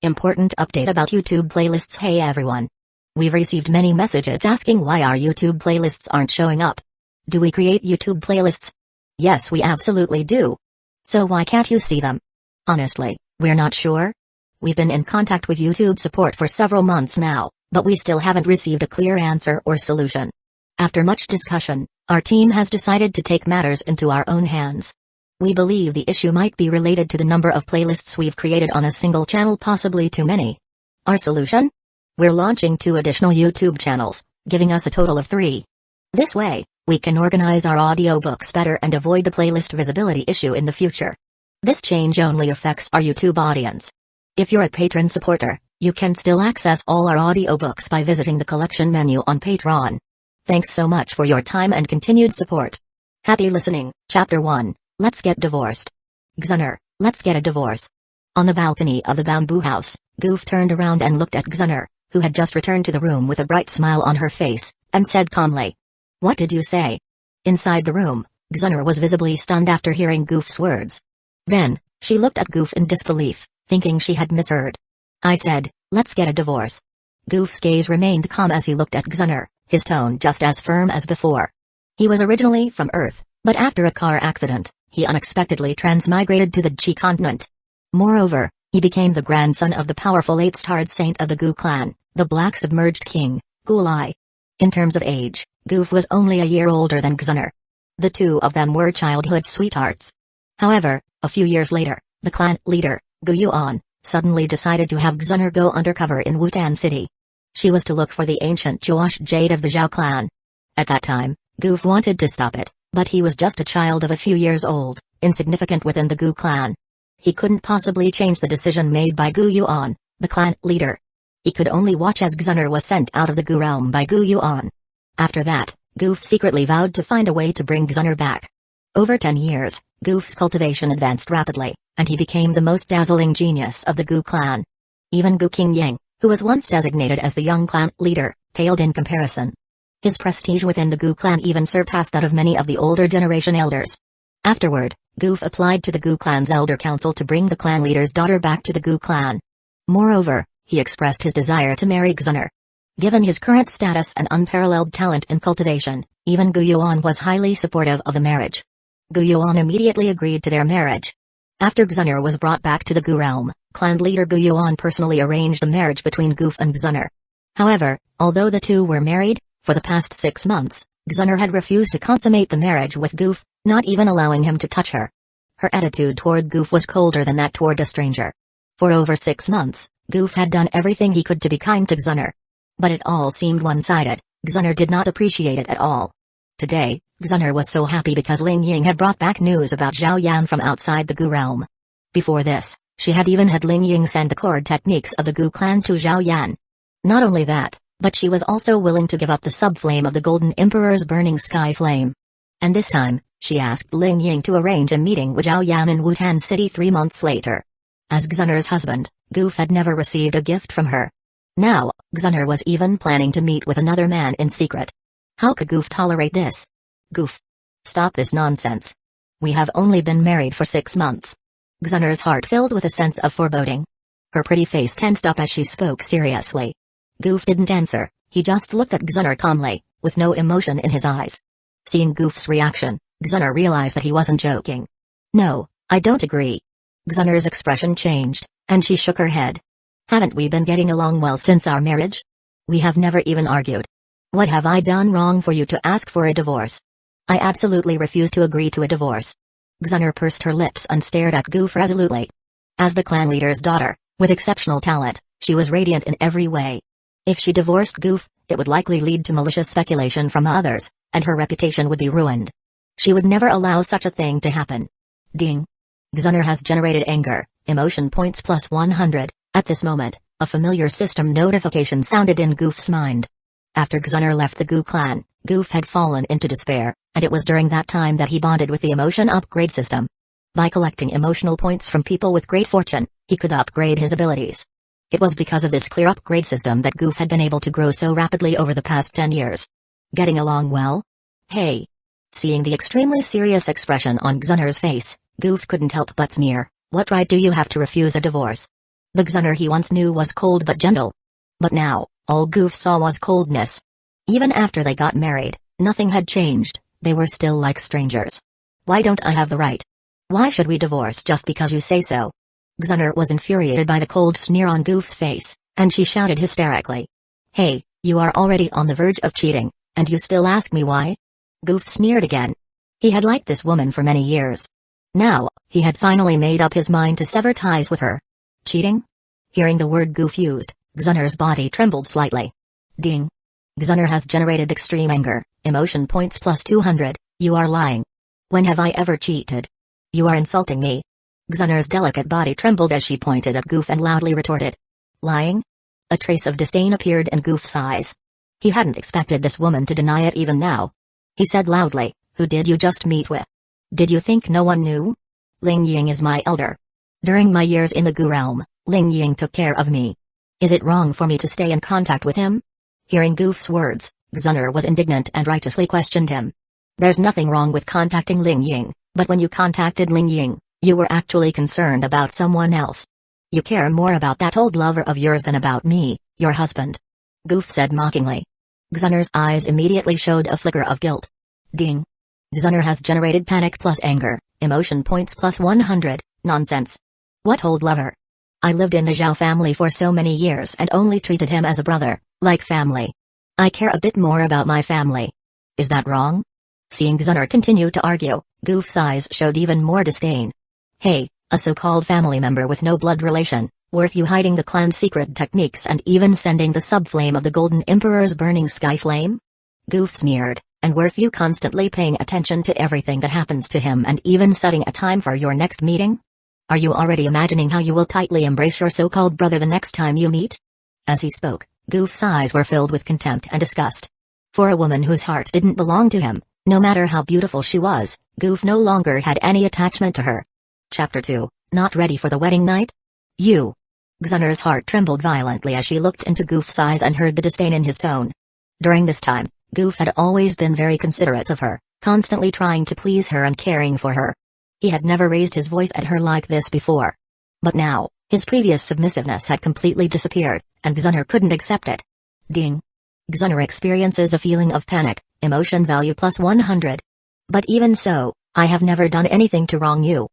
Important update about YouTube playlists. Hey everyone. We've received many messages asking why our YouTube playlists aren't showing up. Do we create YouTube playlists? Yes, we absolutely do. So why can't you see them? Honestly, we're not sure. We've been in contact with YouTube support for several months now, but we still haven't received a clear answer or solution. After much discussion, our team has decided to take matters into our own hands. We believe the issue might be related to the number of playlists we've created on a single channel, possibly too many. Our solution? We're launching 2 additional YouTube channels, giving us a total of 3. This way, we can organize our audiobooks better and avoid the playlist visibility issue in the future. This change only affects our YouTube audience. If you're a patron supporter, you can still access all our audiobooks by visiting the collection menu on Patreon. Thanks so much for your time and continued support. Happy listening. Chapter 1. Let's get divorced. Xun'er, let's get a divorce. On the balcony of the bamboo house, Goof turned around and looked at Xun'er, who had just returned to the room with a bright smile on her face, and said calmly, "What did you say?" Inside the room, Xun'er was visibly stunned after hearing Goof's words. Then, she looked at Goof in disbelief, thinking she had misheard. "I said, let's get a divorce." Goof's gaze remained calm as he looked at Xun'er, his tone just as firm as before. He was originally from Earth, but after a car accident, he unexpectedly transmigrated to the Chi continent. Moreover, he became the grandson of the powerful 8-starred saint of the Gu clan, the Black Submerged King, Gulai. In terms of age, Goof was only a year older than Xun'er. The two of them were childhood sweethearts. However, a few years later, the clan leader, Gu Yuan, suddenly decided to have Xun'er go undercover in Wutan City. She was to look for the ancient Joash Jade of the Zhao clan. At that time, Goof wanted to stop it, but he was just a child of a few years old, insignificant within the Gu clan. He couldn't possibly change the decision made by Gu Yuan, the clan leader. He could only watch as Xun'er was sent out of the Gu realm by Gu Yuan. After that, Goof secretly vowed to find a way to bring Xun'er back. Over 10 years, Goof's cultivation advanced rapidly, and he became the most dazzling genius of the Gu clan. Even Gu Qingyang, who was once designated as the young clan leader, paled in comparison. His prestige within the Gu clan even surpassed that of many of the older generation elders. Afterward, Goof applied to the Gu clan's elder council to bring the clan leader's daughter back to the Gu clan. Moreover, he expressed his desire to marry Xun'er. Given his current status and unparalleled talent in cultivation, even Gu Yuan was highly supportive of the marriage. Gu Yuan immediately agreed to their marriage. After Xun'er was brought back to the Gu realm, clan leader Gu Yuan personally arranged the marriage between Goof and Xun'er. However, although the two were married, for the past 6 months, Xun'er had refused to consummate the marriage with Goof, not even allowing him to touch her. Her attitude toward Goof was colder than that toward a stranger. For over 6 months, Goof had done everything he could to be kind to Xun'er. But it all seemed one-sided. Xun'er did not appreciate it at all. Today, Xun'er was so happy because Ling Ying had brought back news about Zhao Yan from outside the Gu realm. Before this, she had even had Ling Ying send the core techniques of the Gu clan to Zhao Yan. Not only that, but she was also willing to give up the subflame of the Golden Emperor's burning sky flame. And this time, she asked Ling Ying to arrange a meeting with Zhao Yan in Wutan City 3 months later. As Xun'er's husband, Goof had never received a gift from her. Now, Xun'er was even planning to meet with another man in secret. How could Goof tolerate this? Goof. Stop this nonsense. We have only been married for 6 months. Xun'er's heart filled with a sense of foreboding. Her pretty face tensed up as she spoke seriously. Goof didn't answer, he just looked at Xun'er calmly, with no emotion in his eyes. Seeing Goof's reaction, Xun'er realized that he wasn't joking. "No, I don't agree." Xun'er's expression changed, and she shook her head. "Haven't we been getting along well since our marriage? We have never even argued. What have I done wrong for you to ask for a divorce? I absolutely refuse to agree to a divorce." Xun'er pursed her lips and stared at Goof resolutely. As the clan leader's daughter, with exceptional talent, she was radiant in every way. If she divorced Goof, it would likely lead to malicious speculation from others, and her reputation would be ruined. She would never allow such a thing to happen. Ding. Xun'er has generated anger, emotion points plus 100. At this moment, a familiar system notification sounded in Goof's mind. After Xun'er left the Gu clan, Goof had fallen into despair, and it was during that time that he bonded with the emotion upgrade system. By collecting emotional points from people with great fortune, he could upgrade his abilities. It was because of this clear upgrade system that Goof had been able to grow so rapidly over the past 10 years. Getting along well? Hey. Seeing the extremely serious expression on Xun'er's face, Goof couldn't help but sneer. What right do you have to refuse a divorce? The Xun'er he once knew was cold but gentle. But now, all Goof saw was coldness. Even after they got married, nothing had changed, they were still like strangers. Why don't I have the right? Why should we divorce just because you say so? Xun'er was infuriated by the cold sneer on Goof's face, and she shouted hysterically. Hey, you are already on the verge of cheating, and you still ask me why? Goof sneered again. He had liked this woman for many years. Now, he had finally made up his mind to sever ties with her. Cheating? Hearing the word Goof used, Xun'er's body trembled slightly. Ding. Xun'er has generated extreme anger, emotion points plus 200, you are lying. When have I ever cheated? You are insulting me. Xun'er's delicate body trembled as she pointed at Goof and loudly retorted. Lying? A trace of disdain appeared in Goof's eyes. He hadn't expected this woman to deny it even now. He said loudly, who did you just meet with? Did you think no one knew? Ling Ying is my elder. During my years in the Gu realm, Ling Ying took care of me. Is it wrong for me to stay in contact with him? Hearing Goof's words, Xun'er was indignant and righteously questioned him. There's nothing wrong with contacting Ling Ying, but when you contacted Ling Ying, you were actually concerned about someone else. You care more about that old lover of yours than about me, your husband. Goof said mockingly. Xun'er's eyes immediately showed a flicker of guilt. Ding. Xun'er has generated panic plus anger, emotion points plus 100, nonsense. What old lover? I lived in the Zhao family for so many years and only treated him as a brother, like family. I care a bit more about my family. Is that wrong? Seeing Xun'er continue to argue, Goof's eyes showed even more disdain. Hey, a so-called family member with no blood relation, worth you hiding the clan's secret techniques and even sending the subflame of the Golden Emperor's burning sky flame? Goof sneered, and worth you constantly paying attention to everything that happens to him and even setting a time for your next meeting? Are you already imagining how you will tightly embrace your so-called brother the next time you meet? As he spoke, Goof's eyes were filled with contempt and disgust. For a woman whose heart didn't belong to him, no matter how beautiful she was, Goof no longer had any attachment to her. Chapter 2, Not Ready for the Wedding Night? You. Xun'er's heart trembled violently as she looked into Goof's eyes and heard the disdain in his tone. During this time, Goof had always been very considerate of her, constantly trying to please her and caring for her. He had never raised his voice at her like this before. But now, his previous submissiveness had completely disappeared, and Xun'er couldn't accept it. Ding. Xun'er experiences a feeling of panic, emotion value plus 100. But even so, I have never done anything to wrong you.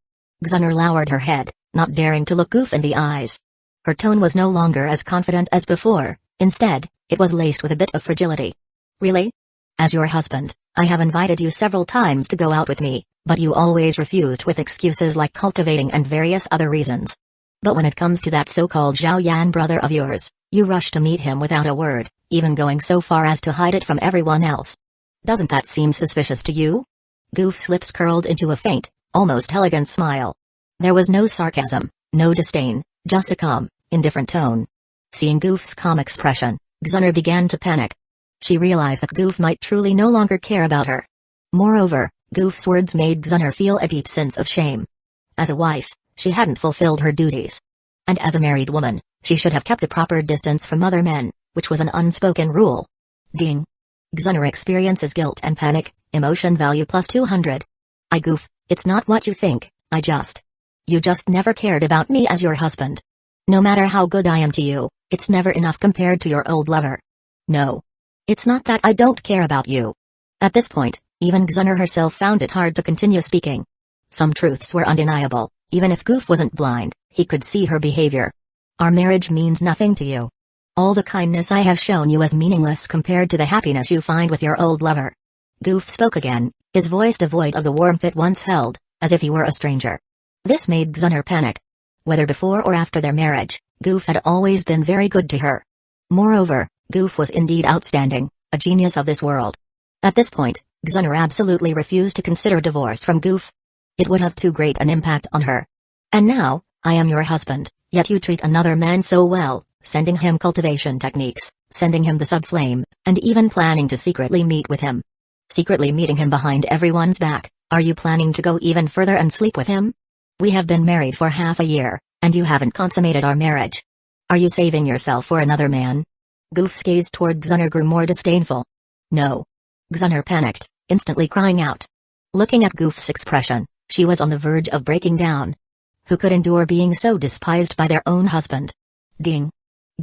Xun'er lowered her head, not daring to look Goof in the eyes. Her tone was no longer as confident as before, instead, it was laced with a bit of fragility. Really? As your husband, I have invited you several times to go out with me, but you always refused with excuses like cultivating and various other reasons. But when it comes to that so-called Zhao Yan brother of yours, you rush to meet him without a word, even going so far as to hide it from everyone else. Doesn't that seem suspicious to you? Goof's lips curled into a faint, almost elegant smile. There was no sarcasm, no disdain, just a calm, indifferent tone. Seeing Goof's calm expression, Xun'er began to panic. She realized that Goof might truly no longer care about her. Moreover, Goof's words made Xun'er feel a deep sense of shame. As a wife, she hadn't fulfilled her duties. And as a married woman, she should have kept a proper distance from other men, which was an unspoken rule. Ding. Xun'er experiences guilt and panic, emotion value plus 200. Goof, it's not what you think, You just never cared about me as your husband. No matter how good I am to you, it's never enough compared to your old lover. No. It's not that I don't care about you. At this point, even Xun'er herself found it hard to continue speaking. Some truths were undeniable, even if Goof wasn't blind, he could see her behavior. Our marriage means nothing to you. All the kindness I have shown you is meaningless compared to the happiness you find with your old lover. Goof spoke again, his voice devoid of the warmth it once held, as if he were a stranger. This made Xun'er panic. Whether before or after their marriage, Goof had always been very good to her. Moreover, Goof was indeed outstanding, a genius of this world. At this point, Xun'er absolutely refused to consider divorce from Goof. It would have too great an impact on her. And now, I am your husband, yet you treat another man so well, sending him cultivation techniques, sending him the subflame, and even planning to secretly meet with him. Secretly meeting him behind everyone's back, are you planning to go even further and sleep with him? We have been married for half a year, and you haven't consummated our marriage. Are you saving yourself for another man? Goof's gaze toward Xun'er grew more disdainful. No. Xun'er panicked, instantly crying out. Looking at Goof's expression, she was on the verge of breaking down. Who could endure being so despised by their own husband? Ding.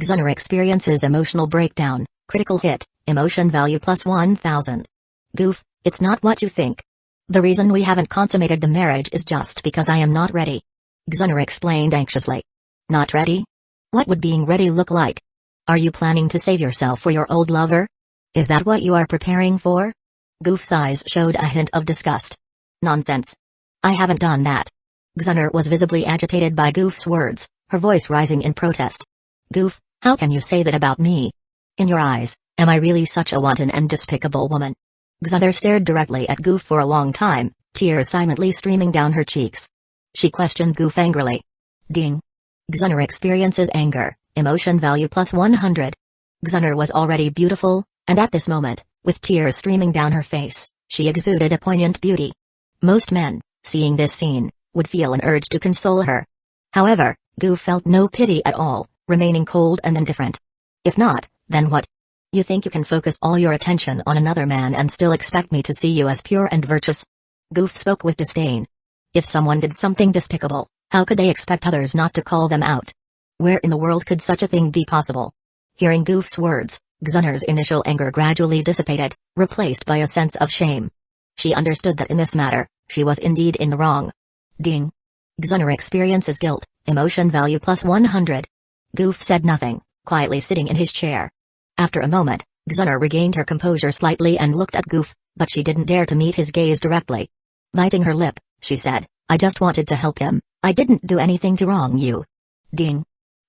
Xun'er experiences emotional breakdown, critical hit, emotion value plus 1000. Goof, it's not what you think. The reason we haven't consummated the marriage is just because I am not ready. Xun'er explained anxiously. Not ready? What would being ready look like? Are you planning to save yourself for your old lover? Is that what you are preparing for? Goof's eyes showed a hint of disgust. Nonsense. I haven't done that. Xun'er was visibly agitated by Goof's words, her voice rising in protest. Goof, how can you say that about me? In your eyes, am I really such a wanton and despicable woman? Xun'er stared directly at Goof for a long time, tears silently streaming down her cheeks. She questioned Goof angrily. Ding. Xun'er experiences anger, emotion value plus 100. Xun'er was already beautiful, and at this moment, with tears streaming down her face, she exuded a poignant beauty. Most men, seeing this scene, would feel an urge to console her. However, Goof felt no pity at all, remaining cold and indifferent. If not, then what? You think you can focus all your attention on another man and still expect me to see you as pure and virtuous? Goof spoke with disdain. If someone did something despicable, how could they expect others not to call them out? Where in the world could such a thing be possible? Hearing Goof's words, Xun'er's initial anger gradually dissipated, replaced by a sense of shame. She understood that in this matter, she was indeed in the wrong. Ding. Xun'er experiences guilt, emotion value plus 100. Goof said nothing, quietly sitting in his chair. After a moment, Xun'er regained her composure slightly and looked at Goof, but she didn't dare to meet his gaze directly. Biting her lip, she said, I just wanted to help him, I didn't do anything to wrong you. Ding.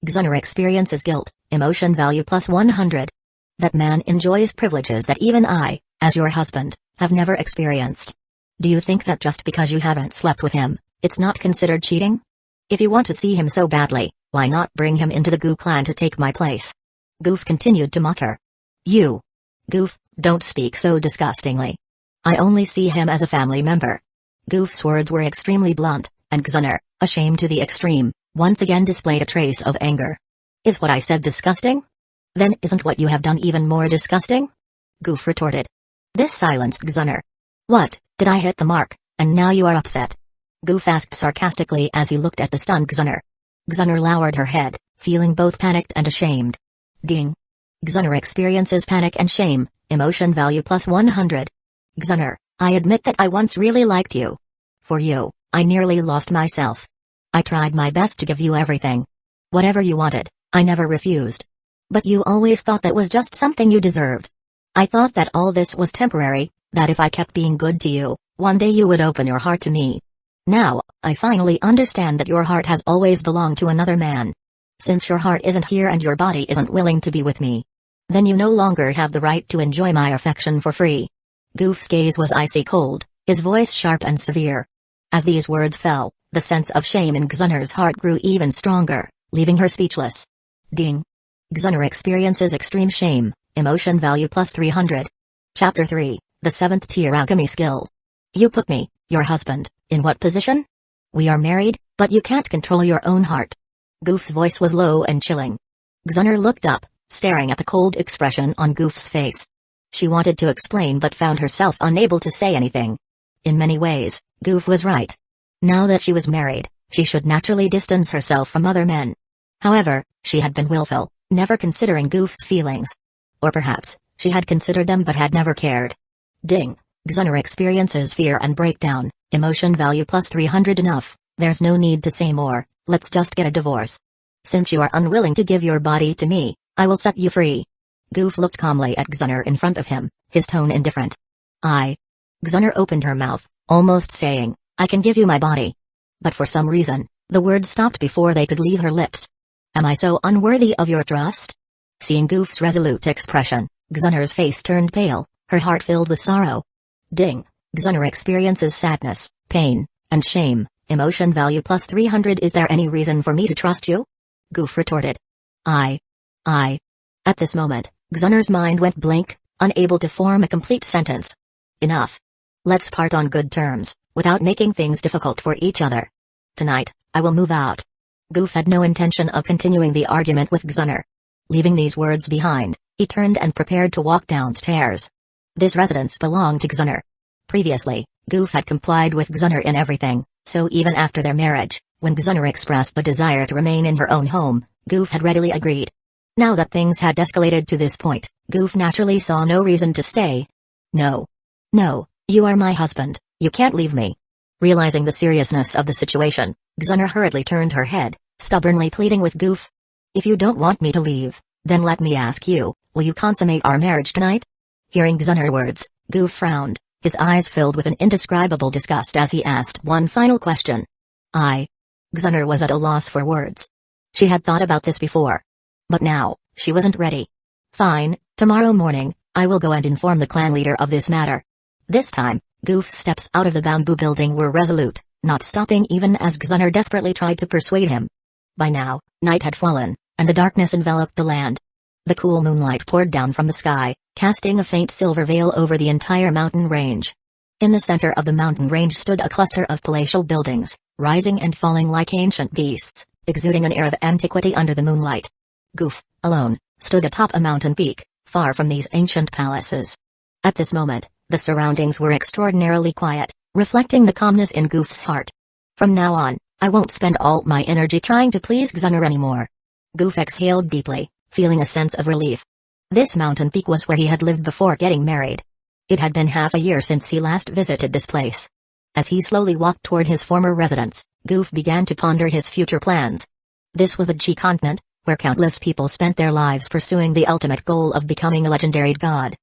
Xun'er experiences guilt, emotion value plus 100. That man enjoys privileges that even I, as your husband, have never experienced. Do you think that just because you haven't slept with him, it's not considered cheating? If you want to see him so badly, why not bring him into the Goo clan to take my place? Goof continued to mock her. You. Goof, don't speak so disgustingly. I only see him as a family member. Goof's words were extremely blunt, and Xun'er, ashamed to the extreme, once again displayed a trace of anger. Is what I said disgusting? Then isn't what you have done even more disgusting? Goof retorted. This silenced Xun'er. What, did I hit the mark, and now you are upset? Goof asked sarcastically as he looked at the stunned Xun'er. Xun'er lowered her head, feeling both panicked and ashamed. Ding. Xun'er experiences panic and shame, emotion value plus 100. Xun'er, I admit that I once really liked you. For you, I nearly lost myself. I tried my best to give you everything. Whatever you wanted, I never refused. But you always thought that was just something you deserved. I thought that all this was temporary, that if I kept being good to you, one day you would open your heart to me. Now, I finally understand that your heart has always belonged to another man. Since your heart isn't here and your body isn't willing to be with me, then you no longer have the right to enjoy my affection for free. Goof's gaze was icy cold, his voice sharp and severe. As these words fell, the sense of shame in Xun'er's heart grew even stronger, leaving her speechless. Ding. Xun'er experiences extreme shame, emotion value plus 300. Chapter 3, the 7th tier alchemy skill. You put me, your husband, in what position? We are married, but you can't control your own heart. Goof's voice was low and chilling. Xun'er looked up, staring at the cold expression on Goof's face. She wanted to explain but found herself unable to say anything. In many ways, Goof was right. Now that she was married, she should naturally distance herself from other men. However, she had been willful, never considering Goof's feelings. Or perhaps, she had considered them but had never cared. Ding. Xun'er experiences fear and breakdown, emotion value plus 300. Enough, there's no need to say more, let's just get a divorce. Since you are unwilling to give your body to me, I will set you free. Goof looked calmly at Xun'er in front of him, his tone indifferent. Xun'er opened her mouth, almost saying, I can give you my body. But for some reason, the words stopped before they could leave her lips. Am I so unworthy of your trust? Seeing Goof's resolute expression, Xun'er's face turned pale, her heart filled with sorrow. Ding. Xun'er experiences sadness, pain, and shame, emotion value plus 300. Is there any reason for me to trust you? Goof retorted. I. At this moment, Xun'er's mind went blank, unable to form a complete sentence. Enough. Let's part on good terms, without making things difficult for each other. Tonight, I will move out. Goof had no intention of continuing the argument with Xun'er. Leaving these words behind, he turned and prepared to walk downstairs. This residence belonged to Xun'er. Previously, Goof had complied with Xun'er in everything, so even after their marriage, When Xun'er expressed the desire to remain in her own home, Goof had readily agreed. Now that things had escalated to this point, Goof naturally saw no reason to stay. No. No, you are my husband, you can't leave me. Realizing the seriousness of the situation, Xun'er hurriedly turned her head, stubbornly pleading with Goof. If you don't want me to leave, then let me ask you, will you consummate our marriage tonight? Hearing Xun'er's words, Goof frowned, his eyes filled with an indescribable disgust as he asked one final question. Xun'er was at a loss for words. She had thought about this before. But now, she wasn't ready. Fine, tomorrow morning, I will go and inform the clan leader of this matter. This time, Goof's steps out of the bamboo building were resolute, not stopping even as Xun'er desperately tried to persuade him. By now, night had fallen, and the darkness enveloped the land. The cool moonlight poured down from the sky, casting a faint silver veil over the entire mountain range. In the center of the mountain range stood a cluster of palatial buildings, rising and falling like ancient beasts, exuding an air of antiquity under the moonlight. Goof, alone, stood atop a mountain peak, far from these ancient palaces. At this moment, the surroundings were extraordinarily quiet, reflecting the calmness in Goof's heart. From now on, I won't spend all my energy trying to please Xun'er anymore. Goof exhaled deeply, feeling a sense of relief. This mountain peak was where he had lived before getting married. It had been half a year since he last visited this place. As he slowly walked toward his former residence, Goof began to ponder his future plans. This was the Chi continent, where countless people spent their lives pursuing the ultimate goal of becoming a legendary god.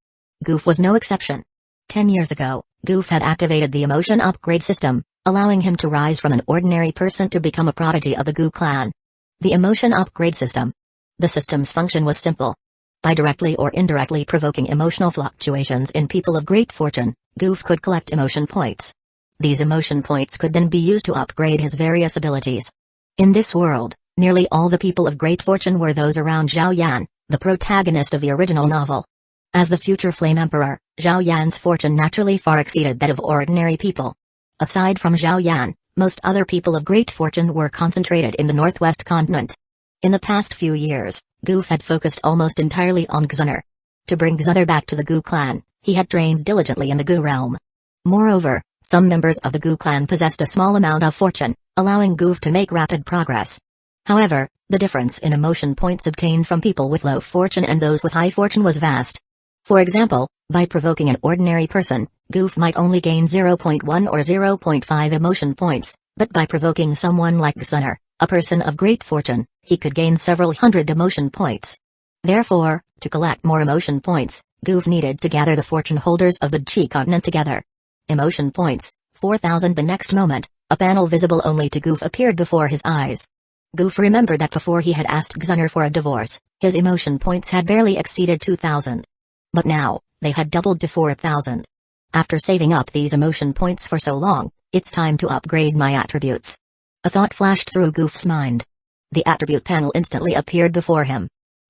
Goof was no exception. 10 years ago, Goof had activated the emotion upgrade system, allowing him to rise from an ordinary person to become a prodigy of the Gu clan. The emotion upgrade system. The system's function was simple. By directly or indirectly provoking emotional fluctuations in people of great fortune, Goof could collect emotion points. These emotion points could then be used to upgrade his various abilities. In this world, nearly all the people of great fortune were those around Zhao Yan, the protagonist of the original novel. As the future Flame Emperor, Zhao Yan's fortune naturally far exceeded that of ordinary people. Aside from Zhao Yan, most other people of great fortune were concentrated in the northwest continent. In the past few years, Goof had focused almost entirely on Xun'er. To bring Xun'er back to the Gu clan, he had trained diligently in the Gu realm. Moreover, some members of the Gu clan possessed a small amount of fortune, allowing Goof to make rapid progress. However, the difference in emotion points obtained from people with low fortune and those with high fortune was vast. For example, by provoking an ordinary person, Goof might only gain 0.1 or 0.5 emotion points, but by provoking someone like Xun'er, a person of great fortune, he could gain several hundred emotion points. Therefore, to collect more emotion points, Goof needed to gather the fortune holders of the Chi continent together. Emotion points, 4,000. The next moment, a panel visible only to Goof appeared before his eyes. Goof remembered that before he had asked Xun'er for a divorce, his emotion points had barely exceeded 2,000. But now, they had doubled to 4,000. After saving up these emotion points for so long, it's time to upgrade my attributes. A thought flashed through Goof's mind. The attribute panel instantly appeared before him.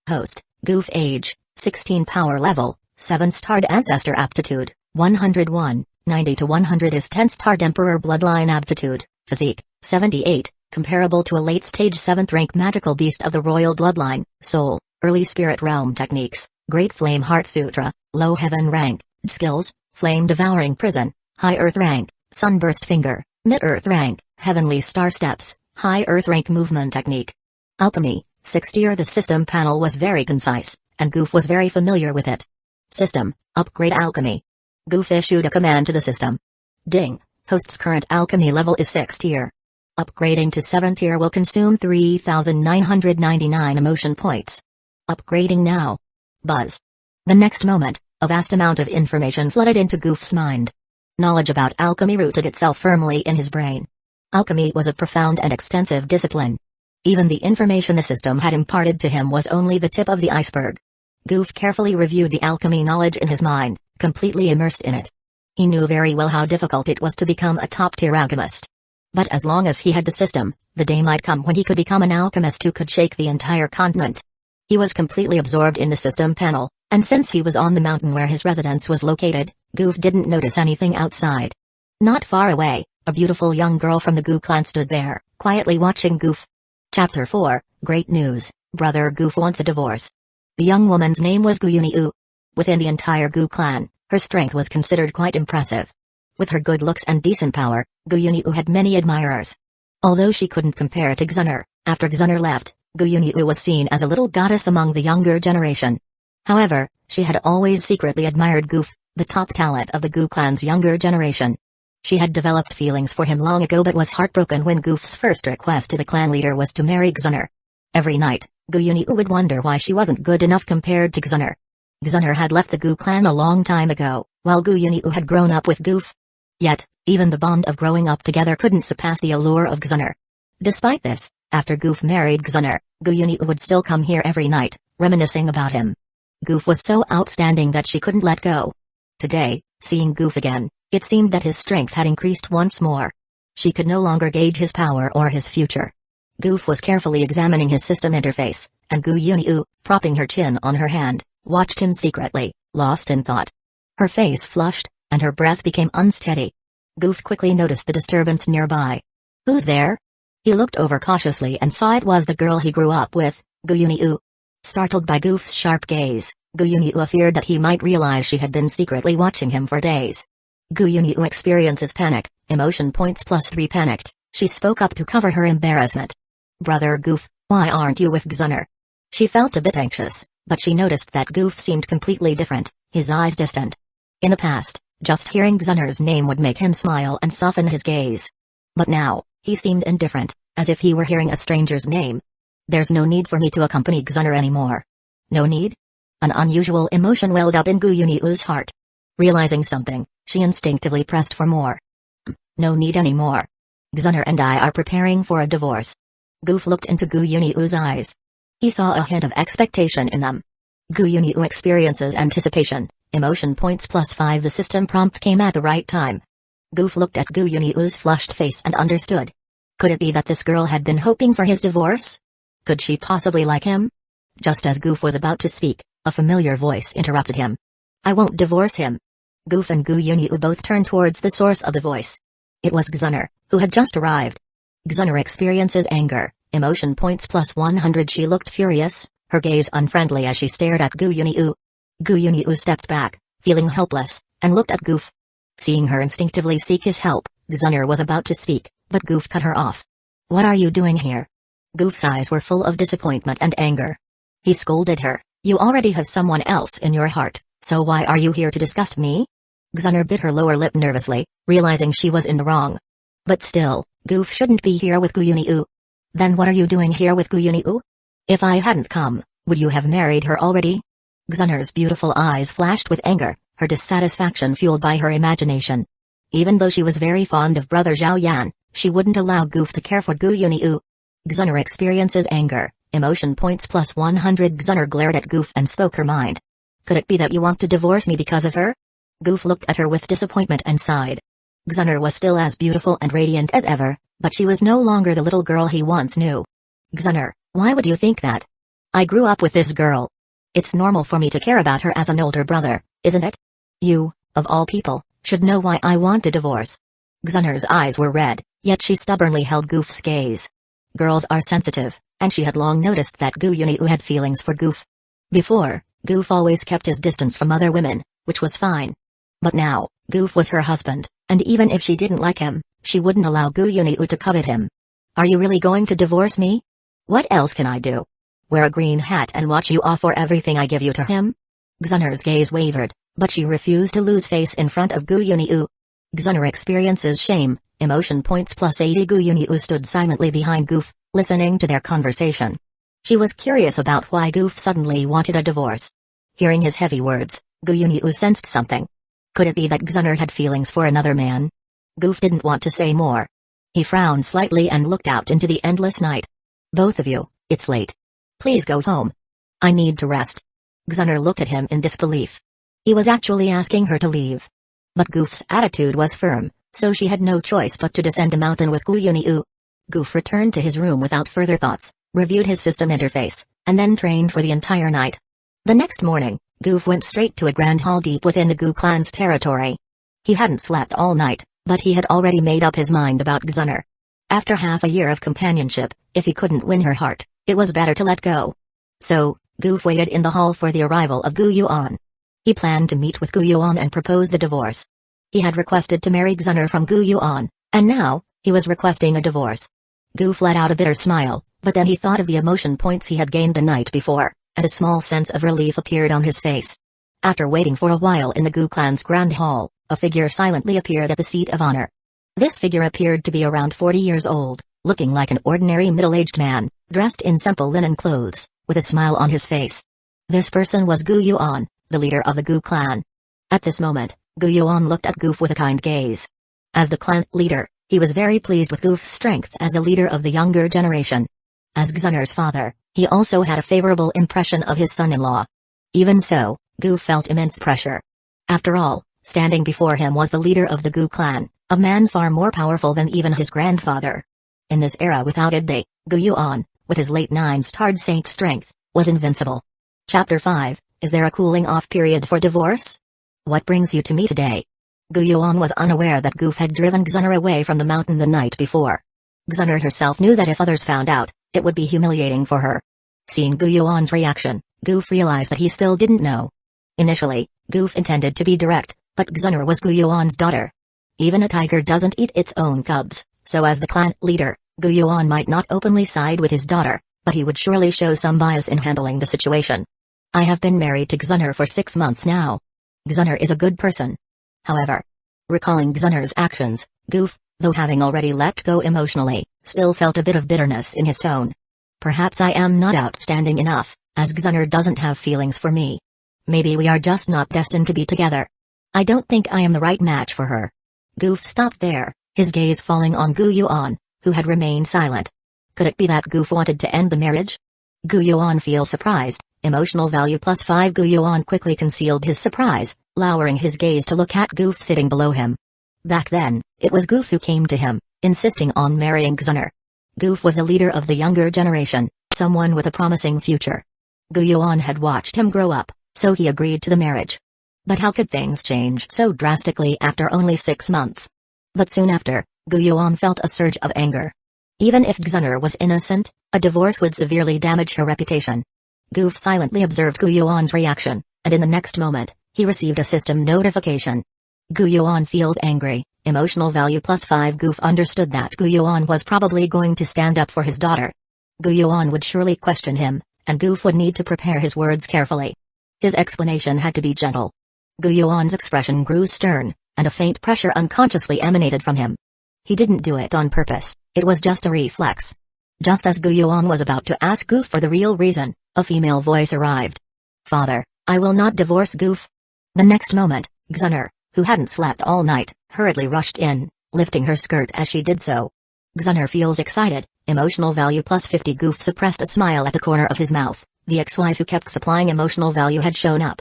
Host, Goof age, 16 power level, 7-starred ancestor aptitude, 101, 90 to 100 is 10-starred emperor bloodline aptitude, physique, 78, comparable to a late-stage 7th rank magical beast of the royal bloodline, soul, early spirit realm techniques, great flame heart sutra, low heaven rank, skills, flame devouring prison, high earth rank, sunburst finger, mid-earth rank, heavenly star steps, high earth rank movement technique. Alchemy, 60. The system panel was very concise, and Goof was very familiar with it. System, upgrade alchemy. Goof issued a command to the system. Ding, host's current alchemy level is 6th tier. Upgrading to 7th tier will consume 3,999 emotion points. Upgrading now. Buzz. The next moment, a vast amount of information flooded into Goof's mind. Knowledge about alchemy rooted itself firmly in his brain. Alchemy was a profound and extensive discipline. Even the information the system had imparted to him was only the tip of the iceberg. Goof carefully reviewed the alchemy knowledge in his mind, completely immersed in it. He knew very well how difficult it was to become a top-tier alchemist. But as long as he had the system, the day might come when he could become an alchemist who could shake the entire continent. He was completely absorbed in the system panel, and since he was on the mountain where his residence was located, Goof didn't notice anything outside. Not far away, a beautiful young girl from the Gu clan stood there, quietly watching Goof. Chapter 4, Great News, Brother Goof wants a divorce. The young woman's name was Guyuniu. Within the entire Gu clan, her strength was considered quite impressive. With her good looks and decent power, Guyuniu had many admirers. Although she couldn't compare to Xun'er, after Xun'er left, Gyunyu was seen as a little goddess among the younger generation. However, she had always secretly admired Goof, the top talent of the Gu clan's younger generation. She had developed feelings for him long ago but was heartbroken when Goof's first request to the clan leader was to marry Xun'er. Every night, Gyunyu would wonder why she wasn't good enough compared to Xun'er. Xun'er had left the Gu clan a long time ago, while Gyunyu had grown up with Goof. Yet, even the bond of growing up together couldn't surpass the allure of Xun'er. Despite this, after Goof married Xun'er, Gyunyu would still come here every night, reminiscing about him. Goof was so outstanding that she couldn't let go. Today, seeing Goof again, it seemed that his strength had increased once more. She could no longer gauge his power or his future. Goof was carefully examining his system interface, and Gyunyu, propping her chin on her hand, watched him secretly, lost in thought. Her face flushed, and her breath became unsteady. Goof quickly noticed the disturbance nearby. "Who's there?" He looked over cautiously and saw it was the girl he grew up with, Gyunyu. Startled by Goof's sharp gaze, Gyunyu feared that he might realize she had been secretly watching him for days. Gyunyu experiences panic, emotion points +3 panicked. She spoke up to cover her embarrassment. "Brother Goof, why aren't you with Xun'er?" She felt a bit anxious, but she noticed that Goof seemed completely different, his eyes distant. In the past, just hearing Xun'er's name would make him smile and soften his gaze. But now, he seemed indifferent, as if he were hearing a stranger's name. "There's no need for me to accompany Xun'er anymore." "No need?" An unusual emotion welled up in Gyunyu's heart. Realizing something, she instinctively pressed for more. "No need anymore. Xun'er and I are preparing for a divorce." Goof looked into Gyunyu's eyes. He saw a hint of expectation in them. Gyunyu experiences anticipation, emotion points +5. The system prompt came at the right time. Goof looked at Gyunyu's flushed face and understood. Could it be that this girl had been hoping for his divorce? Could she possibly like him? Just as Goof was about to speak, a familiar voice interrupted him. "I won't divorce him." Goof and Gyunyu both turned towards the source of the voice. It was Xun'er, who had just arrived. Xun'er experiences anger, emotion points +100. She looked furious, her gaze unfriendly as she stared at Gyunyu. Gyunyu stepped back, feeling helpless, and looked at Goof. Seeing her instinctively seek his help, Xun'er was about to speak, but Goof cut her off. "What are you doing here?" Goof's eyes were full of disappointment and anger. He scolded her. "You already have someone else in your heart, so why are you here to disgust me?" Xun'er bit her lower lip nervously, realizing she was in the wrong. But still, Goof shouldn't be here with Gyunyu. "Then what are you doing here with Gyunyu? If I hadn't come, would you have married her already?" Xun'er's beautiful eyes flashed with anger, her dissatisfaction fueled by her imagination. Even though she was very fond of brother Zhao Yan, she wouldn't allow Goof to care for Gyunyu. Xun'er experiences anger, emotion points +100. Xun'er glared at Goof and spoke her mind. "Could it be that you want to divorce me because of her?" Goof looked at her with disappointment and sighed. Xun'er was still as beautiful and radiant as ever, but she was no longer the little girl he once knew. "Xun'er, why would you think that? I grew up with this girl. It's normal for me to care about her as an older brother, isn't it? You, of all people, should know why I want a divorce." Xun'er's eyes were red, yet she stubbornly held Goof's gaze. Girls are sensitive, and she had long noticed that Gyunyu had feelings for Goof. Before, Goof always kept his distance from other women, which was fine. But now, Goof was her husband, and even if she didn't like him, she wouldn't allow Gyunyu to covet him. "Are you really going to divorce me? What else can I do? Wear a green hat and watch you offer everything I give you to him?" Xun'er's gaze wavered, but she refused to lose face in front of Gyunyu. Xun'er experiences shame, emotion points +80. Gyunyu stood silently behind Goof, listening to their conversation. She was curious about why Goof suddenly wanted a divorce. Hearing his heavy words, Gyunyu sensed something. Could it be that Xun'er had feelings for another man? Goof didn't want to say more. He frowned slightly and looked out into the endless night. "Both of you, it's late. Please go home. I need to rest." Xun'er looked at him in disbelief. He was actually asking her to leave. But Goof's attitude was firm, so she had no choice but to descend the mountain with Gyunyu. Goof returned to his room without further thoughts, reviewed his system interface, and then trained for the entire night. The next morning, Goof went straight to a grand hall deep within the Gu clan's territory. He hadn't slept all night, but he had already made up his mind about Xun'er. After half a year of companionship, if he couldn't win her heart, it was better to let go. So, Goof waited in the hall for the arrival of Gu Yuan. He planned to meet with Gu Yuan and propose the divorce. He had requested to marry Xun'er from Gu Yuan, and now, he was requesting a divorce. Goof let out a bitter smile, but then he thought of the emotion points he had gained the night before, and a small sense of relief appeared on his face. After waiting for a while in the Gu clan's grand hall, a figure silently appeared at the seat of honor. This figure appeared to be around 40 years old, looking like an ordinary middle-aged man, dressed in simple linen clothes, with a smile on his face. This person was Gu Yuan, the leader of the Gu clan. At this moment, Gu Yuan looked at Goof with a kind gaze. As the clan leader, he was very pleased with Goof's strength as the leader of the younger generation. As Xun'er's father, he also had a favorable impression of his son-in-law. Even so, Goof felt immense pressure. After all, standing before him was the leader of the Gu clan, a man far more powerful than even his grandfather. In this era without a day, Gu Yuan, with his late 9-starred saint strength, was invincible. Chapter 5, Is there a cooling-off period for divorce? What brings you to me today? Gu Yuan was unaware that Goof had driven Xun'er away from the mountain the night before. Xun'er herself knew that if others found out, it would be humiliating for her. Seeing Gu Yuan's reaction, Goof realized that he still didn't know. Initially, Goof intended to be direct, but Xun'er was Gu Yuan's daughter. Even a tiger doesn't eat its own cubs, so as the clan leader, Gu Yuan might not openly side with his daughter, but he would surely show some bias in handling the situation. I have been married to Xun'er for 6 months now. Xun'er is a good person. However, recalling Xun'er's actions, Goof, though having already let go emotionally, still felt a bit of bitterness in his tone. Perhaps I am not outstanding enough, as Xun'er doesn't have feelings for me. Maybe we are just not destined to be together. I don't think I am the right match for her. Goof stopped there, his gaze falling on Gu Yuan, who had remained silent. Could it be that Goof wanted to end the marriage? Gu Yuan feels surprised. Emotional value +5. Gu Yuan quickly concealed his surprise, lowering his gaze to look at Goof sitting below him. Back then, it was Goof who came to him, insisting on marrying Xun'er. Goof was the leader of the younger generation, someone with a promising future. Gu Yuan had watched him grow up, so he agreed to the marriage. But how could things change so drastically after only 6 months? But soon after, Gu Yuan felt a surge of anger. Even if Xun'er was innocent, a divorce would severely damage her reputation. Goof silently observed Gu Yuan's reaction, and in the next moment, he received a system notification. Gu Yuan feels angry, emotional value +5. Goof understood that Gu Yuan was probably going to stand up for his daughter. Gu Yuan would surely question him, and Goof would need to prepare his words carefully. His explanation had to be gentle. Gu Yuan's expression grew stern, and a faint pressure unconsciously emanated from him. He didn't do it on purpose, it was just a reflex. Just as Gu Yuan was about to ask Goof for the real reason, a female voice arrived. Father, I will not divorce Goof. The next moment, Xun'er, who hadn't slept all night, hurriedly rushed in, lifting her skirt as she did so. Xun'er feels excited, emotional value +50. Goof suppressed a smile at the corner of his mouth. The ex-wife who kept supplying emotional value had shown up.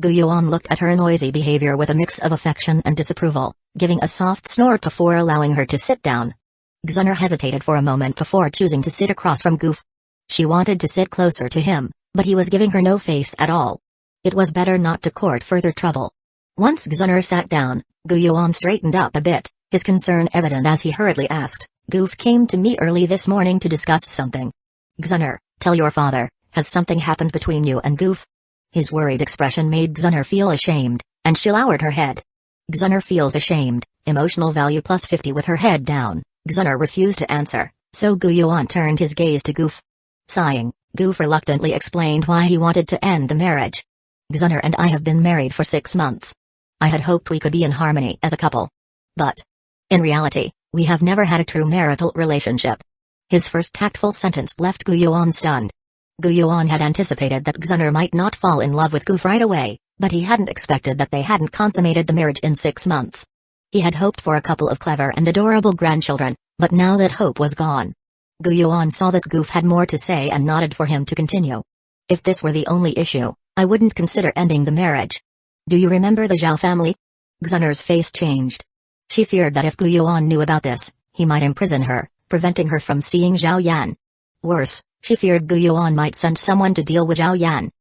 Gu Yuan looked at her noisy behavior with a mix of affection and disapproval, giving a soft snort before allowing her to sit down. Xun'er hesitated for a moment before choosing to sit across from Goof. She wanted to sit closer to him, but he was giving her no face at all. It was better not to court further trouble. Once Xun'er sat down, Gu Yuan straightened up a bit, his concern evident as he hurriedly asked, Goof came to me early this morning to discuss something. Xun'er, tell your father, has something happened between you and Goof? His worried expression made Xun'er feel ashamed, and she lowered her head. Xun'er feels ashamed, emotional value +50. With her head down, Xun'er refused to answer, so Gu Yuan turned his gaze to Goof. Sighing, Goof reluctantly explained why he wanted to end the marriage. Xun'er and I have been married for 6 months. I had hoped we could be in harmony as a couple. But, in reality, we have never had a true marital relationship. His first tactful sentence left Gu Yuan stunned. Gu Yuan had anticipated that Xun'er might not fall in love with Goof right away, but he hadn't expected that they hadn't consummated the marriage in 6 months. He had hoped for a couple of clever and adorable grandchildren, but now that hope was gone. Gu Yuan saw that Goof had more to say and nodded for him to continue. If this were the only issue, I wouldn't consider ending the marriage. Do you remember the Zhao family? Xun'er's face changed. She feared that if Gu Yuan knew about this, he might imprison her, preventing her from seeing Zhao Yan. Worse, she feared Gu Yuan might send someone to deal with Zhao Yan.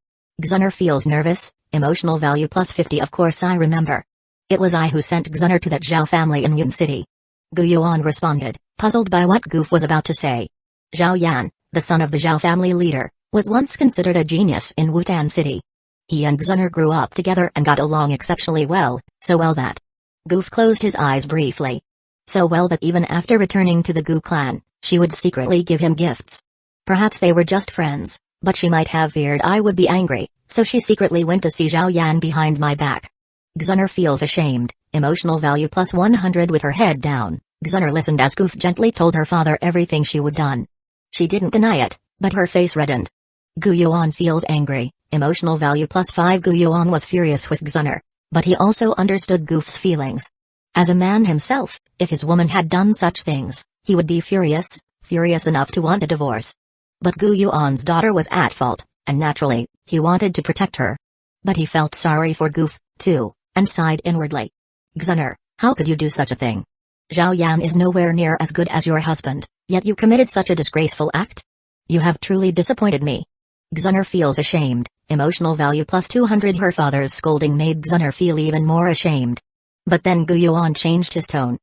Xun'er feels nervous, emotional value +50. Of course I remember. It was I who sent Xun'er to that Zhao family in Yun City. Gu Yuan responded, puzzled by what Goof was about to say. Zhao Yan, the son of the Zhao family leader, was once considered a genius in Wutan City. He and Xun'er grew up together and got along exceptionally well, so well that... Goof closed his eyes briefly. So well that even after returning to the Gu clan, She would secretly give him gifts. Perhaps they were just friends, but she might have feared I would be angry, so she secretly went to see Zhao Yan behind my back. Xun'er feels ashamed, emotional value plus 100 with her head down. Xun'er listened as Goof gently told her father everything she would done. She didn't deny it, but her face reddened. Gu Yuan feels angry, emotional value plus 5. Gu Yuan was furious with Xun'er, but he also understood Goof's feelings. As a man himself, if his woman had done such things, he would be furious enough to want a divorce. But Gu Yuan's daughter was at fault, and naturally, he wanted to protect her. But he felt sorry for Goof, too, and sighed inwardly. Xun'er, how could you do such a thing? Zhao Yan is nowhere near as good as your husband, yet you committed such a disgraceful act? You have truly disappointed me. Xun'er feels ashamed, emotional value plus 200. Her father's scolding made Xun'er feel even more ashamed. But then Gu Yuan changed his tone.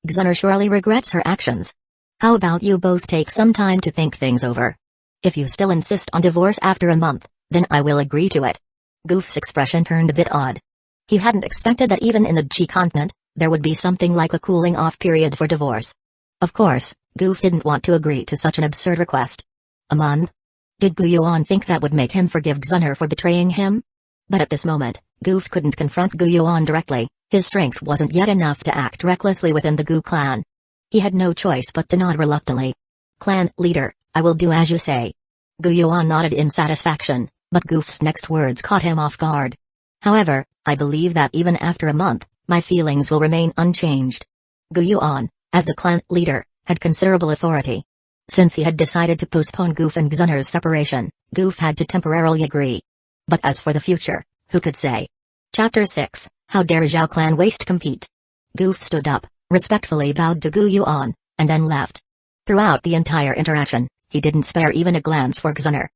Xun'er surely regrets her actions. How about you both take some time to think things over? If you still insist on divorce after a month, then I will agree to it. Goof's expression turned a bit odd. He hadn't expected that even in the G continent, there would be something like a cooling-off period for divorce. Of course, Goof didn't want to agree to such an absurd request. A month? Did Gu Yuan think that would make him forgive Xun'er for betraying him? But at this moment, Goof couldn't confront Gu Yuan directly. His strength wasn't yet enough to act recklessly within the Gu clan. He had no choice but to nod reluctantly. Clan leader, I will do as you say. Gu Yuan nodded in satisfaction, but Goof's next words caught him off guard. However, I believe that even after a month, my feelings will remain unchanged. Gu Yuan, as the clan leader, had considerable authority. Since he had decided to postpone Goof and Xun'er's separation, Goof had to temporarily agree. But as for the future, who could say? Chapter 6, How dare Zhao clan waste compete? Goof stood up, respectfully bowed to Gu Yuan, and then left. Throughout the entire interaction, he didn't spare even a glance for Xun'er.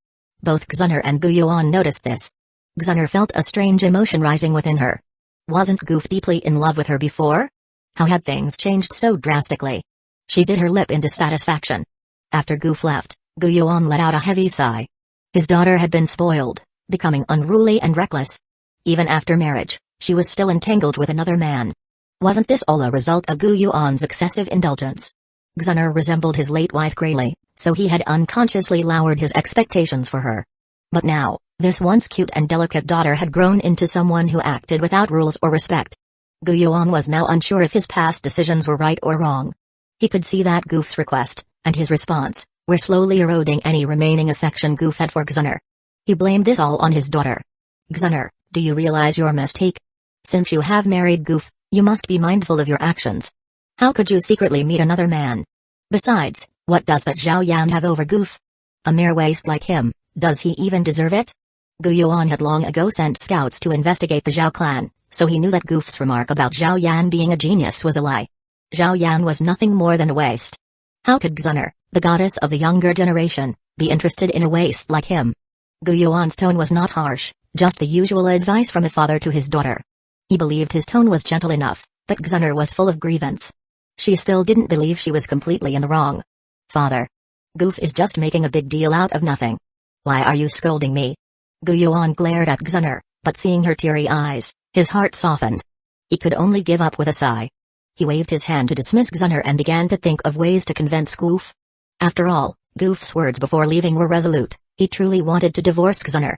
Both Xun'er and Gu Yuan noticed this. Xun'er felt a strange emotion rising within her. Wasn't Goof deeply in love with her before? How had things changed so drastically? She bit her lip in dissatisfaction. After Goof left, Gu Yuan let out a heavy sigh. His daughter had been spoiled, becoming unruly and reckless. Even after marriage, she was still entangled with another man. Wasn't this all a result of Gu Yuan's excessive indulgence? Xun'er resembled his late wife greatly, so he had unconsciously lowered his expectations for her. But now, this once cute and delicate daughter had grown into someone who acted without rules or respect. Gu Yuan was now unsure if his past decisions were right or wrong. He could see that Goof's request, and his response, were slowly eroding any remaining affection Goof had for Xun'er. He blamed this all on his daughter. Xun'er, do you realize your mistake? Since you have married Goof, you must be mindful of your actions. How could you secretly meet another man? Besides, what does that Zhao Yan have over Goof? A mere waste like him, does he even deserve it? Gu Yuan had long ago sent scouts to investigate the Zhao clan, so he knew that Goof's remark about Zhao Yan being a genius was a lie. Zhao Yan was nothing more than a waste. How could Xun'er, the goddess of the younger generation, be interested in a waste like him? Gu Yuan's tone was not harsh, just the usual advice from a father to his daughter. He believed his tone was gentle enough, but Xun'er was full of grievance. She still didn't believe she was completely in the wrong. Father. Goof is just making a big deal out of nothing. Why are you scolding me? Gu Yuan glared at Xun'er, but seeing her teary eyes, his heart softened. He could only give up with a sigh. He waved his hand to dismiss Xun'er and began to think of ways to convince Goof. After all, Goof's words before leaving were resolute. He truly wanted to divorce Xun'er.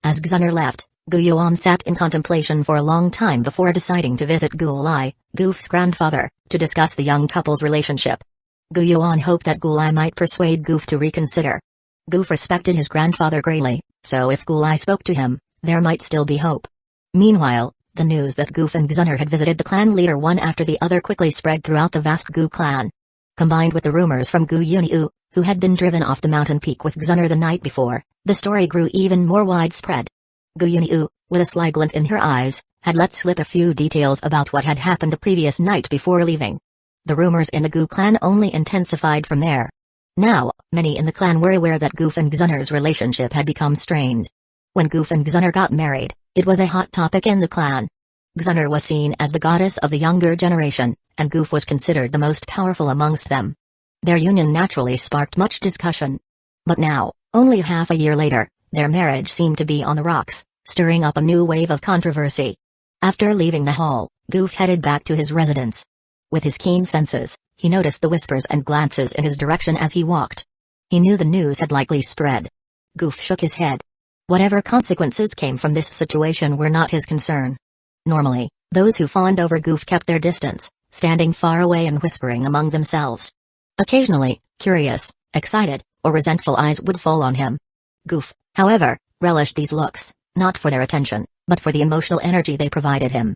As Xun'er left, Gu Yuan sat in contemplation for a long time before deciding to visit Gulai, Goof's grandfather, to discuss the young couple's relationship. Gu Yuan hoped that Gulai might persuade Goof to reconsider. Goof respected his grandfather greatly, so if Gulai spoke to him, there might still be hope. Meanwhile, the news that Goof and Xun'er had visited the clan leader one after the other quickly spread throughout the vast Gu clan. Combined with the rumors from Gu Yuniu, who had been driven off the mountain peak with Xun'er the night before, the story grew even more widespread. Gu Yuniu, with a sly glint in her eyes, had let slip a few details about what had happened the previous night before leaving. The rumors in the Gu clan only intensified from there. Now, many in the clan were aware that Goof and Xun'er's relationship had become strained. When Goof and Xun'er got married, it was a hot topic in the clan. Xun'er was seen as the goddess of the younger generation, and Goof was considered the most powerful amongst them. Their union naturally sparked much discussion. But now, only half a year later, their marriage seemed to be on the rocks, stirring up a new wave of controversy. After leaving the hall, Goof headed back to his residence. With his keen senses, He noticed the whispers and glances in his direction as he walked. He knew the news had likely spread. Goof shook his head. Whatever consequences came from this situation were not his concern. Normally, those who fawned over Goof kept their distance, standing far away and whispering among themselves. Occasionally, curious, excited, or resentful eyes would fall on him. Goof, however, relished these looks, not for their attention, but for the emotional energy they provided him.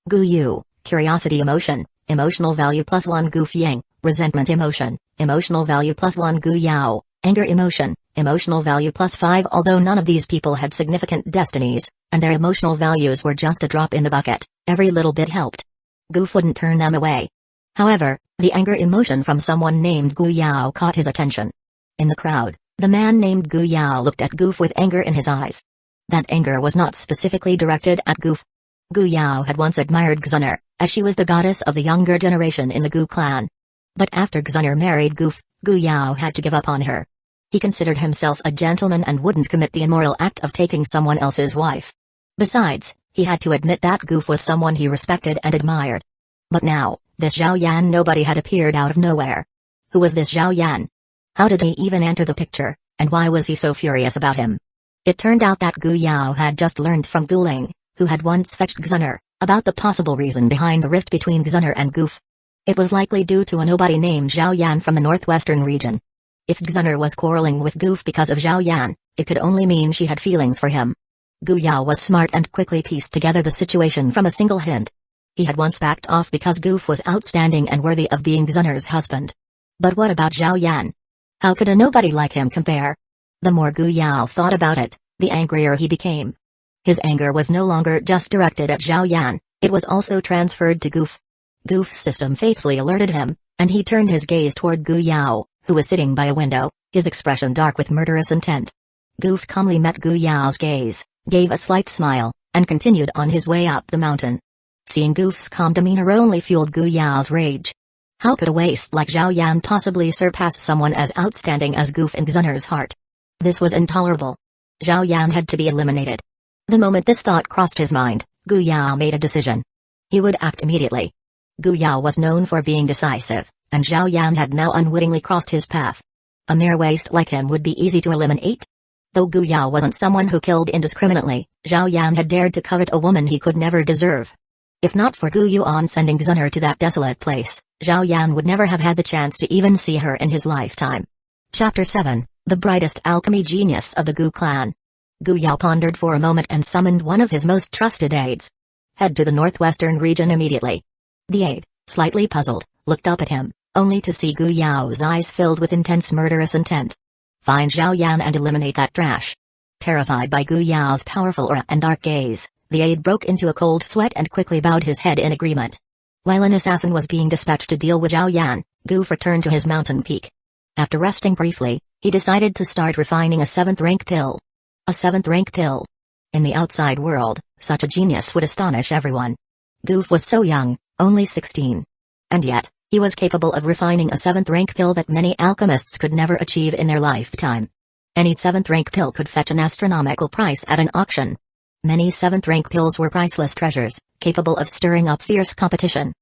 Gu Yu, curiosity emotion, emotional value +1 Goof Yang, resentment emotion, emotional value +1 Gu Yao, anger emotion, emotional value +5. Although none of these people had significant destinies, and their emotional values were just a drop in the bucket, every little bit helped. Goof wouldn't turn them away. However, the anger emotion from someone named Gu Yao caught his attention. In the crowd, the man named Gu Yao looked at Goof with anger in his eyes. That anger was not specifically directed at Goof. Gu Yao had once admired Xun'er, as she was the goddess of the younger generation in the Gu clan. But after Xun'er married Goof, Gu Yao had to give up on her. He considered himself a gentleman and wouldn't commit the immoral act of taking someone else's wife. Besides, he had to admit that Goof was someone he respected and admired. But now, this Zhao Yan nobody had appeared out of nowhere. Who was this Zhao Yan? How did he even enter the picture, and why was he so furious about him? It turned out that Gu Yao had just learned from Gu Ling, who had once fetched Xun'er, about the possible reason behind the rift between Xun'er and Goof. It was likely due to a nobody named Zhao Yan from the northwestern region. If Xun'er was quarreling with Goof because of Zhao Yan, it could only mean she had feelings for him. Gu Yao was smart and quickly pieced together the situation from a single hint. He had once backed off because Goof was outstanding and worthy of being Xun'er's husband. But what about Zhao Yan? How could a nobody like him compare? The more Gu Yao thought about it, the angrier he became. His anger was no longer just directed at Zhao Yan, it was also transferred to Goof. Goof's system faithfully alerted him, and he turned his gaze toward Gu Yao, who was sitting by a window, his expression dark with murderous intent. Goof calmly met Gu Yao's gaze, gave a slight smile, and continued on his way up the mountain. Seeing Goof's calm demeanor only fueled Gu Yao's rage. How could a waste like Zhao Yan possibly surpass someone as outstanding as Goof in Xun'er's heart? This was intolerable. Zhao Yan had to be eliminated. The moment this thought crossed his mind, Gu Yao made a decision. He would act immediately. Gu Yao was known for being decisive, and Zhao Yan had now unwittingly crossed his path. A mere waste like him would be easy to eliminate. Though Gu Yao wasn't someone who killed indiscriminately, Zhao Yan had dared to covet a woman he could never deserve. If not for Gu Yuan sending Xun'er to that desolate place, Zhao Yan would never have had the chance to even see her in his lifetime. Chapter 7, The Brightest Alchemy Genius of the Gu Clan. Gu Yao pondered for a moment and summoned one of his most trusted aides. Head to the northwestern region immediately. The aide, slightly puzzled, looked up at him, only to see Gu Yao's eyes filled with intense murderous intent. Find Zhao Yan and eliminate that trash. Terrified by Gu Yao's powerful aura and dark gaze, the aide broke into a cold sweat and quickly bowed his head in agreement. While an assassin was being dispatched to deal with Zhao Yan, Goof returned to his mountain peak. After resting briefly, he decided to start refining a 7th rank pill. A 7th rank pill. In the outside world, such a genius would astonish everyone. Goof was so young, only 16. And yet, he was capable of refining a 7th rank pill that many alchemists could never achieve in their lifetime. Any 7th rank pill could fetch an astronomical price at an auction. Many 7th rank pills were priceless treasures, capable of stirring up fierce competition.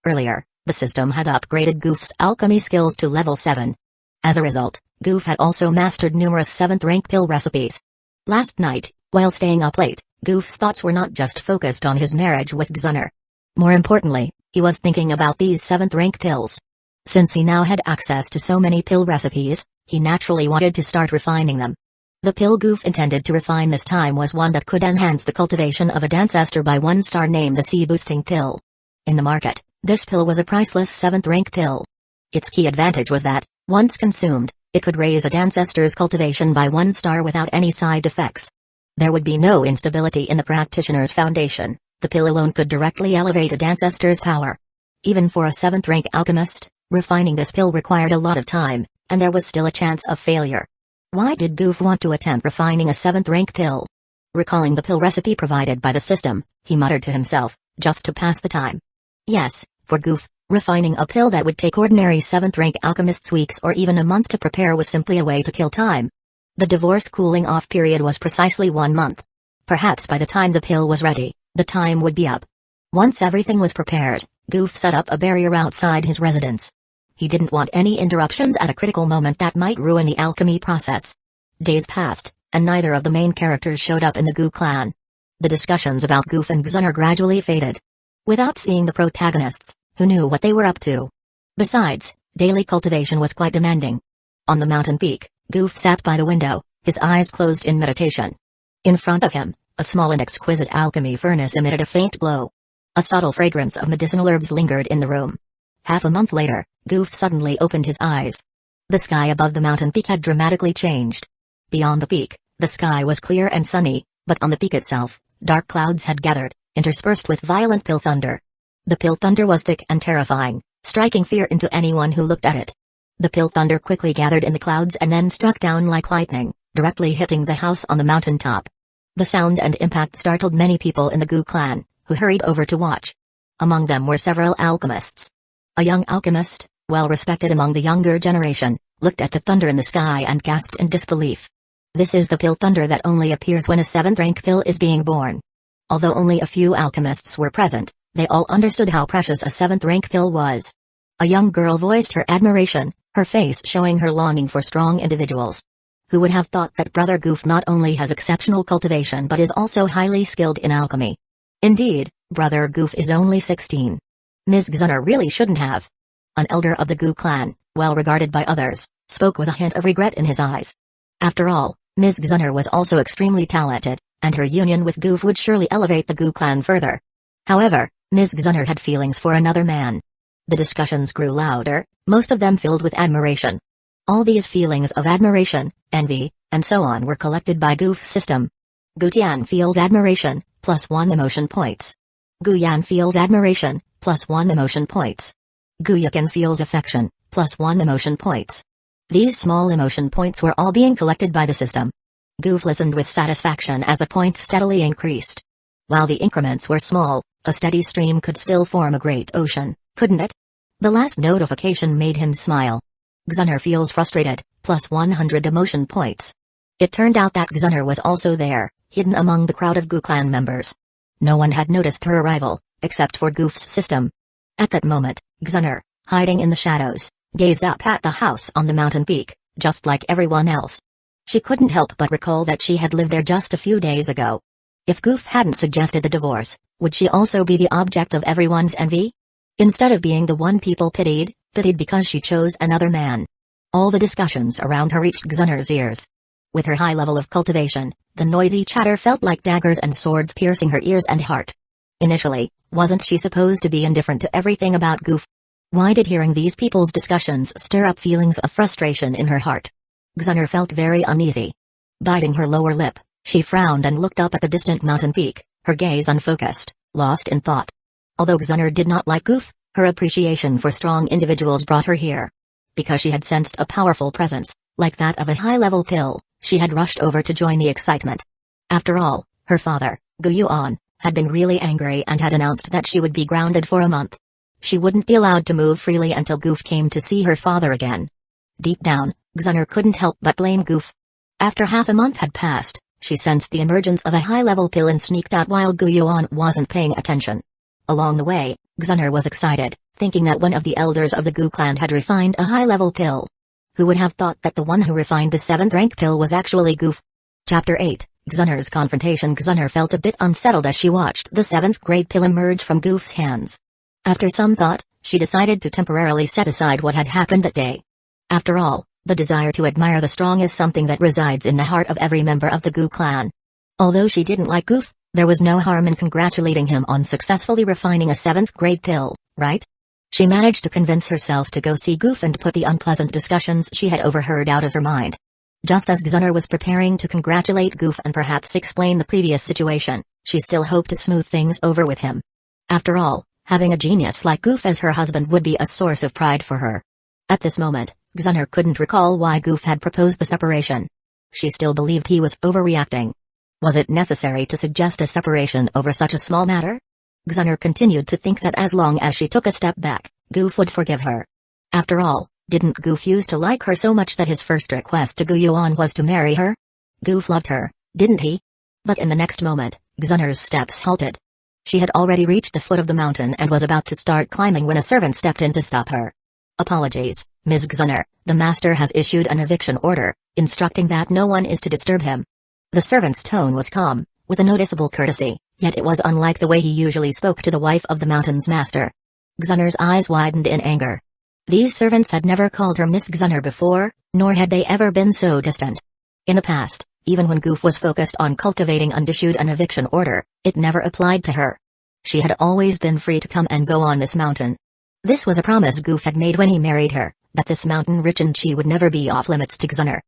Earlier, the system had upgraded Goof's alchemy skills to level 7. As a result, Goof had also mastered numerous 7th rank pill recipes. Last night, while staying up late, Goof's thoughts were not just focused on his marriage with Xun'er. More importantly, he was thinking about these 7th rank pills. Since he now had access to so many pill recipes, he naturally wanted to start refining them. The pill Goof intended to refine this time was one that could enhance the cultivation of a Dancester by 1 star, named the Sea Boosting Pill. In the market, this pill was a priceless 7th rank pill. Its key advantage was that, once consumed, it could raise a Dancester's cultivation by 1 star without any side effects. There would be no instability in the practitioner's foundation. The pill alone could directly elevate a Dancester's power. Even for a 7th rank alchemist, refining this pill required a lot of time, and there was still a chance of failure. Why did Goof want to attempt refining a 7th rank pill? Recalling the pill recipe provided by the system, he muttered to himself, just to pass the time. Yes, for Goof, refining a pill that would take ordinary 7th rank alchemists weeks or even a month to prepare was simply a way to kill time. The divorce cooling off period was precisely 1 month. Perhaps by the time the pill was ready, the time would be up. Once everything was prepared, Goof set up a barrier outside his residence. He didn't want any interruptions at a critical moment that might ruin the alchemy process. Days passed, and neither of the main characters showed up in the Gu clan. The discussions about Goof and Xun'er gradually faded. Without seeing the protagonists, who knew what they were up to? Besides, daily cultivation was quite demanding. On the mountain peak, Goof sat by the window, his eyes closed in meditation. In front of him, a small and exquisite alchemy furnace emitted a faint glow. A subtle fragrance of medicinal herbs lingered in the room. Half a month later, Goof suddenly opened his eyes. The sky above the mountain peak had dramatically changed. Beyond the peak, the sky was clear and sunny, but on the peak itself, dark clouds had gathered, interspersed with violent pill thunder. The pill thunder was thick and terrifying, striking fear into anyone who looked at it. The pill thunder quickly gathered in the clouds and then struck down like lightning, directly hitting the house on the mountain top. The sound and impact startled many people in the Gu clan, who hurried over to watch. Among them were several alchemists. A young alchemist, well respected among the younger generation, looked at the thunder in the sky and gasped in disbelief. This is the pill thunder that only appears when a 7th rank pill is being born. Although only a few alchemists were present, they all understood how precious a 7th rank pill was. A young girl voiced her admiration, her face showing her longing for strong individuals. Who would have thought that Brother Goof not only has exceptional cultivation but is also highly skilled in alchemy? Indeed, Brother Goof is only 16. Ms. Xun'er really shouldn't have. An elder of the Gu clan, well regarded by others, spoke with a hint of regret in his eyes. After all, Ms. Xun'er was also extremely talented, and her union with Goof would surely elevate the Gu clan further. However, Ms. Xun'er had feelings for another man. The discussions grew louder, most of them filled with admiration. All these feelings of admiration, envy, and so on were collected by Goof's system. Gu Tian feels admiration, +1 emotion points. Gu Yan feels admiration, +1 emotion points. Gu Yukin feels affection, +1 emotion points. These small emotion points were all being collected by the system. Goof listened with satisfaction as the points steadily increased. While the increments were small, a steady stream could still form a great ocean, couldn't it? The last notification made him smile. Xun'er feels frustrated, +100 emotion points. It turned out that Xun'er was also there, hidden among the crowd of Gu clan members. No one had noticed her arrival, except for Goof's system. At that moment, Xun'er, hiding in the shadows, gazed up at the house on the mountain peak, just like everyone else. She couldn't help but recall that she had lived there just a few days ago. If Goof hadn't suggested the divorce, would she also be the object of everyone's envy? Instead of being the one people pitied because she chose another man. All the discussions around her reached Xun'er's ears. With her high level of cultivation, the noisy chatter felt like daggers and swords piercing her ears and heart. Initially, wasn't she supposed to be indifferent to everything about Goof? Why did hearing these people's discussions stir up feelings of frustration in her heart? Xun'er felt very uneasy. Biting her lower lip, she frowned and looked up at the distant mountain peak, her gaze unfocused, lost in thought. Although Xun'er did not like Goof, her appreciation for strong individuals brought her here. Because she had sensed a powerful presence, like that of a high-level pill, she had rushed over to join the excitement. After all, her father, Gu Yuan, had been really angry and had announced that she would be grounded for a month. She wouldn't be allowed to move freely until Goof came to see her father again. Deep down, Xun'er couldn't help but blame Goof. After half a month had passed, she sensed the emergence of a high-level pill and sneaked out while Gu Yuan wasn't paying attention. Along the way, Xun'er was excited, thinking that one of the elders of the Gu clan had refined a high-level pill. Who would have thought that the one who refined the 7th rank pill was actually Goof? Chapter 8, Xun'er's Confrontation. Xun'er felt a bit unsettled as she watched the 7th grade pill emerge from Goof's hands. After some thought, she decided to temporarily set aside what had happened that day. After all, the desire to admire the strong is something that resides in the heart of every member of the Gu clan. Although she didn't like Goof, there was no harm in congratulating him on successfully refining a 7th grade pill, right? She managed to convince herself to go see Goof and put the unpleasant discussions she had overheard out of her mind. Just as Xun'er was preparing to congratulate Goof and perhaps explain the previous situation, she still hoped to smooth things over with him. After all, having a genius like Goof as her husband would be a source of pride for her. At this moment, Xun'er couldn't recall why Goof had proposed the separation. She still believed he was overreacting. Was it necessary to suggest a separation over such a small matter? Xun'er continued to think that as long as she took a step back, Goof would forgive her. After all, didn't Goof used to like her so much that his first request to Gu Yuan was to marry her? Goof loved her, didn't he? But in the next moment, Xun'er's steps halted. She had already reached the foot of the mountain and was about to start climbing when a servant stepped in to stop her. Apologies, Ms. Xun'er, the master has issued an eviction order, instructing that no one is to disturb him. The servant's tone was calm, with a noticeable courtesy, yet it was unlike the way he usually spoke to the wife of the mountain's master. Xun'er's eyes widened in anger. These servants had never called her Miss Xun'er before, nor had they ever been so distant. In the past, even when Goof was focused on cultivating and issued an eviction order, it never applied to her. She had always been free to come and go on this mountain. This was a promise Goof had made when he married her, that this mountain rich in chi would never be off limits to Xun'er.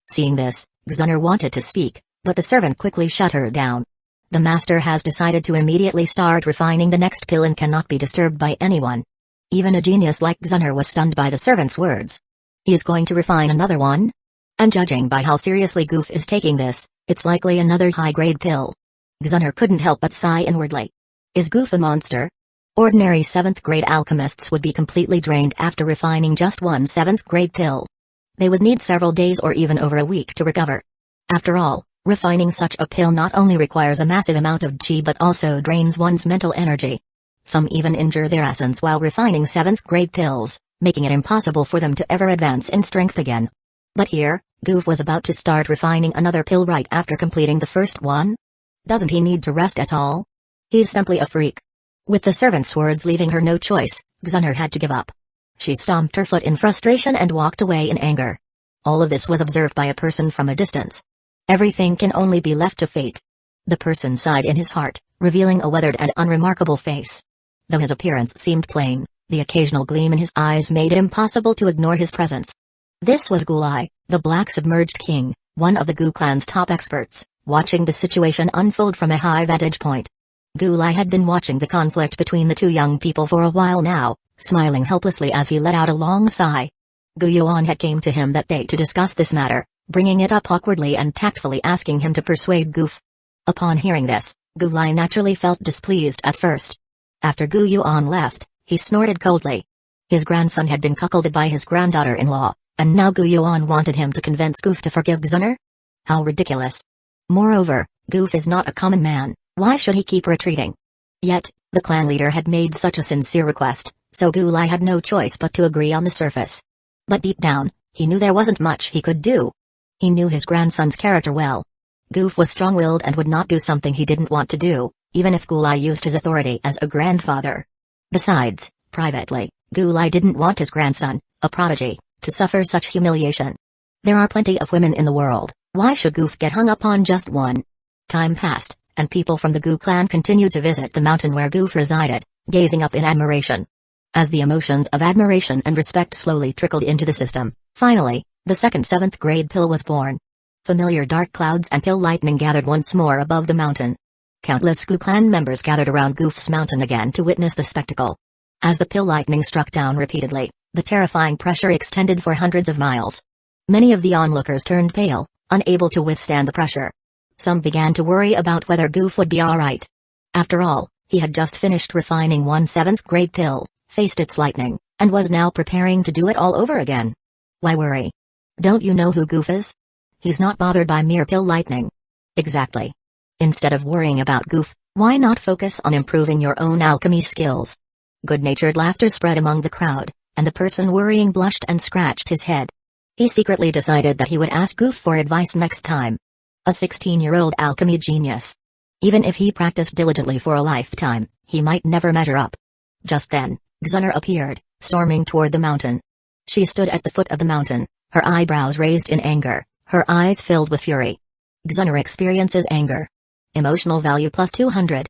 Seeing this, Xun'er wanted to speak, but the servant quickly shut her down. The master has decided to immediately start refining the next pill and cannot be disturbed by anyone. Even a genius like Xun'er was stunned by the servant's words. He is going to refine another one? And judging by how seriously Goof is taking this, it's likely another high-grade pill. Xun'er couldn't help but sigh inwardly. Is Goof a monster? Ordinary 7th-grade alchemists would be completely drained after refining just one 7th-grade pill. They would need several days or even over a week to recover. After all, refining such a pill not only requires a massive amount of chi but also drains one's mental energy. Some even injure their essence while refining 7th-grade pills, making it impossible for them to ever advance in strength again. But here, Goof was about to start refining another pill right after completing the first one? Doesn't he need to rest at all? He's simply a freak. With the servant's words leaving her no choice, Xun'er had to give up. She stomped her foot in frustration and walked away in anger. All of this was observed by a person from a distance. Everything can only be left to fate. The person sighed in his heart, revealing a weathered and unremarkable face. Though his appearance seemed plain, the occasional gleam in his eyes made it impossible to ignore his presence. This was Gulai, the Black Submerged King, one of the Gu clan's top experts, watching the situation unfold from a high vantage point. Gulai had been watching the conflict between the two young people for a while now, smiling helplessly as he let out a long sigh. Gu Yuan had came to him that day to discuss this matter, bringing it up awkwardly and tactfully asking him to persuade Goof. Upon hearing this, Gulai naturally felt displeased at first. After Gu Yuan left, he snorted coldly. His grandson had been cuckolded by his granddaughter-in-law, and now Gu Yuan wanted him to convince Goof to forgive Xun'er? How ridiculous. Moreover, Goof is not a common man, why should he keep retreating? Yet, the clan leader had made such a sincere request, so Gulai had no choice but to agree on the surface. But deep down, he knew there wasn't much he could do. He knew his grandson's character well. Goof was strong-willed and would not do something he didn't want to do, even if Gulai used his authority as a grandfather. Besides, privately, Gulai didn't want his grandson, a prodigy, to suffer such humiliation. There are plenty of women in the world, why should Goof get hung up on just one? Time passed, and people from the Gu clan continued to visit the mountain where Goof resided, gazing up in admiration. As the emotions of admiration and respect slowly trickled into the system, finally, the second 7th-grade pill was born. Familiar dark clouds and pill lightning gathered once more above the mountain. Countless Gu clan members gathered around Goof's mountain again to witness the spectacle. As the pill lightning struck down repeatedly, the terrifying pressure extended for hundreds of miles. Many of the onlookers turned pale, unable to withstand the pressure. Some began to worry about whether Goof would be alright. After all, he had just finished refining one 7th-grade pill, faced its lightning, and was now preparing to do it all over again. Why worry? Don't you know who Goof is? He's not bothered by mere pill lightning. Exactly. Instead of worrying about Goof, why not focus on improving your own alchemy skills? Good-natured laughter spread among the crowd, and the person worrying blushed and scratched his head. He secretly decided that he would ask Goof for advice next time. A 16-year-old alchemy genius. Even if he practiced diligently for a lifetime, he might never measure up. Just then, Xun'er appeared, storming toward the mountain. She stood at the foot of the mountain, her eyebrows raised in anger, her eyes filled with fury. Xun'er experiences anger. Emotional value plus 200.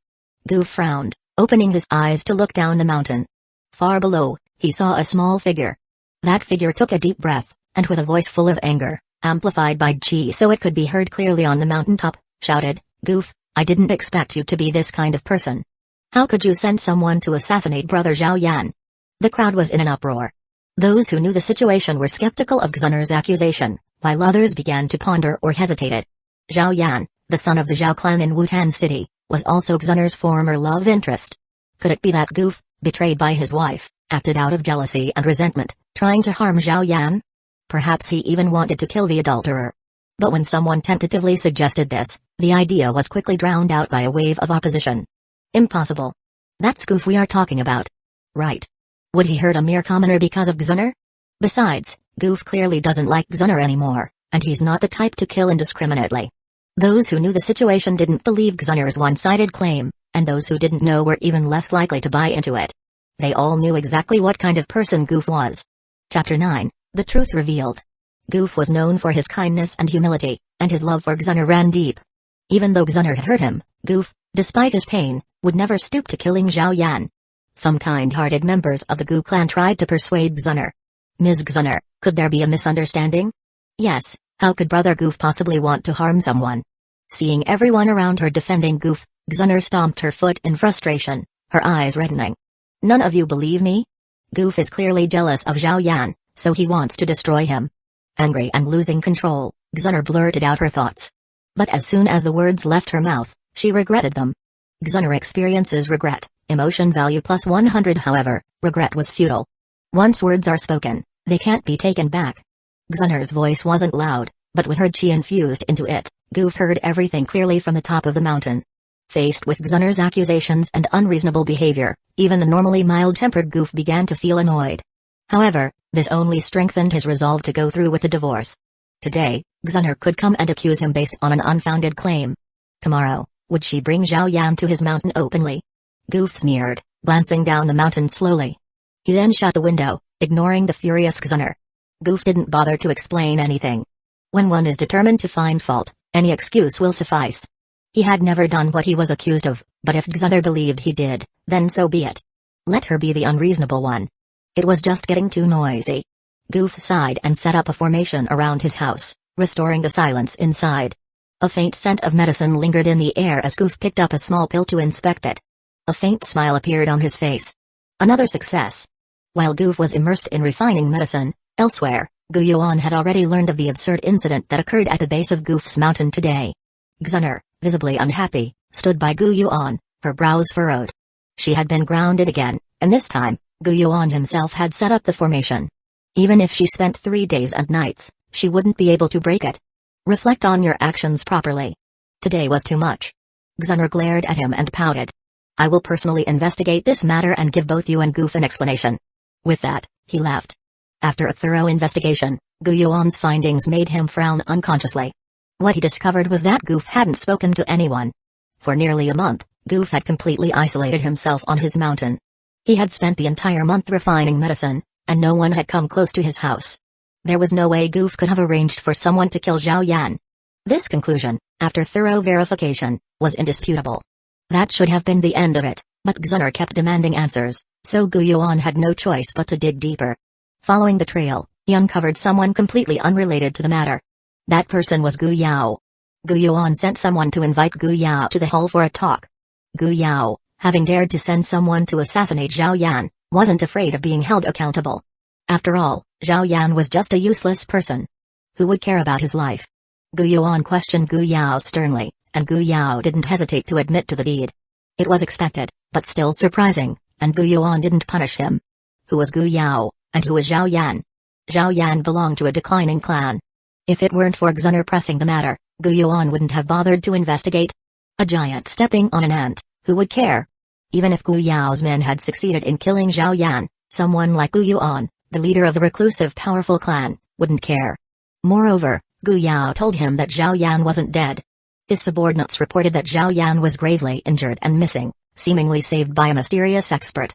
Goof frowned, opening his eyes to look down the mountain. Far below, he saw a small figure. That figure took a deep breath, and with a voice full of anger, amplified by chi so it could be heard clearly on the mountaintop, shouted, "Goof, I didn't expect you to be this kind of person. How could you send someone to assassinate Brother Zhao Yan?" The crowd was in an uproar. Those who knew the situation were skeptical of Xun'er's accusation, while others began to ponder or hesitated. Zhao Yan, the son of the Zhao clan in Wutan City, was also Xun'er's former love interest. Could it be that Goof, betrayed by his wife, acted out of jealousy and resentment, trying to harm Zhao Yan? Perhaps he even wanted to kill the adulterer. But when someone tentatively suggested this, the idea was quickly drowned out by a wave of opposition. Impossible. That's Goof we are talking about. Right. Would he hurt a mere commoner because of Xun'er? Besides, Goof clearly doesn't like Xun'er anymore, and he's not the type to kill indiscriminately. Those who knew the situation didn't believe Xun'er's one-sided claim, and those who didn't know were even less likely to buy into it. They all knew exactly what kind of person Goof was. Chapter 9, The Truth Revealed. Goof was known for his kindness and humility, and his love for Xun'er ran deep. Even though Xun'er had hurt him, Goof, despite his pain, would never stoop to killing Zhao Yan. Some kind-hearted members of the Gu clan tried to persuade Xun'er. Ms. Xun'er, could there be a misunderstanding? Yes, how could Brother Goof possibly want to harm someone? Seeing everyone around her defending Goof, Xun'er stomped her foot in frustration, her eyes reddening. None of you believe me? Goof is clearly jealous of Zhao Yan, so he wants to destroy him. Angry and losing control, Xun'er blurted out her thoughts. But as soon as the words left her mouth, she regretted them. Xun'er experiences regret, emotion value plus 100. However, regret was futile. Once words are spoken, they can't be taken back. Xun'er's voice wasn't loud, but with her chi infused into it, Goof heard everything clearly from the top of the mountain. Faced with Xun'er's accusations and unreasonable behavior, even the normally mild-tempered Goof began to feel annoyed. However, this only strengthened his resolve to go through with the divorce. Today, Xun'er could come and accuse him based on an unfounded claim. Tomorrow, would she bring Zhao Yan to his mountain openly? Goof sneered, glancing down the mountain slowly. He then shut the window, ignoring the furious Xun'er. Goof didn't bother to explain anything. When one is determined to find fault, any excuse will suffice. He had never done what he was accused of, but if Xun'er believed he did, then so be it. Let her be the unreasonable one. It was just getting too noisy. Goof sighed and set up a formation around his house, restoring the silence inside. A faint scent of medicine lingered in the air as Goof picked up a small pill to inspect it. A faint smile appeared on his face. Another success. While Goof was immersed in refining medicine, elsewhere, Gu Yuan had already learned of the absurd incident that occurred at the base of Goof's mountain today. Xun'er, visibly unhappy, stood by Gu Yuan, her brows furrowed. She had been grounded again, and this time, Gu Yuan himself had set up the formation. Even if she spent 3 days and nights, she wouldn't be able to break it. Reflect on your actions properly. Today was too much. Xun'er glared at him and pouted. I will personally investigate this matter and give both you and Goof an explanation. With that, he laughed. After a thorough investigation, Gu Yuan's findings made him frown unconsciously. What he discovered was that Goof hadn't spoken to anyone. For nearly a month, Goof had completely isolated himself on his mountain. He had spent the entire month refining medicine, and no one had come close to his house. There was no way Goof could have arranged for someone to kill Zhao Yan. This conclusion, after thorough verification, was indisputable. That should have been the end of it, but Xun'er kept demanding answers, so Gu Yuan had no choice but to dig deeper. Following the trail, he uncovered someone completely unrelated to the matter. That person was Gu Yao. Gu Yuan sent someone to invite Gu Yao to the hall for a talk. Gu Yao, having dared to send someone to assassinate Zhao Yan, wasn't afraid of being held accountable. After all, Zhao Yan was just a useless person. Who would care about his life? Gu Yuan questioned Gu Yao sternly, and Gu Yao didn't hesitate to admit to the deed. It was expected, but still surprising, and Gu Yuan didn't punish him. Who was Gu Yao, and who was Zhao Yan? Zhao Yan belonged to a declining clan. If it weren't for Xun'er pressing the matter, Gu Yuan wouldn't have bothered to investigate. A giant stepping on an ant, who would care? Even if Gu Yao's men had succeeded in killing Zhao Yan, someone like Gu Yuan, the leader of the reclusive powerful clan, wouldn't care. Moreover, Gu Yao told him that Zhao Yan wasn't dead. His subordinates reported that Zhao Yan was gravely injured and missing, seemingly saved by a mysterious expert.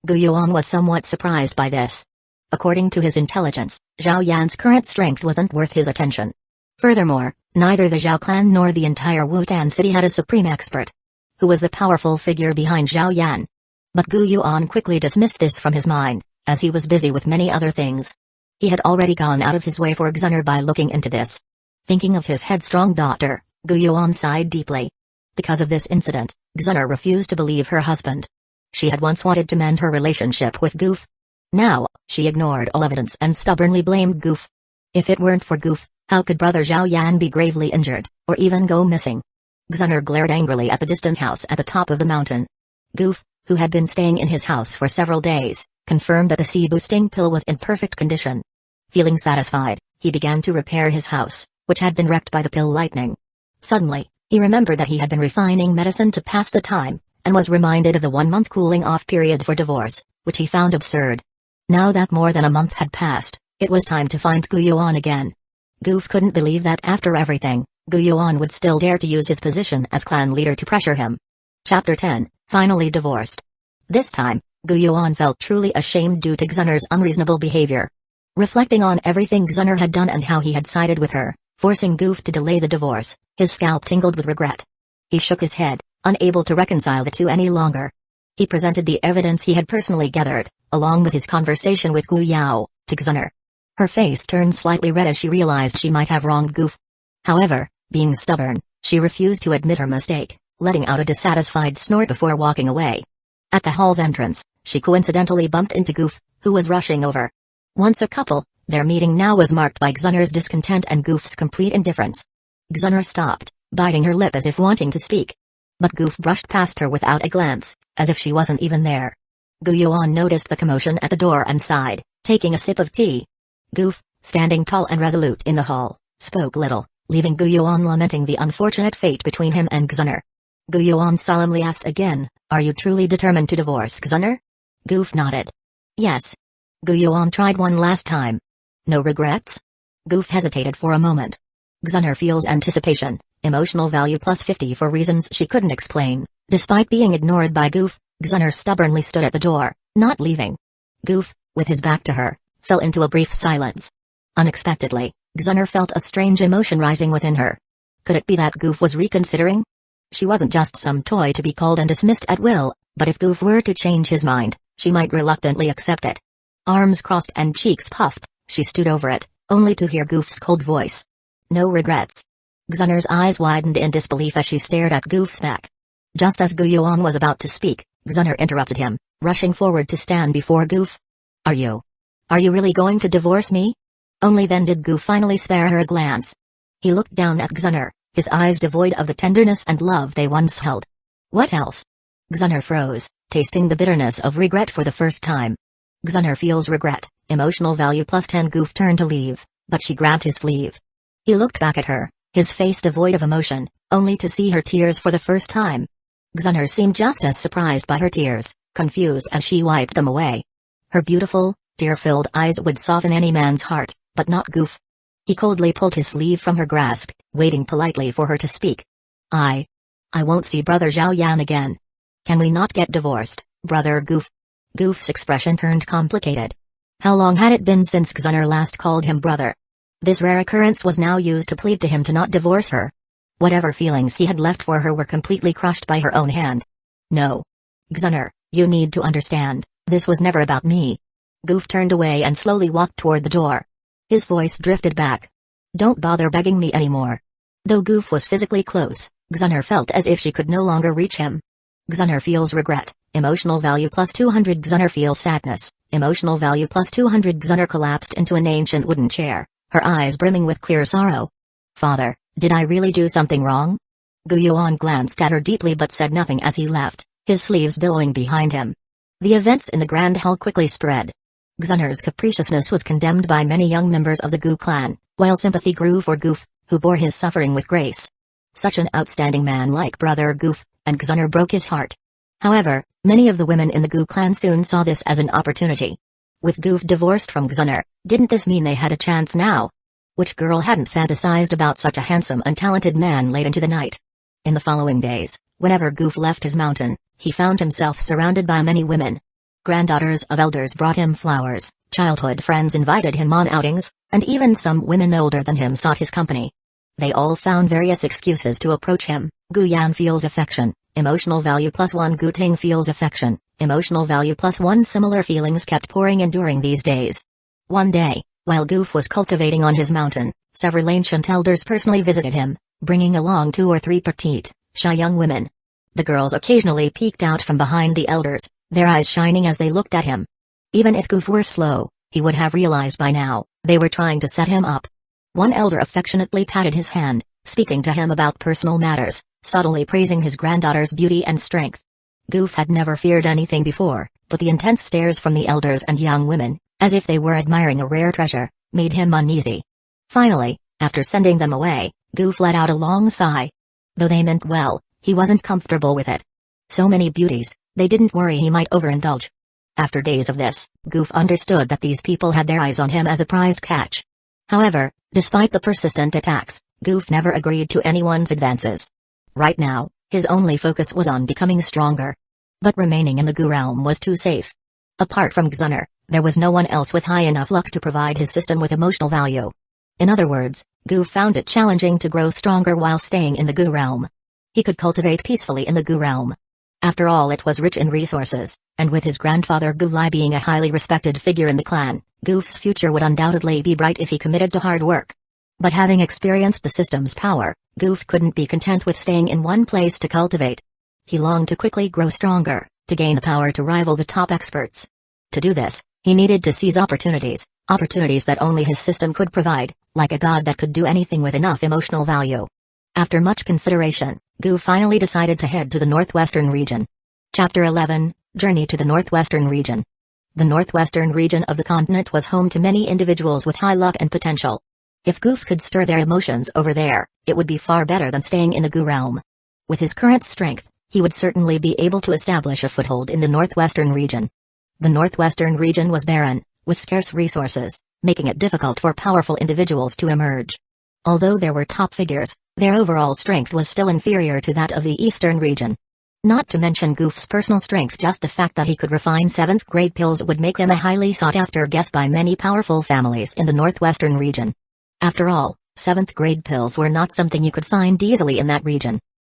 Gu Yuan was somewhat surprised by this. According to his intelligence, Zhao Yan's current strength wasn't worth his attention. Furthermore, neither the Zhao clan nor the entire Wutan city had a supreme expert. Who was the powerful figure behind Zhao Yan? But Gu Yuan quickly dismissed this from his mind, as he was busy with many other things. He had already gone out of his way for Xun'er by looking into this. Thinking of his headstrong daughter, Gu Yuan sighed deeply. Because of this incident, Xun'er refused to believe her husband. She had once wanted to mend her relationship with Goof. Now, she ignored all evidence and stubbornly blamed Goof. If it weren't for Goof, how could brother Zhao Yan be gravely injured, or even go missing? Xun'er glared angrily at the distant house at the top of the mountain. Goof, who had been staying in his house for several days, confirmed that the sea-boosting pill was in perfect condition. Feeling satisfied, he began to repair his house, which had been wrecked by the pill lightning. Suddenly, he remembered that he had been refining medicine to pass the time, and was reminded of the 1-month cooling-off period for divorce, which he found absurd. Now that more than a month had passed, It was time to find Guyuan again. Goof couldn't believe that after everything, Guyuan would still dare to use his position as clan leader to pressure him. Chapter 10, Finally Divorced. This time, Guyuan felt truly ashamed due to Xun'er's unreasonable behavior. Reflecting on everything Xun'er had done and how he had sided with her, forcing Goof to delay the divorce, his scalp tingled with regret. He shook his head, unable to reconcile the two any longer. He presented the evidence he had personally gathered, along with his conversation with Gu Yao, to Xun'er. Her face turned slightly red as she realized she might have wronged Goof. However, being stubborn, she refused to admit her mistake, letting out a dissatisfied snort before walking away. At the hall's entrance, she coincidentally bumped into Goof, who was rushing over. Once a couple, their meeting now was marked by Xun'er's discontent and Goof's complete indifference. Xun'er stopped, biting her lip as if wanting to speak. But Goof brushed past her without a glance, as if she wasn't even there. Guyuan noticed the commotion at the door and sighed, taking a sip of tea. Goof, standing tall and resolute in the hall, spoke little, leaving Guyuan lamenting the unfortunate fate between him and Xun'er. Guyuan solemnly asked again, "Are you truly determined to divorce Xun'er?" Goof nodded. "Yes." Guyuan tried one last time. "No regrets?" Goof hesitated for a moment. Xun'er feels anticipation, emotional value plus 50 for reasons she couldn't explain. Despite being ignored by Goof, Xun'er stubbornly stood at the door, not leaving. Goof, with his back to her, fell into a brief silence. Unexpectedly, Xun'er felt a strange emotion rising within her. Could it be that Goof was reconsidering? She wasn't just some toy to be called and dismissed at will, but if Goof were to change his mind, she might reluctantly accept it. Arms crossed and cheeks puffed, she stood over it, only to hear Goof's cold voice. "No regrets." Xun'er's eyes widened in disbelief as she stared at Goof's back. Just as Guyuan was about to speak, Xun'er interrupted him, rushing forward to stand before Goof. Are you really going to divorce me?" Only then did Goof finally spare her a glance. He looked down at Xun'er, his eyes devoid of the tenderness and love they once held. "What else?" Xun'er froze, tasting the bitterness of regret for the first time. Xun'er feels regret, emotional value plus 10. Goof turned to leave, but she grabbed his sleeve. He looked back at her, his face devoid of emotion, only to see her tears for the first time. Xun'er seemed just as surprised by her tears, confused as she wiped them away. Her beautiful, tear-filled eyes would soften any man's heart, but not Goof. He coldly pulled his sleeve from her grasp, waiting politely for her to speak. I won't see Brother Zhao Yan again. Can we not get divorced, Brother Goof?" Goof's expression turned complicated. How long had it been since Xun'er last called him brother? This rare occurrence was now used to plead to him to not divorce her. Whatever feelings he had left for her were completely crushed by her own hand. "No. Xun'er, you need to understand, this was never about me." Goof turned away and slowly walked toward the door. His voice drifted back. "Don't bother begging me anymore." Though Goof was physically close, Xun'er felt as if she could no longer reach him. Xun'er feels regret, emotional value plus 200. Xun'er feels sadness, emotional value plus 200. Xun'er collapsed into an ancient wooden chair, her eyes brimming with clear sorrow. "Father, did I really do something wrong?" Guyuan glanced at her deeply but said nothing as he left, his sleeves billowing behind him. The events in the Grand Hall quickly spread. Xun'er's capriciousness was condemned by many young members of the Gu clan, while sympathy grew for Goof, who bore his suffering with grace. Such an outstanding man like Brother Goof, and Xun'er broke his heart. However, many of the women in the Gu clan soon saw this as an opportunity. With Goof divorced from Xun'er, didn't this mean they had a chance now? Which girl hadn't fantasized about such a handsome and talented man late into the night? In the following days, whenever Goof left his mountain, he found himself surrounded by many women. Granddaughters of elders brought him flowers, childhood friends invited him on outings, and even some women older than him sought his company. They all found various excuses to approach him. Guyan feels affection, emotional value plus 1. Guting feels affection, emotional value plus 1. Similar feelings kept pouring in during these days. One day, while Goof was cultivating on his mountain, several ancient elders personally visited him, bringing along 2 or 3 petite, shy young women. The girls occasionally peeked out from behind the elders, their eyes shining as they looked at him. Even if Goof were slow, he would have realized by now, they were trying to set him up. One elder affectionately patted his hand, speaking to him about personal matters, subtly praising his granddaughter's beauty and strength. Goof had never feared anything before, but the intense stares from the elders and young women, as if they were admiring a rare treasure, made him uneasy. Finally, after sending them away, Goof let out a long sigh. Though they meant well, he wasn't comfortable with it. So many beauties, they didn't worry he might overindulge. After days of this, Goof understood that these people had their eyes on him as a prized catch. However, despite the persistent attacks, Goof never agreed to anyone's advances. Right now, his only focus was on becoming stronger. But remaining in the Gu realm was too safe. Apart from Xun'er, there was no one else with high enough luck to provide his system with emotional value. In other words, Goof found it challenging to grow stronger while staying in the Gu realm. He could cultivate peacefully in the Gu realm. After all, it was rich in resources, and with his grandfather Gulai being a highly respected figure in the clan, Goof's future would undoubtedly be bright if he committed to hard work. But having experienced the system's power, Goof couldn't be content with staying in one place to cultivate. He longed to quickly grow stronger, to gain the power to rival the top experts. To do this, he needed to seize opportunities that only his system could provide, like a god that could do anything with enough emotional value. After much consideration, Gu finally decided to head to the northwestern region. Chapter 11, Journey to the Northwestern Region. The northwestern region of the continent was home to many individuals with high luck and potential. If Goof could stir their emotions over there, it would be far better than staying in the Gu realm. With his current strength, he would certainly be able to establish a foothold in the northwestern region. The northwestern region was barren, with scarce resources, making it difficult for powerful individuals to emerge. Although there were top figures, their overall strength was still inferior to that of the eastern region. Not to mention Goof's personal strength, just the fact that he could refine 7th grade pills would make him a highly sought-after guest by many powerful families in the northwestern region. After all, 7th grade pills were not something you could find easily in that region.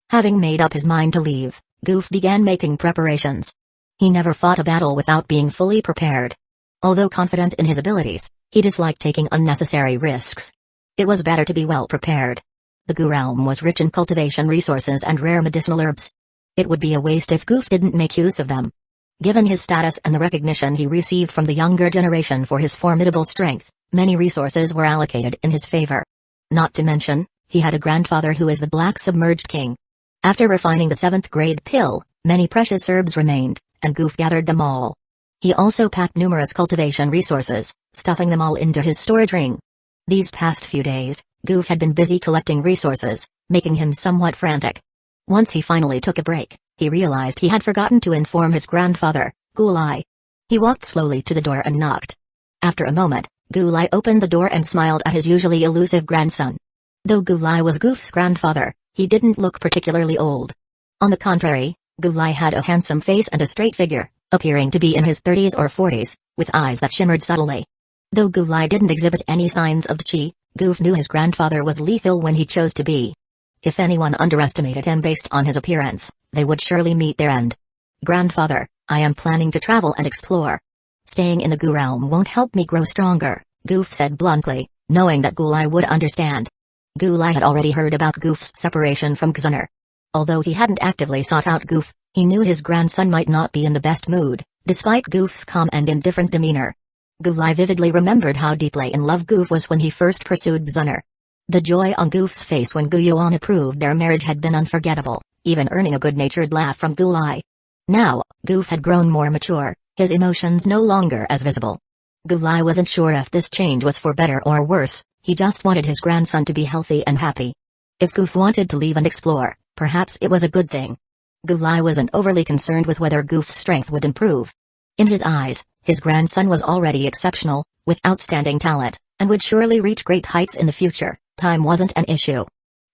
Having made up his mind to leave, Goof began making preparations. He never fought a battle without being fully prepared. Although confident in his abilities, he disliked taking unnecessary risks. It was better to be well prepared. The Gu realm was rich in cultivation resources and rare medicinal herbs. It would be a waste if Goof didn't make use of them. Given his status and the recognition he received from the younger generation for his formidable strength, many resources were allocated in his favor. Not to mention, he had a grandfather who is the Black Submerged King. After refining the 7th grade pill, many precious herbs remained, and Goof gathered them all. He also packed numerous cultivation resources, stuffing them all into his storage ring. These past few days, Goof had been busy collecting resources, making him somewhat frantic. Once he finally took a break, he realized he had forgotten to inform his grandfather, Gulai. He walked slowly to the door and knocked. After a moment, Gulai opened the door and smiled at his usually elusive grandson. Though Gulai was Goof's grandfather, he didn't look particularly old. On the contrary, Gulai had a handsome face and a straight figure, appearing to be in his 30s or 40s, with eyes that shimmered subtly. Though Gulai didn't exhibit any signs of chi, Goof knew his grandfather was lethal when he chose to be. If anyone underestimated him based on his appearance, they would surely meet their end. Grandfather, I am planning to travel and explore. Staying in the Gu realm won't help me grow stronger, Goof said bluntly, knowing that Gulai would understand. Gulai had already heard about Goof's separation from Xun'er. Although he hadn't actively sought out Goof, he knew his grandson might not be in the best mood, despite Goof's calm and indifferent demeanor. Gulai vividly remembered how deeply in love Goof was when he first pursued Xun'er. The joy on Goof's face when Gu Yuan approved their marriage had been unforgettable, even earning a good-natured laugh from Gulai. Now, Goof had grown more mature, his emotions no longer as visible. Gulai wasn't sure if this change was for better or worse, he just wanted his grandson to be healthy and happy. If Goof wanted to leave and explore, perhaps it was a good thing. Gulai wasn't overly concerned with whether Goof's strength would improve. In his eyes, his grandson was already exceptional, with outstanding talent, and would surely reach great heights in the future. Time wasn't an issue.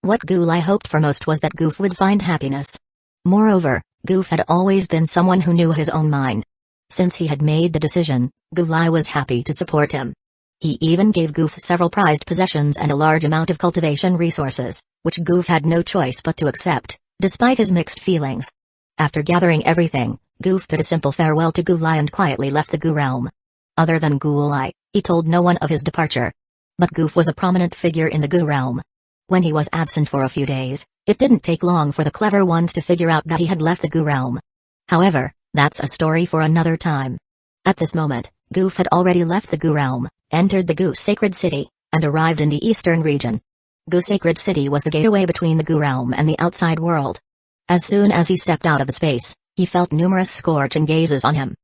What Gulai hoped for most was that Goof would find happiness. Moreover, Goof had always been someone who knew his own mind. Since he had made the decision, Gulai was happy to support him. He even gave Goof several prized possessions and a large amount of cultivation resources, which Goof had no choice but to accept, despite his mixed feelings. After gathering everything, Goof bid a simple farewell to Gulai and quietly left the Gu realm. Other than Gulai, he told no one of his departure. But Goof was a prominent figure in the Gu realm. When he was absent for a few days, it didn't take long for the clever ones to figure out that he had left the Gu realm. However, that's a story for another time. At this moment, Goof had already left the Gu realm, entered the Gu Sacred City, and arrived in the eastern region. Gu Sacred City was the gateway between the Gu realm and the outside world. As soon as he stepped out of the space, he felt numerous scorching gazes on him.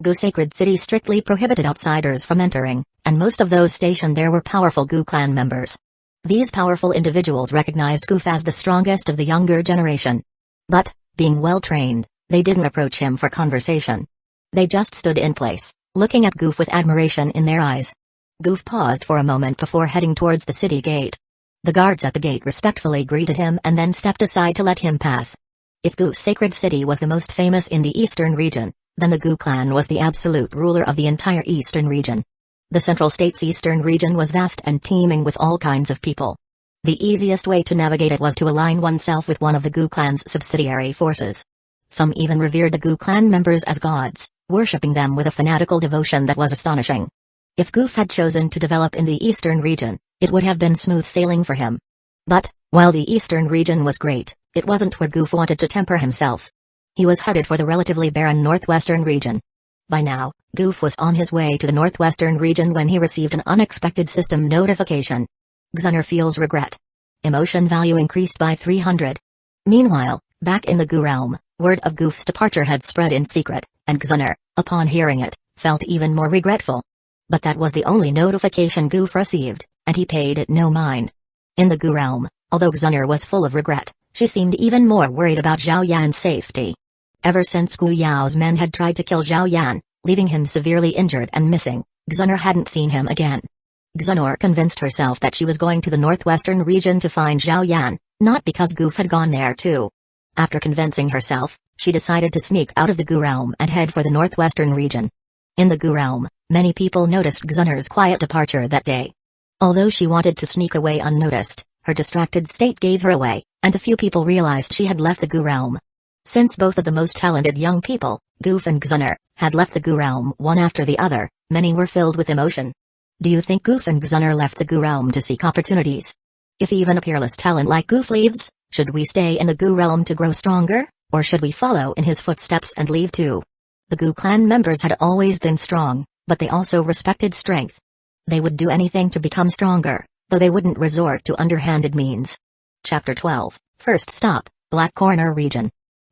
Gu Sacred City strictly prohibited outsiders from entering, and most of those stationed there were powerful Gu clan members. These powerful individuals recognized Goof as the strongest of the younger generation. But, being well trained, they didn't approach him for conversation. They just stood in place, looking at Goof with admiration in their eyes. Goof paused for a moment before heading towards the city gate. The guards at the gate respectfully greeted him and then stepped aside to let him pass. If Gu's sacred city was the most famous in the eastern region, then the Gu clan was the absolute ruler of the entire eastern region. The central state's eastern region was vast and teeming with all kinds of people. The easiest way to navigate it was to align oneself with one of the Gu clan's subsidiary forces. Some even revered the Gu clan members as gods, worshipping them with a fanatical devotion that was astonishing. If Goof had chosen to develop in the eastern region, it would have been smooth sailing for him. But, while the eastern region was great, it wasn't where Goof wanted to temper himself. He was headed for the relatively barren northwestern region. By now, Goof was on his way to the northwestern region when he received an unexpected system notification. Xun'er feels regret. Emotion value increased by 300. Meanwhile, back in the Gu realm, word of Goof's departure had spread in secret, and Xun'er, upon hearing it, felt even more regretful. But that was the only notification Goof received, and he paid it no mind. In the Gu realm, although Xun'er was full of regret, she seemed even more worried about Zhao Yan's safety. Ever since Gu Yao's men had tried to kill Zhao Yan, leaving him severely injured and missing, Xun'er hadn't seen him again. Xun'er convinced herself that she was going to the northwestern region to find Zhao Yan, not because Goof had gone there too. After convincing herself, she decided to sneak out of the Gu realm and head for the northwestern region. In the Gu realm, many people noticed Xun'er's quiet departure that day. Although she wanted to sneak away unnoticed, her distracted state gave her away, and a few people realized she had left the Gu realm. Since both of the most talented young people, Goof and Xun'er, had left the Gu realm one after the other, many were filled with emotion. Do you think Goof and Xun'er left the Gu realm to seek opportunities? If even a peerless talent like Goof leaves, should we stay in the Gu realm to grow stronger, or should we follow in his footsteps and leave too? The Gu clan members had always been strong, but they also respected strength. They would do anything to become stronger, though they wouldn't resort to underhanded means. Chapter 12, First Stop, Black Corner Region.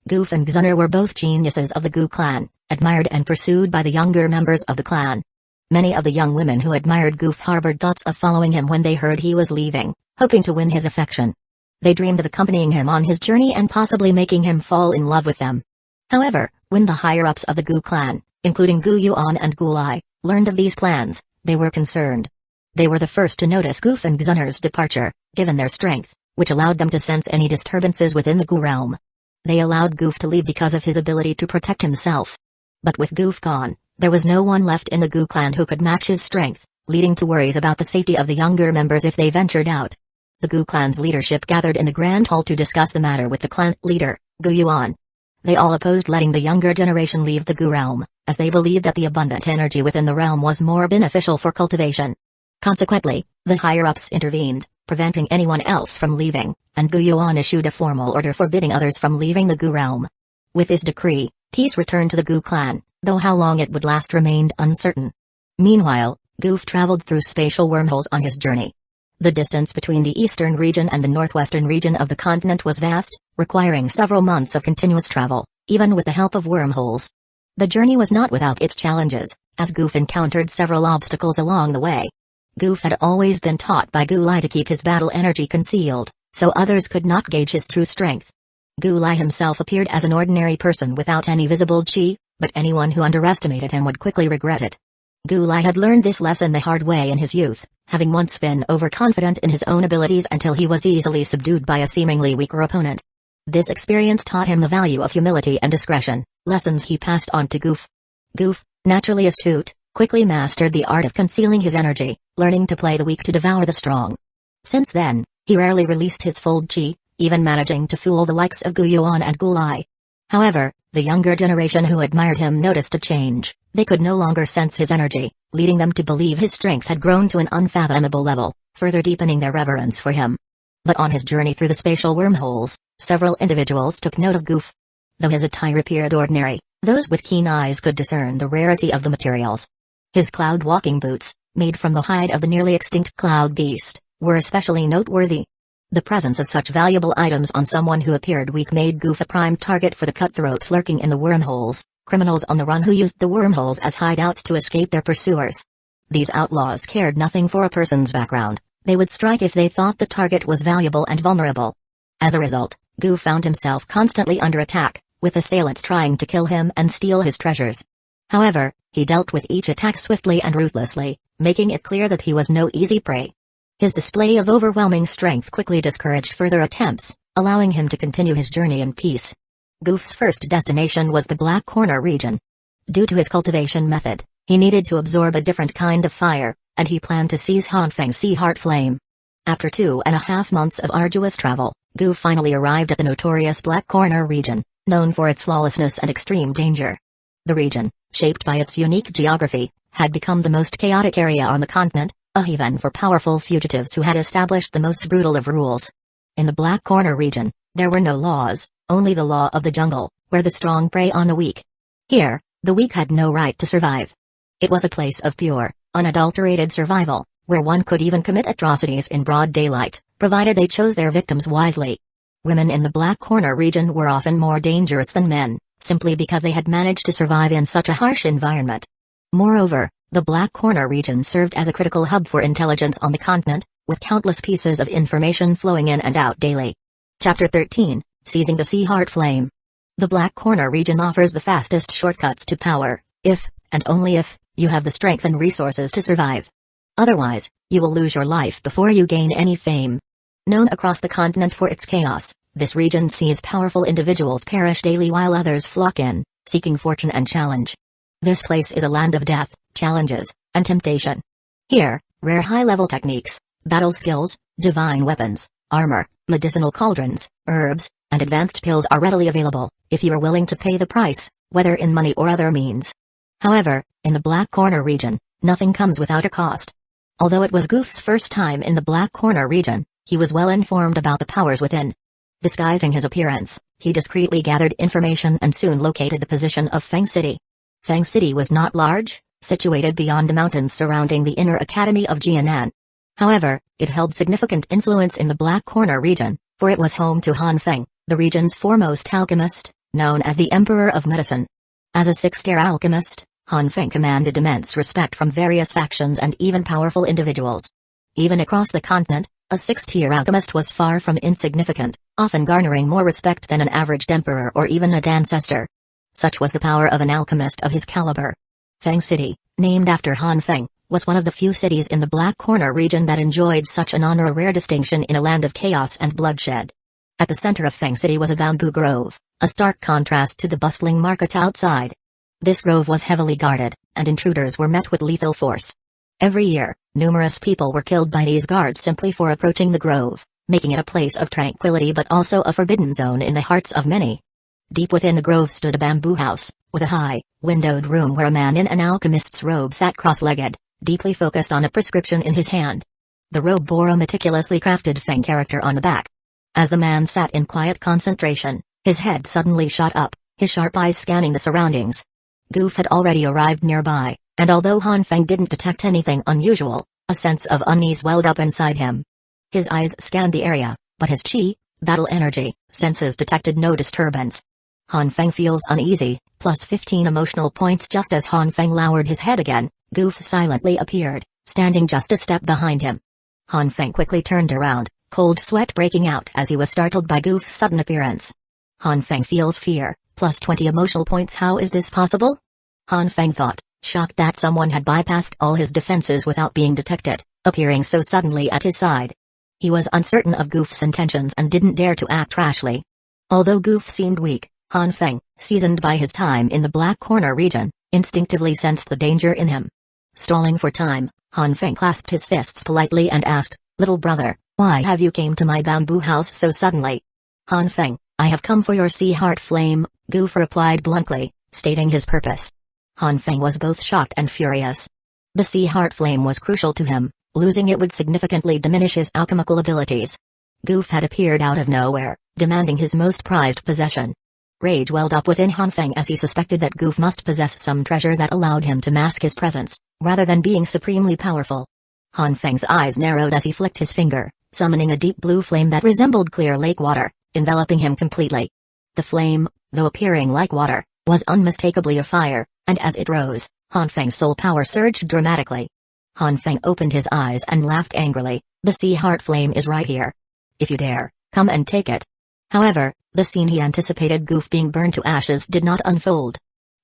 Goof and Xun'er were both geniuses of the Gu clan, admired and pursued by the younger members of the clan. Many of the young women who admired Goof harbored thoughts of following him when they heard he was leaving, hoping to win his affection. They dreamed of accompanying him on his journey and possibly making him fall in love with them. However, when the higher-ups of the Gu clan, including Gu Yuan and Gu Lai, learned of these plans, they were concerned. They were the first to notice Goof and Xun'er's departure, given their strength, which allowed them to sense any disturbances within the Gu realm. They allowed Goof to leave because of his ability to protect himself. But with Goof gone, there was no one left in the Gu clan who could match his strength, leading to worries about the safety of the younger members if they ventured out. The Gu clan's leadership gathered in the Grand Hall to discuss the matter with the clan leader, Gu Yuan. They all opposed letting the younger generation leave the Gu realm, as they believed that the abundant energy within the realm was more beneficial for cultivation. Consequently, the higher-ups intervened, preventing anyone else from leaving, and Gu Yuan issued a formal order forbidding others from leaving the Gu realm. With this decree, peace returned to the Gu clan, though how long it would last remained uncertain. Meanwhile, Goof traveled through spatial wormholes on his journey. The distance between the eastern region and the northwestern region of the continent was vast, requiring several months of continuous travel, even with the help of wormholes. The journey was not without its challenges, as Goof encountered several obstacles along the way. Goof had always been taught by Gu Lai to keep his battle energy concealed, so others could not gauge his true strength. Gu Lai himself appeared as an ordinary person without any visible chi, but anyone who underestimated him would quickly regret it. Gu Lai had learned this lesson the hard way in his youth, having once been overconfident in his own abilities until he was easily subdued by a seemingly weaker opponent. This experience taught him the value of humility and discretion, lessons he passed on to Goof. Goof, naturally astute, quickly mastered the art of concealing his energy, learning to play the weak to devour the strong. Since then, he rarely released his full chi, even managing to fool the likes of Gu Yuan and Gu Lai. However, the younger generation who admired him noticed a change. They could no longer sense his energy, leading them to believe his strength had grown to an unfathomable level, further deepening their reverence for him. But on his journey through the spatial wormholes, several individuals took note of Goof. Though his attire appeared ordinary, those with keen eyes could discern the rarity of the materials. His cloud walking boots, made from the hide of the nearly extinct cloud beast, were especially noteworthy. The presence of such valuable items on someone who appeared weak made Goof a prime target for the cutthroats lurking in the wormholes, criminals on the run who used the wormholes as hideouts to escape their pursuers. These outlaws cared nothing for a person's background. They would strike if they thought the target was valuable and vulnerable. As a result, Goof found himself constantly under attack, with assailants trying to kill him and steal his treasures. However, he dealt with each attack swiftly and ruthlessly, making it clear that he was no easy prey. His display of overwhelming strength quickly discouraged further attempts, allowing him to continue his journey in peace. Goof's first destination was the Black Corner region. Due to his cultivation method, he needed to absorb a different kind of fire, and he planned to seize Hanfeng's Sea Heart Flame. After 2.5 months of arduous travel, Goof finally arrived at the notorious Black Corner region, known for its lawlessness and extreme danger. The region, shaped by its unique geography, had become the most chaotic area on the continent, a haven for powerful fugitives who had established the most brutal of rules. In the Black Corner region, there were no laws, only the law of the jungle, where the strong prey on the weak. Here, the weak had no right to survive. It was a place of pure, unadulterated survival, where one could even commit atrocities in broad daylight, provided they chose their victims wisely. Women in the Black Corner region were often more dangerous than men, simply because they had managed to survive in such a harsh environment. Moreover, the Black Corner region served as a critical hub for intelligence on the continent, with countless pieces of information flowing in and out daily. Chapter 13, Seizing the Sea Heart Flame. The Black Corner region offers the fastest shortcuts to power, if, and only if, you have the strength and resources to survive. Otherwise, you will lose your life before you gain any fame. Known across the continent for its chaos, this region sees powerful individuals perish daily while others flock in, seeking fortune and challenge. This place is a land of death, challenges, and temptation. Here, rare high-level techniques, battle skills, divine weapons, armor, medicinal cauldrons, herbs, and advanced pills are readily available, if you are willing to pay the price, whether in money or other means. However, in the Black Corner region, nothing comes without a cost. Although it was Goof's first time in the Black Corner region, he was well informed about the powers within. Disguising his appearance, he discreetly gathered information and soon located the position of Feng City. Feng City was not large, situated beyond the mountains surrounding the inner academy of Jianan. However, it held significant influence in the Black Corner region, for it was home to Han Feng, the region's foremost alchemist, known as the Emperor of Medicine. As a six-tier alchemist, Han Feng commanded immense respect from various factions and even powerful individuals. Even across the continent, a six-tier alchemist was far from insignificant, often garnering more respect than an average emperor or even a ancestor. Such was the power of an alchemist of his caliber. Feng City, named after Han Feng, was one of the few cities in the Black Corner region that enjoyed such an honor, a rare distinction in a land of chaos and bloodshed. At the center of Feng City was a bamboo grove, a stark contrast to the bustling market outside. This grove was heavily guarded, and intruders were met with lethal force. Every year, numerous people were killed by these guards simply for approaching the grove, making it a place of tranquility but also a forbidden zone in the hearts of many. Deep within the grove stood a bamboo house, with a high, windowed room where a man in an alchemist's robe sat cross-legged, deeply focused on a prescription in his hand. The robe bore a meticulously crafted Feng character on the back. As the man sat in quiet concentration, his head suddenly shot up, his sharp eyes scanning the surroundings. Goof had already arrived nearby, and although Han Feng didn't detect anything unusual, a sense of unease welled up inside him. His eyes scanned the area, but his chi, battle energy, senses detected no disturbance. Han Feng feels uneasy, plus 15 emotional points. Just as Han Feng lowered his head again, Goof silently appeared, standing just a step behind him. Han Feng quickly turned around, cold sweat breaking out as he was startled by Goof's sudden appearance. Han Feng feels fear, plus 20 emotional points. How is this possible? Han Feng thought, shocked that someone had bypassed all his defenses without being detected, appearing so suddenly at his side. He was uncertain of Goof's intentions and didn't dare to act rashly. Although Goof seemed weak, Han Feng, seasoned by his time in the Black Corner region, instinctively sensed the danger in him. Stalling for time, Han Feng clasped his fists politely and asked, "Little brother, why have you came to my bamboo house so suddenly?" "Han Feng, I have come for your Sea Heart Flame," Goof replied bluntly, stating his purpose. Han Feng was both shocked and furious. The Sea Heart Flame was crucial to him, losing it would significantly diminish his alchemical abilities. Goof had appeared out of nowhere, demanding his most prized possession. Rage welled up within Han Feng as he suspected that Goof must possess some treasure that allowed him to mask his presence, rather than being supremely powerful. Han Feng's eyes narrowed as he flicked his finger, summoning a deep blue flame that resembled clear lake water, enveloping him completely. The flame, though appearing like water, was unmistakably a fire, and as it rose, Han Feng's soul power surged dramatically. Han Feng opened his eyes and laughed angrily. "The Sea Heart Flame is right here. If you dare, come and take it." However, the scene he anticipated, Goof being burned to ashes, did not unfold.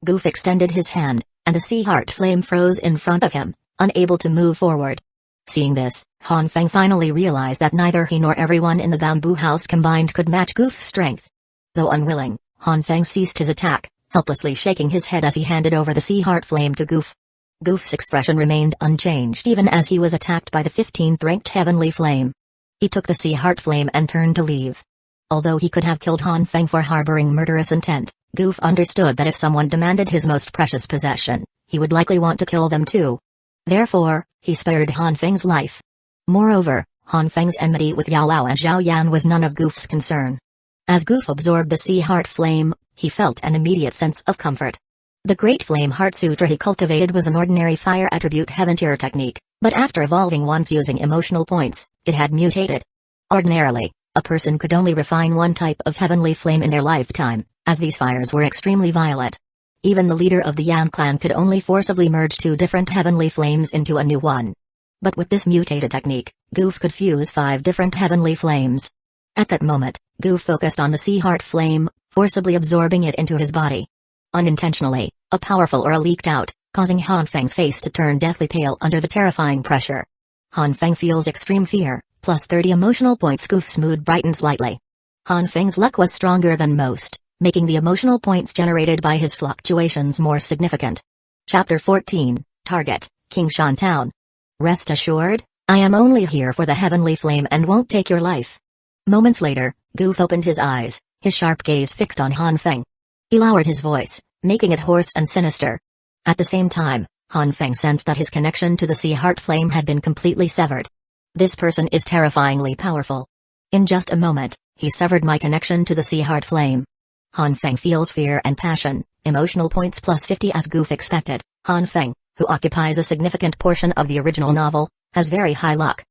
Goof extended his hand, and the sea heart flame froze in front of him, unable to move forward. Seeing this, Han Feng finally realized that neither he nor everyone in the bamboo house combined could match Goof's strength. Though unwilling, Han Feng ceased his attack, helplessly shaking his head as he handed over the sea heart flame to Goof. Goof's expression remained unchanged even as he was attacked by the 15th ranked heavenly flame. He took the sea heart flame and turned to leave. Although he could have killed Han Feng for harboring murderous intent, Goof understood that if someone demanded his most precious possession, he would likely want to kill them too. Therefore, he spared Han Feng's life. Moreover, Han Feng's enmity with Yao Lao and Zhao Yan was none of Goof's concern. As Goof absorbed the sea heart flame, he felt an immediate sense of comfort. The Great Flame Heart Sutra he cultivated was an ordinary fire attribute heaven tier technique, but after evolving once using emotional points, it had mutated. Ordinarily, a person could only refine one type of heavenly flame in their lifetime, as these fires were extremely violent. Even the leader of the Yan clan could only forcibly merge two different heavenly flames into a new one. But with this mutated technique, Goof could fuse 5 different heavenly flames. At that moment, Goof focused on the sea heart flame, forcibly absorbing it into his body. Unintentionally, a powerful aura leaked out, causing Han Feng's face to turn deathly pale under the terrifying pressure. Han Feng feels extreme fear, plus 30 emotional points. Goof's mood brightened slightly. Han Feng's luck was stronger than most, making the emotional points generated by his fluctuations more significant. Chapter 14, Target, Qingshan Town. Rest assured, I am only here for the heavenly flame and won't take your life. Moments later, Goof opened his eyes, his sharp gaze fixed on Han Feng. He lowered his voice, making it hoarse and sinister. At the same time, Han Feng sensed that his connection to the sea heart flame had been completely severed. This person is terrifyingly powerful. In just a moment, he severed my connection to the sea heart flame. Han Feng feels fear and passion, emotional points plus 50 as Goof expected. Han Feng, who occupies a significant portion of the original novel, has very high luck.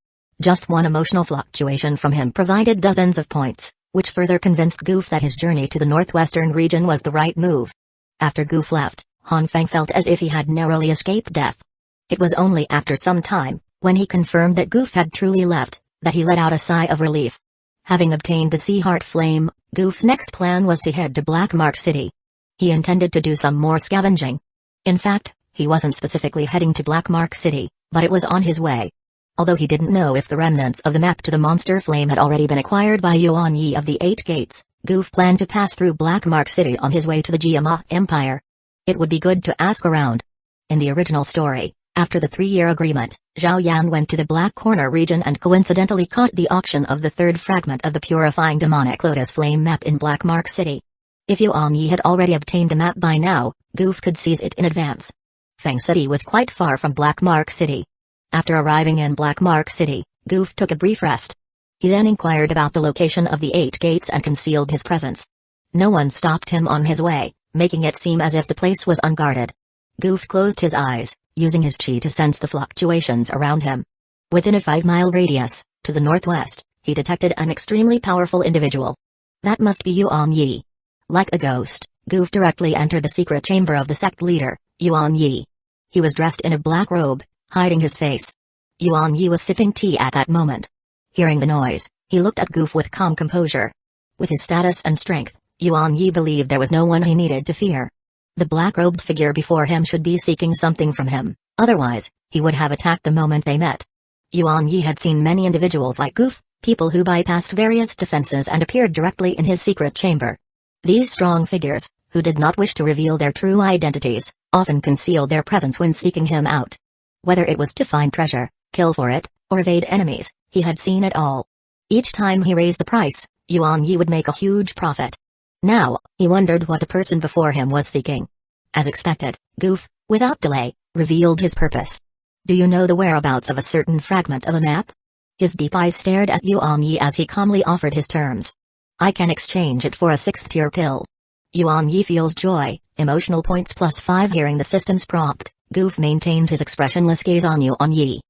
Just one emotional fluctuation from him provided dozens of points, which further convinced Goof that his journey to the northwestern region was the right move. After Goof left, Han Feng felt as if he had narrowly escaped death. It was only after some time, when he confirmed that Goof had truly left, that he let out a sigh of relief. Having obtained the sea heart flame, Goof's next plan was to head to Black Mark City. He intended to do some more scavenging. In fact, he wasn't specifically heading to Black Mark City, but it was on his way. Although he didn't know if the remnants of the map to the monster flame had already been acquired by Yuan Yi of the 8 Gates, Goof planned to pass through Black Mark City on his way to the Jiama Empire. It would be good to ask around. In the original story, after the 3-year agreement, Zhao Yan went to the Black Corner region and coincidentally caught the auction of the 3rd fragment of the Purifying Demonic Lotus Flame map in Black Mark City. If Yuan Yi had already obtained the map by now, Goof could seize it in advance. Feng City was quite far from Black Mark City. After arriving in Black Mark City, Goof took a brief rest. He then inquired about the location of the 8 Gates and concealed his presence. No one stopped him on his way, making it seem as if the place was unguarded. Goof closed his eyes, using his chi to sense the fluctuations around him. Within a 5-mile radius, to the northwest, he detected an extremely powerful individual. That must be Yuan Yi. Like a ghost, Goof directly entered the secret chamber of the sect leader, Yuan Yi. He was dressed in a black robe, hiding his face. Yuan Yi was sipping tea at that moment. Hearing the noise, he looked at Goof with calm composure. With his status and strength, Yuan Yi believed there was no one he needed to fear. The black-robed figure before him should be seeking something from him, otherwise, he would have attacked the moment they met. Yuan Yi had seen many individuals like Goof, people who bypassed various defenses and appeared directly in his secret chamber. These strong figures, who did not wish to reveal their true identities, often concealed their presence when seeking him out. Whether it was to find treasure, kill for it, or evade enemies, he had seen it all. Each time he raised the price, Yuan Yi would make a huge profit. Now, he wondered what the person before him was seeking. As expected, Goof, without delay, revealed his purpose. Do you know the whereabouts of a certain fragment of a map? His deep eyes stared at Yuan Yi as he calmly offered his terms. I can exchange it for a 6th-tier pill. Yuan Yi feels joy, emotional points plus 5. Hearing the system's prompt, Goof maintained his expressionless gaze on Yuan Yi.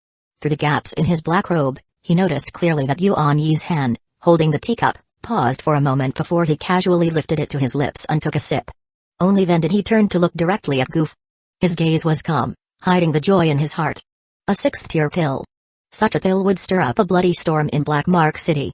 Through the gaps in his black robe, he noticed clearly that Yuan Yi's hand, holding the teacup, paused for a moment before he casually lifted it to his lips and took a sip. Only then did he turn to look directly at Goof. His gaze was calm, hiding the joy in his heart. A 6th-tier pill. Such a pill would stir up a bloody storm in Black Mark City.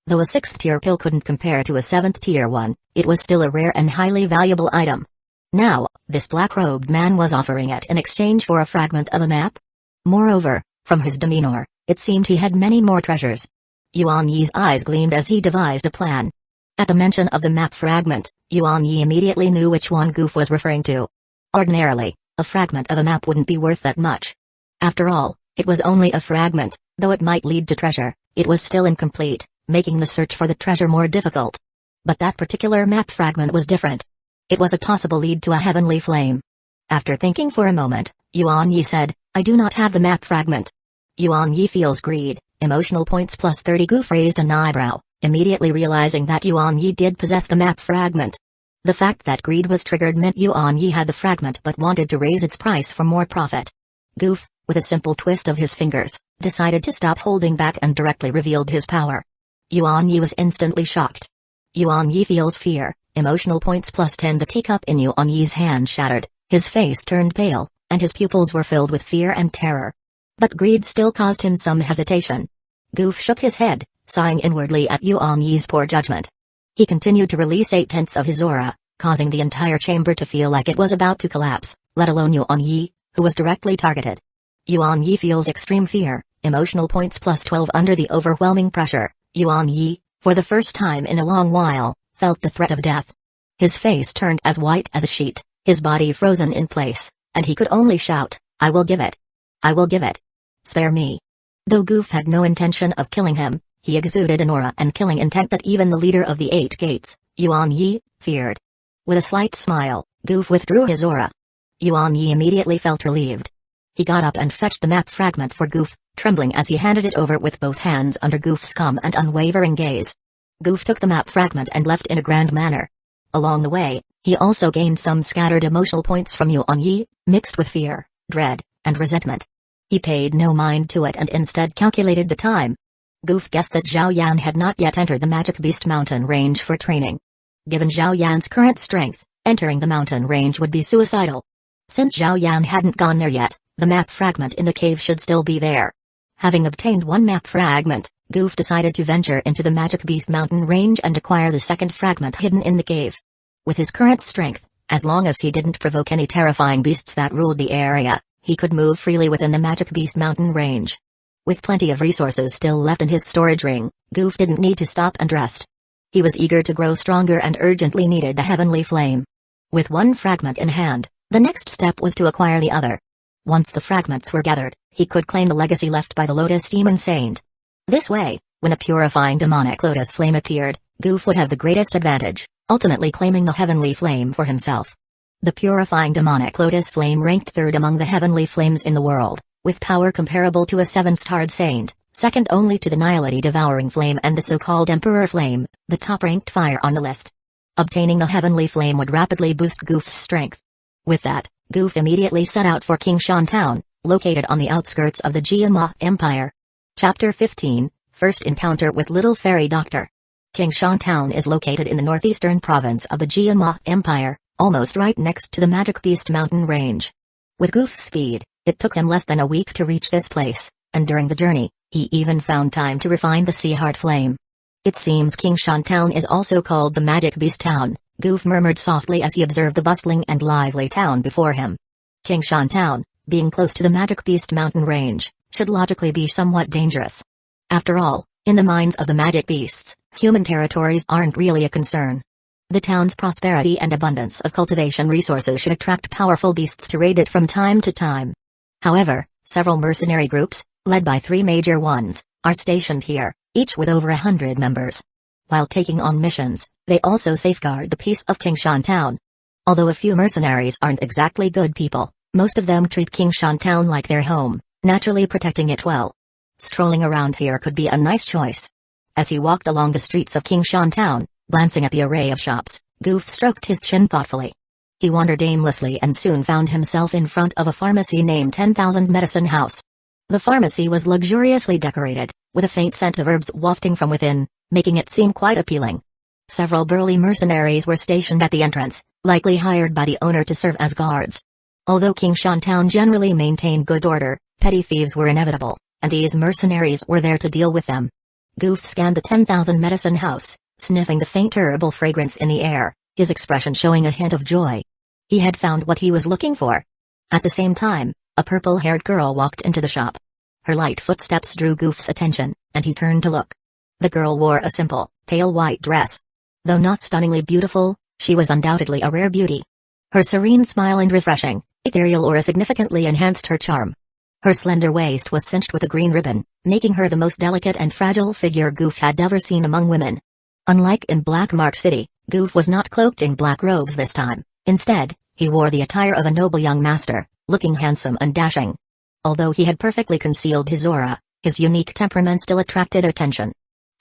Though a 6th-tier pill couldn't compare to a 7th-tier one, it was still a rare and highly valuable item. Now, this black-robed man was offering it in exchange for a fragment of a map? Moreover, from his demeanor, it seemed he had many more treasures. Yuan Yi's eyes gleamed as he devised a plan. At the mention of the map fragment, Yuan Yi immediately knew which one Goof was referring to. Ordinarily, a fragment of a map wouldn't be worth that much. After all, it was only a fragment, though it might lead to treasure, it was still incomplete, making the search for the treasure more difficult. But that particular map fragment was different. It was a possible lead to a heavenly flame. After thinking for a moment, Yuan Yi said, I do not have the map fragment. Yuan Yi feels greed, emotional points plus 30. Goof raised an eyebrow, immediately realizing that Yuan Yi did possess the map fragment. The fact that greed was triggered meant Yuan Yi had the fragment but wanted to raise its price for more profit. Goof, with a simple twist of his fingers, decided to stop holding back and directly revealed his power. Yuan Yi was instantly shocked. Yuan Yi feels fear, emotional points plus 10. The teacup in Yuan Yi's hand shattered, his face turned pale, and his pupils were filled with fear and terror. But greed still caused him some hesitation. Goof shook his head, sighing inwardly at Yuan Yi's poor judgment. He continued to release 8/10 of his aura, causing the entire chamber to feel like it was about to collapse, let alone Yuan Yi, who was directly targeted. Yuan Yi feels extreme fear, emotional points plus 12. Under the overwhelming pressure, Yuan Yi, for the first time in a long while, felt the threat of death. His face turned as white as a sheet, his body frozen in place, and he could only shout, I will give it. I will give it. Spare me. Though Goof had no intention of killing him, he exuded an aura and killing intent that even the leader of the 8 gates, Yuan Yi, feared. With a slight smile, Goof withdrew his aura. Yuan Yi immediately felt relieved. He got up and fetched the map fragment for Goof, trembling as he handed it over with both hands under Goof's calm and unwavering gaze. Goof took the map fragment and left in a grand manner. Along the way, he also gained some scattered emotional points from Yuan Yi, mixed with fear, dread, and resentment. He paid no mind to it and instead calculated the time. Goof guessed that Zhao Yan had not yet entered the Magic Beast Mountain range for training. Given Zhao Yan's current strength, entering the mountain range would be suicidal. Since Zhao Yan hadn't gone there yet, the map fragment in the cave should still be there. Having obtained one map fragment, Goof decided to venture into the Magic Beast Mountain range and acquire the second fragment hidden in the cave. With his current strength, as long as he didn't provoke any terrifying beasts that ruled the area, he could move freely within the Magic Beast Mountain range. With plenty of resources still left in his storage ring, Goof didn't need to stop and rest. He was eager to grow stronger and urgently needed the heavenly flame. With one fragment in hand, the next step was to acquire the other. Once the fragments were gathered, he could claim the legacy left by the Lotus Demon Saint. This way, when a purifying demonic lotus flame appeared, Goof would have the greatest advantage, ultimately claiming the heavenly flame for himself. The purifying demonic lotus flame ranked third among the heavenly flames in the world, with power comparable to a 7-starred saint, second only to the Nihility devouring flame and the so-called Emperor flame, the top-ranked fire on the list. Obtaining the heavenly flame would rapidly boost Goof's strength. With that, Goof immediately set out for Qingshan Town, located on the outskirts of the Jiama Empire. Chapter 15, First Encounter with Little Fairy Doctor. Qingshan Town is located in the northeastern province of the Jiama Empire, almost right next to the Magic Beast Mountain range. With Goof's speed, it took him less than a week to reach this place, and during the journey, he even found time to refine the Sea Heart Flame. It seems Qingshan Town is also called the Magic Beast Town, Goof murmured softly as he observed the bustling and lively town before him. Qingshan Town, being close to the Magic Beast Mountain range, should logically be somewhat dangerous. After all, in the minds of the magic beasts, human territories aren't really a concern. The town's prosperity and abundance of cultivation resources should attract powerful beasts to raid it from time to time. However, several mercenary groups, led by 3 major ones, are stationed here, each with over 100 members. While taking on missions, they also safeguard the peace of Qingshan Town. Although a few mercenaries aren't exactly good people, most of them treat Qingshan Town like their home, naturally protecting it well. Strolling around here could be a nice choice. As he walked along the streets of Qingshan Town, glancing at the array of shops, Goof stroked his chin thoughtfully. He wandered aimlessly and soon found himself in front of a pharmacy named 10,000 Medicine House. The pharmacy was luxuriously decorated, with a faint scent of herbs wafting from within, making it seem quite appealing. Several burly mercenaries were stationed at the entrance, likely hired by the owner to serve as guards. Although Qingshan Town generally maintained good order, petty thieves were inevitable, and these mercenaries were there to deal with them. Goof scanned the 10,000 Medicine House, sniffing the faint herbal fragrance in the air, his expression showing a hint of joy. He had found what he was looking for. At the same time, a purple-haired girl walked into the shop. Her light footsteps drew Goof's attention, and he turned to look. The girl wore a simple, pale white dress. Though not stunningly beautiful, she was undoubtedly a rare beauty. Her serene smile and refreshing, ethereal aura significantly enhanced her charm. Her slender waist was cinched with a green ribbon, making her the most delicate and fragile figure Goof had ever seen among women. Unlike in Black Mark City, Goof was not cloaked in black robes this time. Instead, he wore the attire of a noble young master, looking handsome and dashing. Although he had perfectly concealed his aura, his unique temperament still attracted attention.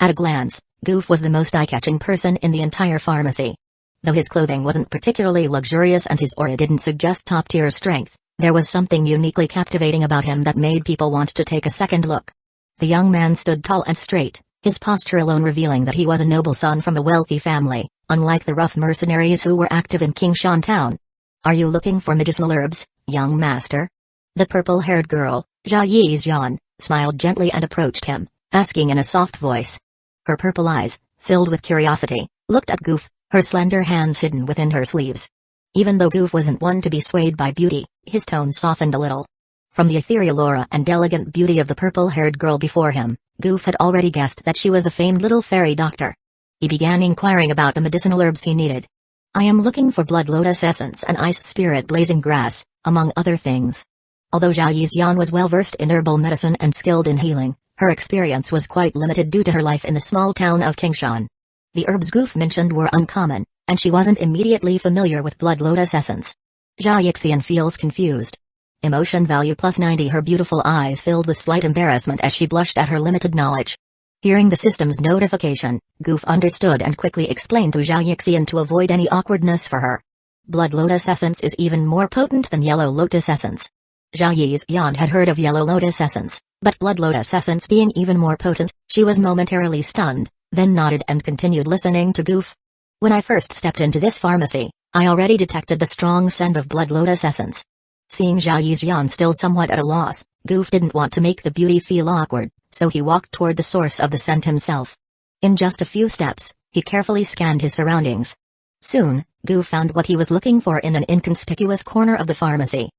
At a glance, Goof was the most eye-catching person in the entire pharmacy. Though his clothing wasn't particularly luxurious and his aura didn't suggest top-tier strength, there was something uniquely captivating about him that made people want to take a second look. The young man stood tall and straight, his posture alone revealing that he was a noble son from a wealthy family, unlike the rough mercenaries who were active in Qingshan Town. "Are you looking for medicinal herbs, young master?" The purple-haired girl, Jia Yixian, smiled gently and approached him, asking in a soft voice. Her purple eyes, filled with curiosity, looked at Goof, her slender hands hidden within her sleeves. Even though Goof wasn't one to be swayed by beauty, his tone softened a little. From the ethereal aura and elegant beauty of the purple-haired girl before him, Goof had already guessed that she was the famed little fairy doctor. He began inquiring about the medicinal herbs he needed. "I am looking for blood lotus essence and ice spirit blazing grass, among other things." Although Jia Yixian was well-versed in herbal medicine and skilled in healing, her experience was quite limited due to her life in the small town of Qingshan. The herbs Goof mentioned were uncommon, and she wasn't immediately familiar with blood lotus essence. Jia Yixian feels confused. Emotion value +90. Her beautiful eyes filled with slight embarrassment as she blushed at her limited knowledge. Hearing the system's notification, Goof understood and quickly explained to Jia Yixian to avoid any awkwardness for her. Blood lotus essence is even more potent than yellow lotus essence. Jia Yixian had heard of yellow lotus essence, but blood lotus essence being even more potent, she was momentarily stunned, then nodded and continued listening to Goof. "When I first stepped into this pharmacy, I already detected the strong scent of blood lotus essence." Seeing Jia Yixian still somewhat at a loss, Goof didn't want to make the beauty feel awkward, so he walked toward the source of the scent himself. In just a few steps, he carefully scanned his surroundings. Soon, Goof found what he was looking for in an inconspicuous corner of the pharmacy.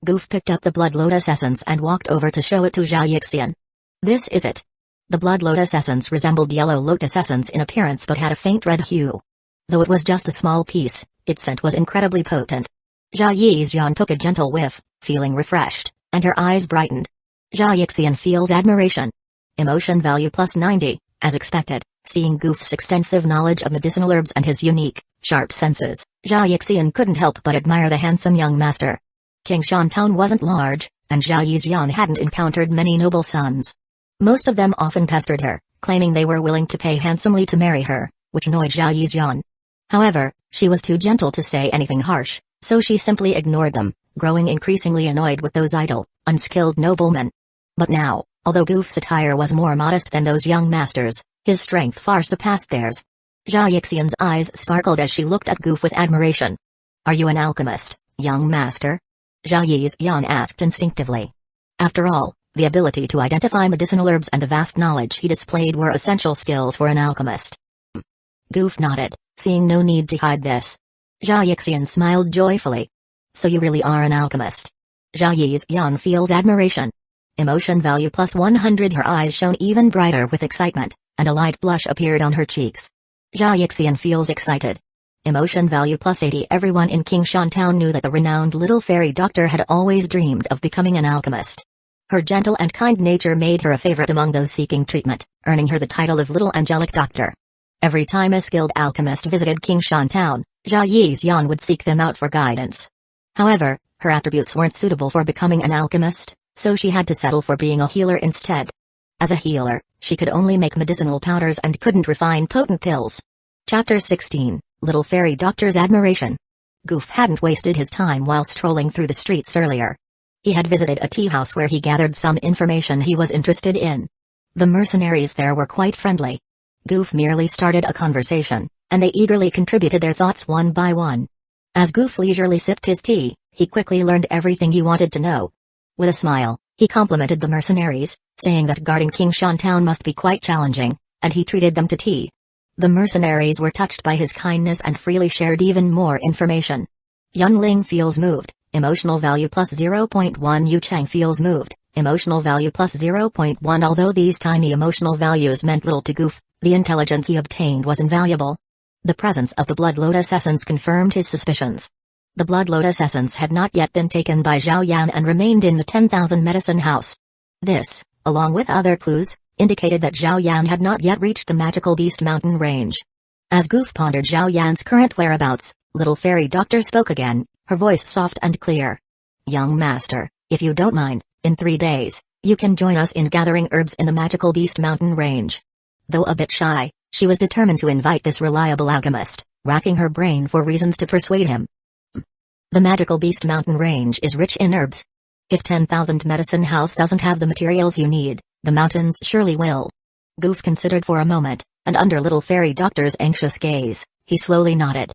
Goof picked up the blood lotus essence and walked over to show it to Jia Yixian. "This is it." The blood lotus essence resembled yellow lotus essence in appearance but had a faint red hue. Though it was just a small piece, its scent was incredibly potent. Jia Yixian took a gentle whiff, feeling refreshed, and her eyes brightened. Jia Yixian feels admiration. Emotion value +90, as expected, seeing Goof's extensive knowledge of medicinal herbs and his unique, sharp senses, Jia Yixian couldn't help but admire the handsome young master. Qingshan Town wasn't large, and Jia Yixian hadn't encountered many noble sons. Most of them often pestered her, claiming they were willing to pay handsomely to marry her, which annoyed Jia Yixian. However, she was too gentle to say anything harsh, so she simply ignored them, growing increasingly annoyed with those idle, unskilled noblemen. But now, although Goof's attire was more modest than those young masters, his strength far surpassed theirs. Jia Yixian's eyes sparkled as she looked at Goof with admiration. "Are you an alchemist, young master?" Jia Yixian asked instinctively. After all, the ability to identify medicinal herbs and the vast knowledge he displayed were essential skills for an alchemist. Goof nodded, seeing no need to hide this. Jia Yixian smiled joyfully. "So you really are an alchemist?" Jia Yixian feels admiration. Emotion value +100. Her eyes shone even brighter with excitement, and a light blush appeared on her cheeks. Jia Yixian feels excited. Emotion value +80. Everyone in Qingshan Town knew that the renowned little fairy doctor had always dreamed of becoming an alchemist. Her gentle and kind nature made her a favorite among those seeking treatment, earning her the title of Little Angelic Doctor. Every time a skilled alchemist visited Qingshan Town, Jia Yixian would seek them out for guidance. However, her attributes weren't suitable for becoming an alchemist, so she had to settle for being a healer instead. As a healer, she could only make medicinal powders and couldn't refine potent pills. Chapter 16, Little Fairy Doctor's Admiration. Goof hadn't wasted his time while strolling through the streets earlier. He had visited a tea house where he gathered some information he was interested in. The mercenaries there were quite friendly. Goof merely started a conversation, and they eagerly contributed their thoughts one by one. As Goof leisurely sipped his tea, he quickly learned everything he wanted to know. With a smile, he complimented the mercenaries, saying that guarding Qingshan Town must be quite challenging, and he treated them to tea. The mercenaries were touched by his kindness and freely shared even more information. Yunling feels moved, emotional value plus 0.1. Yu Chang feels moved, emotional value plus 0.1. Although these tiny emotional values meant little to Goof, the intelligence he obtained was invaluable. The presence of the Blood Lotus essence confirmed his suspicions. The Blood Lotus essence had not yet been taken by Zhao Yan and remained in the 10,000 medicine house. This, along with other clues, indicated that Zhao Yan had not yet reached the magical beast mountain range. As Goof pondered Zhao Yan's current whereabouts, Little Fairy Doctor spoke again, her voice soft and clear. Young master, if you don't mind, in 3 days, you can join us in gathering herbs in the magical beast mountain range. Though a bit shy, she was determined to invite this reliable alchemist, racking her brain for reasons to persuade him. The magical beast mountain range is rich in herbs. If 10,000 medicine house doesn't have the materials you need, the mountains surely will. Goof considered for a moment, and under Little Fairy Doctor's anxious gaze, he slowly nodded.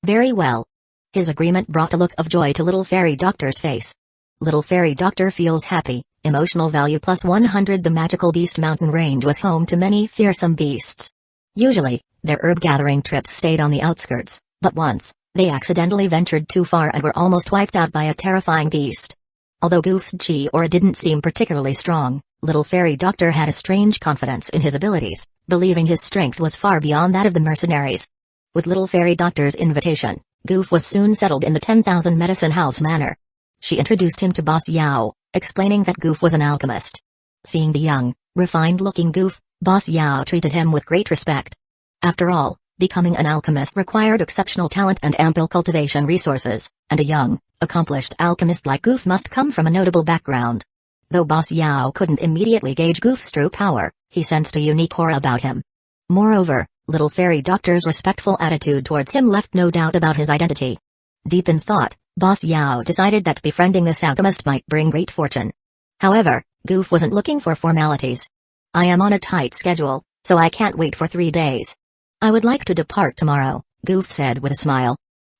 Very well. His agreement brought a look of joy to Little Fairy Doctor's face. Little Fairy Doctor feels happy, emotional value plus 100. The magical beast mountain range was home to many fearsome beasts. Usually, their herb gathering trips stayed on the outskirts, but once, they accidentally ventured too far and were almost wiped out by a terrifying beast. Although Goof's chi aura didn't seem particularly strong, Little Fairy Doctor had a strange confidence in his abilities, believing his strength was far beyond that of the mercenaries. With Little Fairy Doctor's invitation, Goof was soon settled in the 10,000 medicine house manor. She introduced him to Boss Yao, explaining that Goof was an alchemist. Seeing the young, refined-looking Goof, Boss Yao treated him with great respect. After all, becoming an alchemist required exceptional talent and ample cultivation resources, and a young, accomplished alchemist like Goof must come from a notable background. Though Boss Yao couldn't immediately gauge Goof's true power, he sensed a unique aura about him. Moreover, Little Fairy Doctor's respectful attitude towards him left no doubt about his identity. Deep in thought, Boss Yao decided that befriending this alchemist might bring great fortune. However, Goof wasn't looking for formalities. I am on a tight schedule, so I can't wait for 3 days. I would like to depart tomorrow, Goof said with a smile.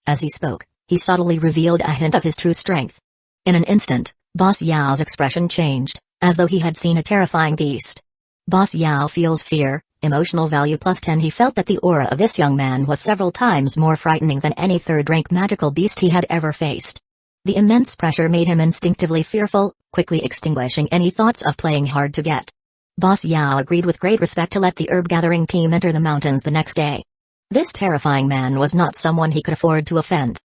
As he spoke, he subtly revealed a hint of his true strength. In an instant, Boss Yao's expression changed, as though he had seen a terrifying beast. Boss Yao feels fear, emotional value plus 10. He felt that the aura of this young man was several times more frightening than any third-rank magical beast he had ever faced. The immense pressure made him instinctively fearful, quickly extinguishing any thoughts of playing hard to get. Boss Yao agreed with great respect to let the herb-gathering team enter the mountains the next day. This terrifying man was not someone he could afford to offend.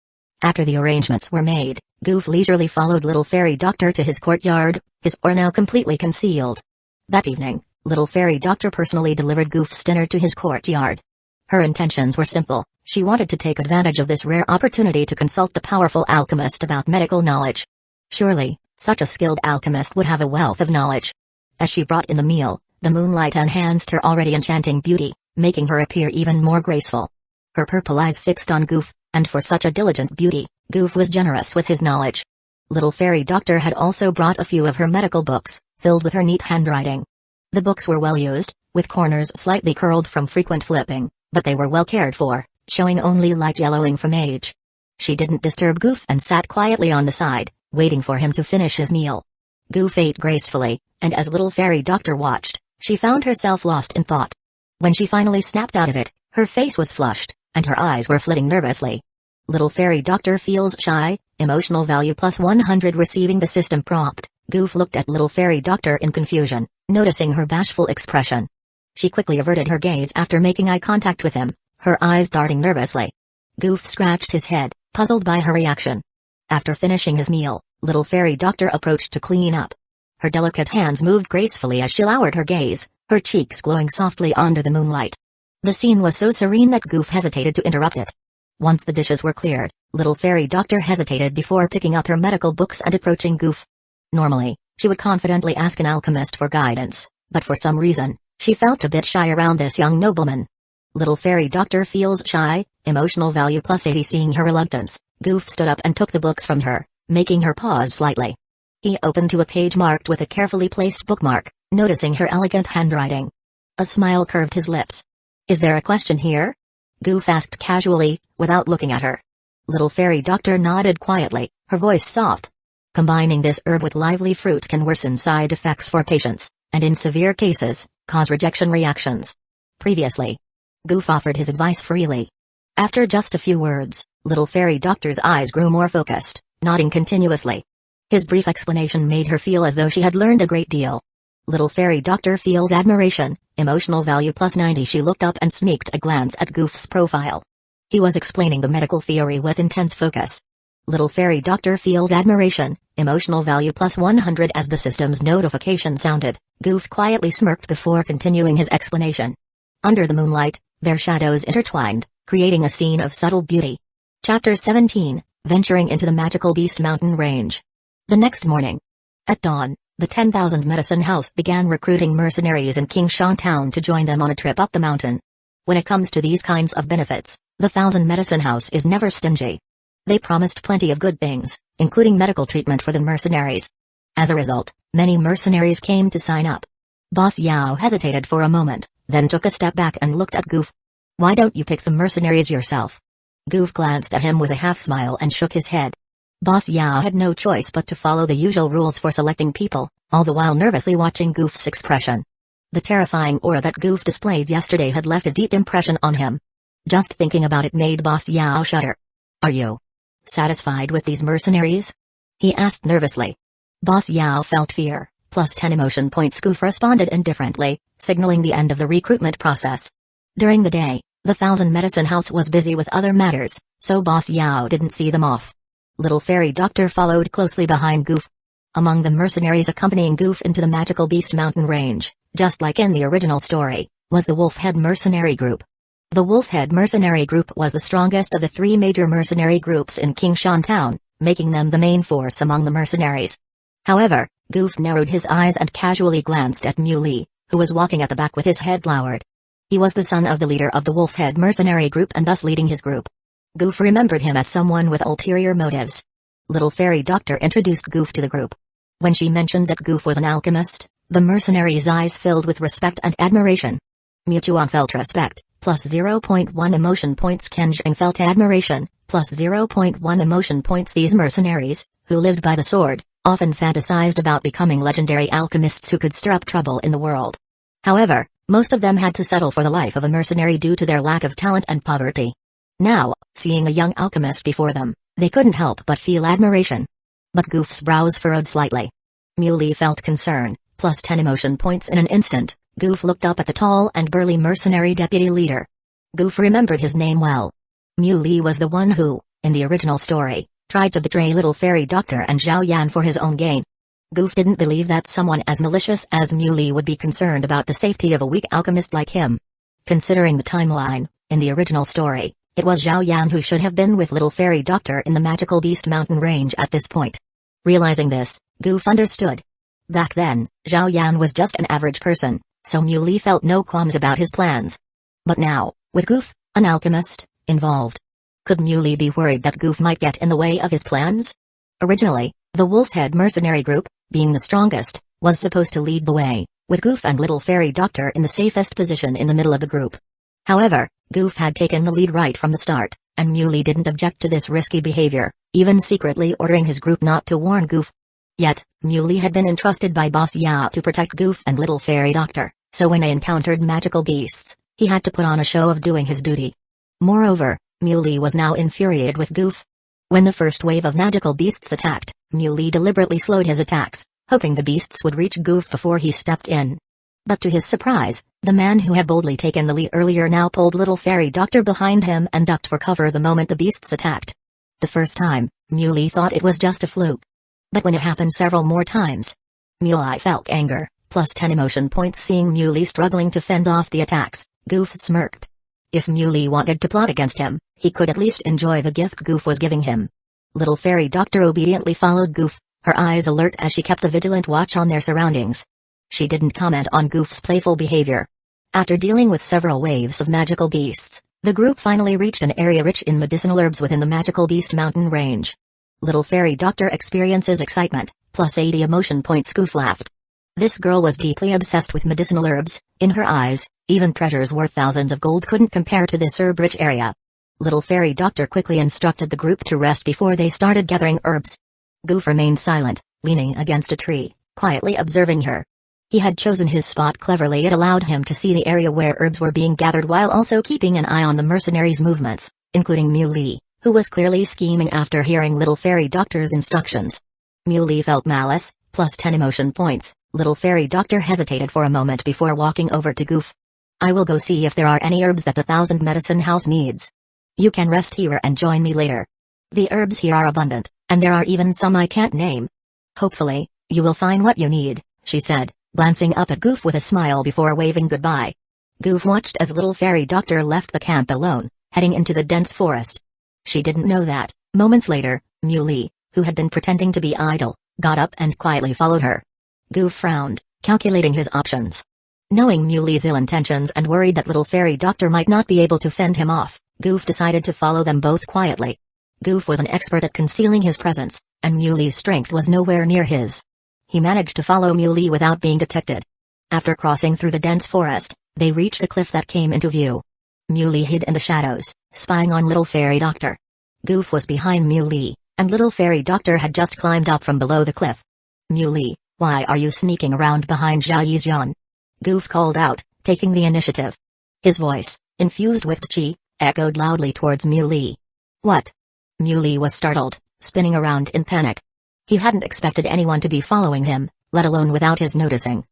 After the arrangements were made, Goof leisurely followed Little Fairy Doctor to his courtyard, his aura now completely concealed. That evening, Little Fairy Doctor personally delivered Goof's dinner to his courtyard. Her intentions were simple. She wanted to take advantage of this rare opportunity to consult the powerful alchemist about medical knowledge. Surely, such a skilled alchemist would have a wealth of knowledge. As she brought in the meal, the moonlight enhanced her already enchanting beauty, making her appear even more graceful. Her purple eyes fixed on Goof, and for such a diligent beauty, Goof was generous with his knowledge. Little Fairy Doctor had also brought a few of her medical books, filled with her neat handwriting. The books were well used, with corners slightly curled from frequent flipping, but they were well cared for, showing only light yellowing from age. She didn't disturb Goof and sat quietly on the side, waiting for him to finish his meal. Goof ate gracefully, and as Little Fairy Doctor watched, she found herself lost in thought. When she finally snapped out of it, her face was flushed, and her eyes were flitting nervously. Little Fairy Doctor feels shy, emotional value plus 100. Receiving the system prompt, Goof looked at Little Fairy Doctor in confusion, noticing her bashful expression. She quickly averted her gaze after making eye contact with him, her eyes darting nervously. Goof scratched his head, puzzled by her reaction. After finishing his meal, Little Fairy Doctor approached to clean up. Her delicate hands moved gracefully as she lowered her gaze, her cheeks glowing softly under the moonlight. The scene was so serene that Goof hesitated to interrupt it. Once the dishes were cleared, Little Fairy Doctor hesitated before picking up her medical books and approaching Goof. Normally, she would confidently ask an alchemist for guidance, but for some reason, she felt a bit shy around this young nobleman. Little Fairy Doctor feels shy, emotional value plus 80. Seeing her reluctance, Goof stood up and took the books from her, making her pause slightly. He opened to a page marked with a carefully placed bookmark, noticing her elegant handwriting. A smile curved his lips. "Is there a question here?" Goof asked casually, without looking at her. Little Fairy Doctor nodded quietly, her voice soft. "Combining this herb with lively fruit can worsen side effects for patients, and in severe cases, cause rejection reactions." Previously, Goof offered his advice freely. After just a few words, little fairy doctor's eyes grew more focused, nodding continuously. His brief explanation made her feel as though she had learned a great deal. Little fairy doctor feels admiration, emotional value plus 90. She looked up and sneaked a glance at Goof's profile. He was explaining the medical theory with intense focus. Little fairy doctor feels admiration, emotional value plus 100. As the system's notification sounded, Goof quietly smirked before continuing his explanation. Under the moonlight, their shadows intertwined, creating a scene of subtle beauty. Chapter 17, Venturing into the Magical Beast Mountain Range. The next morning, at dawn, the 10,000 Medicine House began recruiting mercenaries in Qingshan Town to join them on a trip up the mountain. When it comes to these kinds of benefits, the 1,000 Medicine House is never stingy. They promised plenty of good things, including medical treatment for the mercenaries. As a result, many mercenaries came to sign up. Boss Yao hesitated for a moment, then took a step back and looked at Goof. "Why don't you pick the mercenaries yourself?" Goof glanced at him with a half-smile and shook his head. Boss Yao had no choice but to follow the usual rules for selecting people, all the while nervously watching Goof's expression. The terrifying aura that Goof displayed yesterday had left a deep impression on him. Just thinking about it made Boss Yao shudder. "Are you satisfied with these mercenaries?" he asked nervously. Boss Yao felt fear, plus 10 emotion points. Goof responded indifferently, signaling the end of the recruitment process. During the day, the 1,000 Medicine House was busy with other matters, so Boss Yao didn't see them off. Little fairy doctor followed closely behind Goof. Among the mercenaries accompanying Goof into the Magical Beast Mountain Range, just like in the original story, was the Wolfhead Mercenary Group. The Wolfhead Mercenary Group was the strongest of the 3 major mercenary groups in Qingshan Town, making them the main force among the mercenaries. However, Goof narrowed his eyes and casually glanced at Muley, who was walking at the back with his head lowered. He was the son of the leader of the Wolfhead Mercenary Group and thus leading his group. Goof remembered him as someone with ulterior motives. Little fairy doctor introduced Goof to the group. When she mentioned that Goof was an alchemist, the mercenaries' eyes filled with respect and admiration. Muchuan felt respect, plus 0.1 emotion points. Kenjing felt admiration, plus 0.1 emotion points. These mercenaries, who lived by the sword, often fantasized about becoming legendary alchemists who could stir up trouble in the world. However, most of them had to settle for the life of a mercenary due to their lack of talent and poverty. Now, seeing a young alchemist before them, they couldn't help but feel admiration. But Goof's brows furrowed slightly. Muley felt concern, plus 10 emotion points. In an instant, Goof looked up at the tall and burly mercenary deputy leader. Goof remembered his name well. Muley was the one who, in the original story, tried to betray little fairy doctor and Zhao Yan for his own gain. Goof didn't believe that someone as malicious as Muley would be concerned about the safety of a weak alchemist like him. Considering the timeline, in the original story, it was Zhao Yan who should have been with little fairy doctor in the Magical Beast Mountain Range at this point. Realizing this, Goof understood. Back then, Zhao Yan was just an average person, so Muley felt no qualms about his plans. But now, with Goof, an alchemist, involved, could Muley be worried that Goof might get in the way of his plans? Originally, the Wolfhead Mercenary Group, being the strongest, was supposed to lead the way, with Goof and little fairy doctor in the safest position in the middle of the group. However, Goof had taken the lead right from the start, and Muley didn't object to this risky behavior, even secretly ordering his group not to warn Goof. Yet, Muley had been entrusted by Boss Yao to protect Goof and little fairy doctor, so when they encountered magical beasts, he had to put on a show of doing his duty. Moreover, Muley was now infuriated with Goof. When the first wave of magical beasts attacked, Muley deliberately slowed his attacks, hoping the beasts would reach Goof before he stepped in. But to his surprise, the man who had boldly taken the lead earlier now pulled little fairy doctor behind him and ducked for cover the moment the beasts attacked. The first time, Muley thought it was just a fluke. But when it happened several more times, Muley felt anger, plus 10 emotion points. Seeing Muley struggling to fend off the attacks, Goof smirked. If Muley wanted to plot against him, he could at least enjoy the gift Goof was giving him. Little fairy doctor obediently followed Goof, her eyes alert as she kept a vigilant watch on their surroundings. She didn't comment on Goof's playful behavior. After dealing with several waves of magical beasts, the group finally reached an area rich in medicinal herbs within the Magical Beast Mountain Range. Little fairy doctor experiences excitement, plus 80 emotion points. Goof laughed. This girl was deeply obsessed with medicinal herbs. In her eyes, even treasures worth thousands of gold couldn't compare to this herb-rich area. Little fairy doctor quickly instructed the group to rest before they started gathering herbs. Goof remained silent, leaning against a tree, quietly observing her. He had chosen his spot cleverly. It allowed him to see the area where herbs were being gathered while also keeping an eye on the mercenaries' movements. including Muley, who was clearly scheming after hearing Little Fairy Doctor's instructions. Muley felt malice, plus 10 emotion points. Little Fairy Doctor hesitated for a moment before walking over to Goof. I will go see if there are any herbs that the Thousand Medicine House needs. You can rest here and join me later. The herbs here are abundant, and there are even some I can't name. Hopefully, you will find what you need, she said, glancing up at Goof with a smile before waving goodbye. Goof watched as Little Fairy Doctor left the camp alone, heading into the dense forest. She didn't know that, moments later, Muley, who had been pretending to be idle, got up and quietly followed her. Goof frowned, calculating his options. Knowing Muley's ill intentions and worried that Little Fairy Doctor might not be able to fend him off, Goof decided to follow them both quietly. Goof was an expert at concealing his presence, and Muley's strength was nowhere near his. He managed to follow Muley without being detected. After crossing through the dense forest, they reached a cliff that came into view. Muley hid in the shadows, spying on Little Fairy Doctor. Goof was behind Muley, and Little Fairy Doctor had just climbed up from below the cliff. Muley, why are you sneaking around behind Zhao Yizhuan? Goof called out, taking the initiative. His voice, infused with qi, echoed loudly towards Muley. What? Muley was startled, spinning around in panic. He hadn't expected anyone to be following him, let alone without his noticing.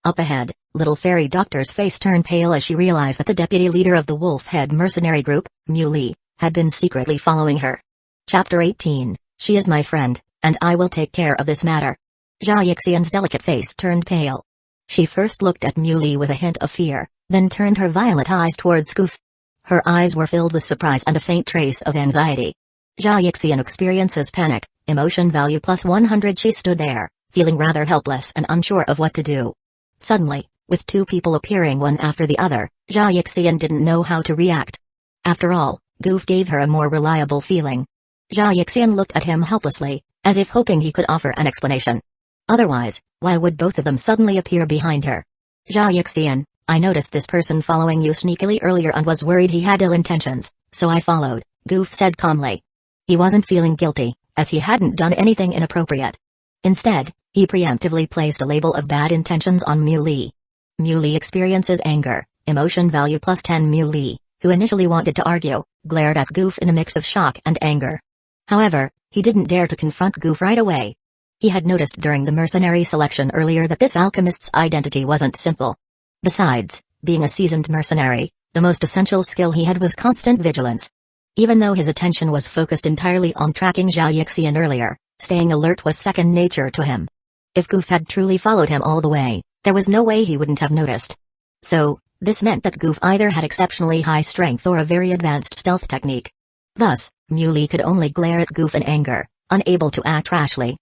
Up ahead, Little Fairy Doctor's face turned pale as she realized that the deputy leader of the Wolf-Head mercenary group, Muley, had been secretly following her. Chapter 18, She is my friend, and I will take care of this matter. Zhao Yixian's delicate face turned pale. She first looked at Muley with a hint of fear, then turned her violet eyes towards Goof. Her eyes were filled with surprise and a faint trace of anxiety. Zhao Yixian experiences panic, emotion value plus 100. She stood there, feeling rather helpless and unsure of what to do. Suddenly, with two people appearing one after the other, Zhao Yixian didn't know how to react. After all, Goof gave her a more reliable feeling. Zhao Yixian looked at him helplessly, as if hoping he could offer an explanation. Otherwise, why would both of them suddenly appear behind her? Zhao Yixian, I noticed this person following you sneakily earlier and was worried he had ill intentions, so I followed, Goof said calmly. He wasn't feeling guilty, as he hadn't done anything inappropriate. Instead, he preemptively placed a label of bad intentions on Muley. Muley experiences anger, emotion value plus 10. Muley, who initially wanted to argue, glared at Goof in a mix of shock and anger. However, he didn't dare to confront Goof right away. He had noticed during the mercenary selection earlier that this alchemist's identity wasn't simple. Besides, being a seasoned mercenary, the most essential skill he had was constant vigilance. Even though his attention was focused entirely on tracking Zhao Yixian earlier, staying alert was second nature to him. If Goof had truly followed him all the way, there was no way he wouldn't have noticed. So, this meant that Goof either had exceptionally high strength or a very advanced stealth technique. Thus, Muley could only glare at Goof in anger, unable to act rashly.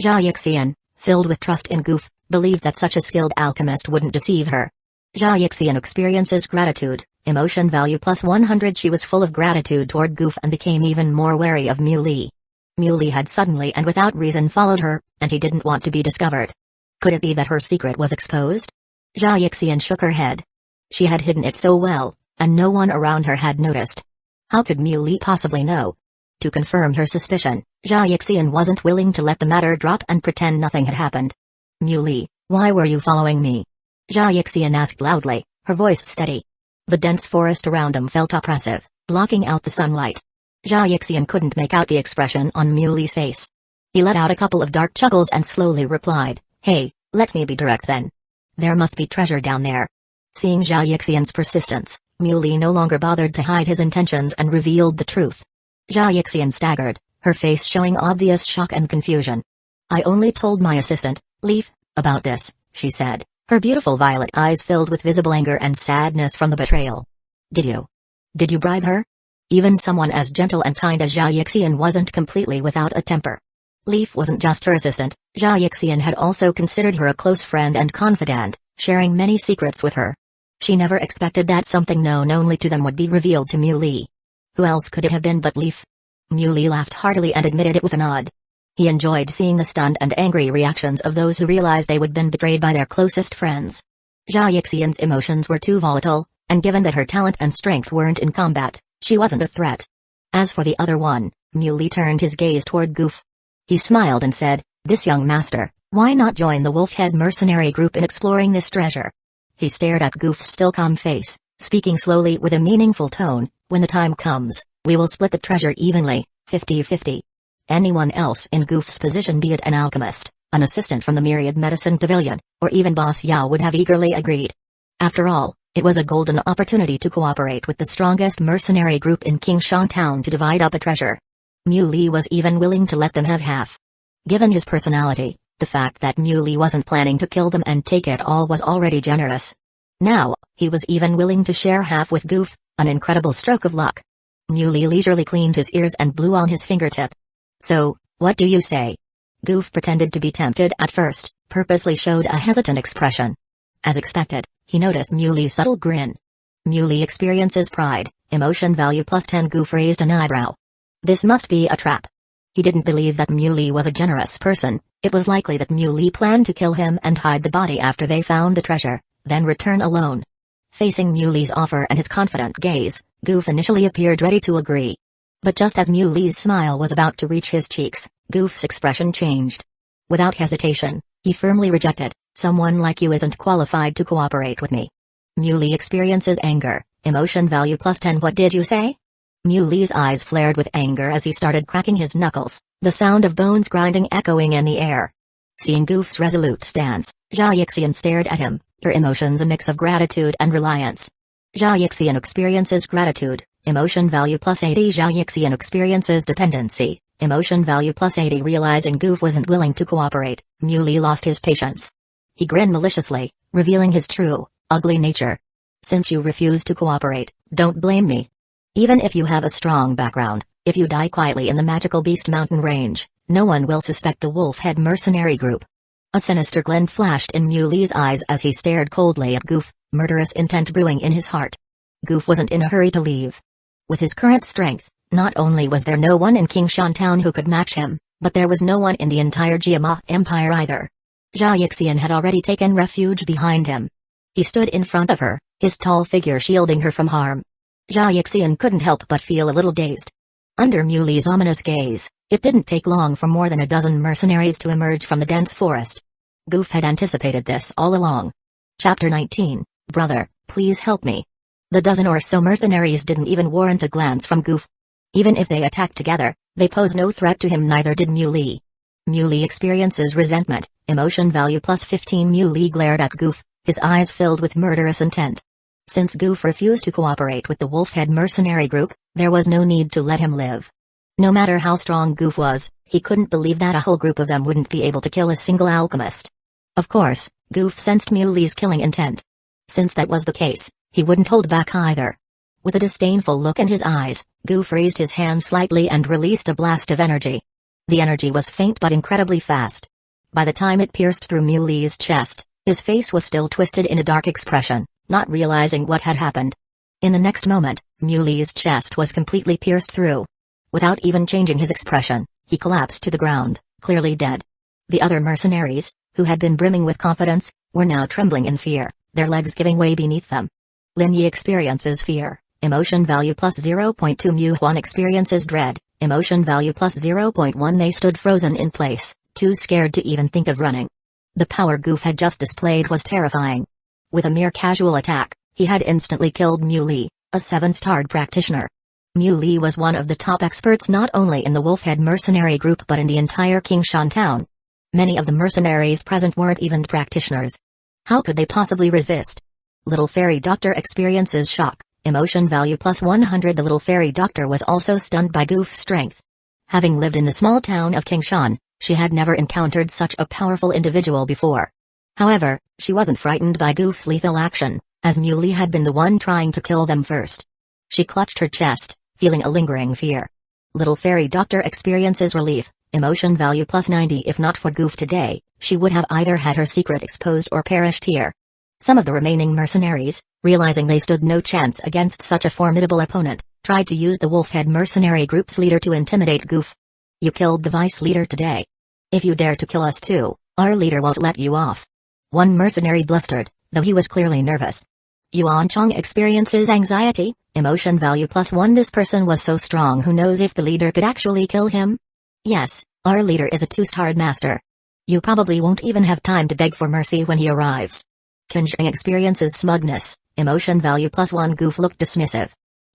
Zhao Yixian, filled with trust in Goof, believed that such a skilled alchemist wouldn't deceive her. Zhao Yixian experiences gratitude, emotion value plus 100. She was full of gratitude toward Goof and became even more wary of Muley. Muley had suddenly and without reason followed her, and he didn't want to be discovered. Could it be that her secret was exposed? Zhao Yixian shook her head. She had hidden it so well, and no one around her had noticed. How could Muley possibly know? To confirm her suspicion, Zhao Yixian wasn't willing to let the matter drop and pretend nothing had happened. Muley, why were you following me? Zhao Yixian asked loudly, her voice steady. The dense forest around them felt oppressive, blocking out the sunlight. Zhao Yixian couldn't make out the expression on Muley's face. He let out a couple of dark chuckles and slowly replied, Hey, let me be direct then. There must be treasure down there. Seeing Zhao Yixian's persistence, Muley no longer bothered to hide his intentions and revealed the truth. Zhao Yixian staggered, her face showing obvious shock and confusion. I only told my assistant, Leaf, about this, she said, her beautiful violet eyes filled with visible anger and sadness from the betrayal. Did you bribe her? Even someone as gentle and kind as Zhao Yixian wasn't completely without a temper. Leaf wasn't just her assistant, Zhao Yixian had also considered her a close friend and confidant, sharing many secrets with her. She never expected that something known only to them would be revealed to Muley. Who else could it have been but Leaf? Muley laughed heartily and admitted it with a nod. He enjoyed seeing the stunned and angry reactions of those who realized they would been betrayed by their closest friends. Zhao Yixian's emotions were too volatile, and given that her talent and strength weren't in combat, she wasn't a threat. As for the other one, Muley turned his gaze toward Goof. He smiled and said, This young master, why not join the Wolf-Head mercenary group in exploring this treasure? He stared at Goof's still calm face, speaking slowly with a meaningful tone, When the time comes, We will split the treasure evenly, 50-50. Anyone else in Goof's position, be it an alchemist, an assistant from the Myriad Medicine Pavilion, or even Boss Yao, would have eagerly agreed. After all, it was a golden opportunity to cooperate with the strongest mercenary group in Qingshan Town to divide up a treasure. Mu Li was even willing to let them have half. Given his personality, the fact that Mu Li wasn't planning to kill them and take it all was already generous. Now, he was even willing to share half with Goof, an incredible stroke of luck. Mu Li leisurely cleaned his ears and blew on his fingertip. So, what do you say? Goof pretended to be tempted at first, purposely showed a hesitant expression. As expected, he noticed Mu Li's subtle grin. Mu Li experiences pride, emotion value +10. Goof raised an eyebrow. This must be a trap. He didn't believe that Mu Li was a generous person. It was likely that Mu Li planned to kill him and hide the body after they found the treasure, then return alone. Facing Mu Li's offer and his confident gaze, Goof initially appeared ready to agree. But just as Mu Li's smile was about to reach his cheeks, Goof's expression changed. Without hesitation, he firmly rejected. Someone like you isn't qualified to cooperate with me. Mu Li experiences anger, emotion value +10. What did you say? Mu Li's eyes flared with anger as he started cracking his knuckles, the sound of bones grinding echoing in the air. Seeing Goof's resolute stance, Jia Yixian stared at him, her emotions a mix of gratitude and reliance. Jia Yixian experiences gratitude, emotion value +80. Jia Yixian experiences dependency, emotion value +80. Realizing Goof wasn't willing to cooperate, Mu Li lost his patience. He grinned maliciously, revealing his true, ugly nature. Since you refuse to cooperate, don't blame me. Even if you have a strong background, if you die quietly in the magical Beast Mountain range, no one will suspect the Wolf-Head mercenary group. A sinister glint flashed in Mu Li's eyes as he stared coldly at Goof, murderous intent brewing in his heart. Goof wasn't in a hurry to leave. With his current strength, not only was there no one in Qingshan Town who could match him, but there was no one in the entire Jiama Empire either. Jia Yixian had already taken refuge behind him. He stood in front of her, his tall figure shielding her from harm. Jia Yixian couldn't help but feel a little dazed. Under Mu Li's ominous gaze, it didn't take long for more than a dozen mercenaries to emerge from the dense forest. Goof had anticipated this all along. Chapter 19, Brother, please help me. The dozen or so mercenaries didn't even warrant a glance from Goof. Even if they attacked together, they posed no threat to him, neither did Mu Li. Mu Li experiences resentment, emotion value +15. Mu Li glared at Goof, his eyes filled with murderous intent. Since Goof refused to cooperate with the Wolf-Head mercenary group, there was no need to let him live. No matter how strong Goof was, he couldn't believe that a whole group of them wouldn't be able to kill a single alchemist. Of course, Goof sensed Mu Li's killing intent. Since that was the case, he wouldn't hold back either. With a disdainful look in his eyes, Goof raised his hand slightly and released a blast of energy. The energy was faint but incredibly fast. By the time it pierced through Mu Li's chest, his face was still twisted in a dark expression, not realizing what had happened. In the next moment, Mu Li's chest was completely pierced through. Without even changing his expression, he collapsed to the ground, clearly dead. The other mercenaries, who had been brimming with confidence, were now trembling in fear, their legs giving way beneath them. Lin Yi experiences fear, emotion value +0.2. Mu Huan experiences dread, emotion value +0.1. They stood frozen in place, too scared to even think of running. The power Goof had just displayed was terrifying. With a mere casual attack, he had instantly killed Mu Li, a 7-starred practitioner. Mu Li was one of the top experts not only in the Wolf-Head mercenary group but in the entire Qingshan Town. Many of the mercenaries present weren't even practitioners. How could they possibly resist? Little Fairy Doctor experiences shock, emotion value +100. The Little Fairy Doctor was also stunned by Goof's strength. Having lived in the small town of Qingshan, she had never encountered such a powerful individual before. However, she wasn't frightened by Goof's lethal action, as Mu Li had been the one trying to kill them first. She clutched her chest, feeling a lingering fear. Little Fairy Doctor experiences relief, emotion value +90. If not for Goof today, she would have either had her secret exposed or perished here. Some of the remaining mercenaries, realizing they stood no chance against such a formidable opponent, tried to use the Wolf-Head mercenary group's leader to intimidate Goof. You killed the vice leader today. If you dare to kill us too, our leader won't let you off. One mercenary blustered, though he was clearly nervous. Yuan Chong experiences anxiety, emotion value +1. This person was so strong, who knows if the leader could actually kill him? Yes, our leader is a 2-starred master. You probably won't even have time to beg for mercy when he arrives. Qinzheng experiences smugness, emotion value +1. Goof looked dismissive.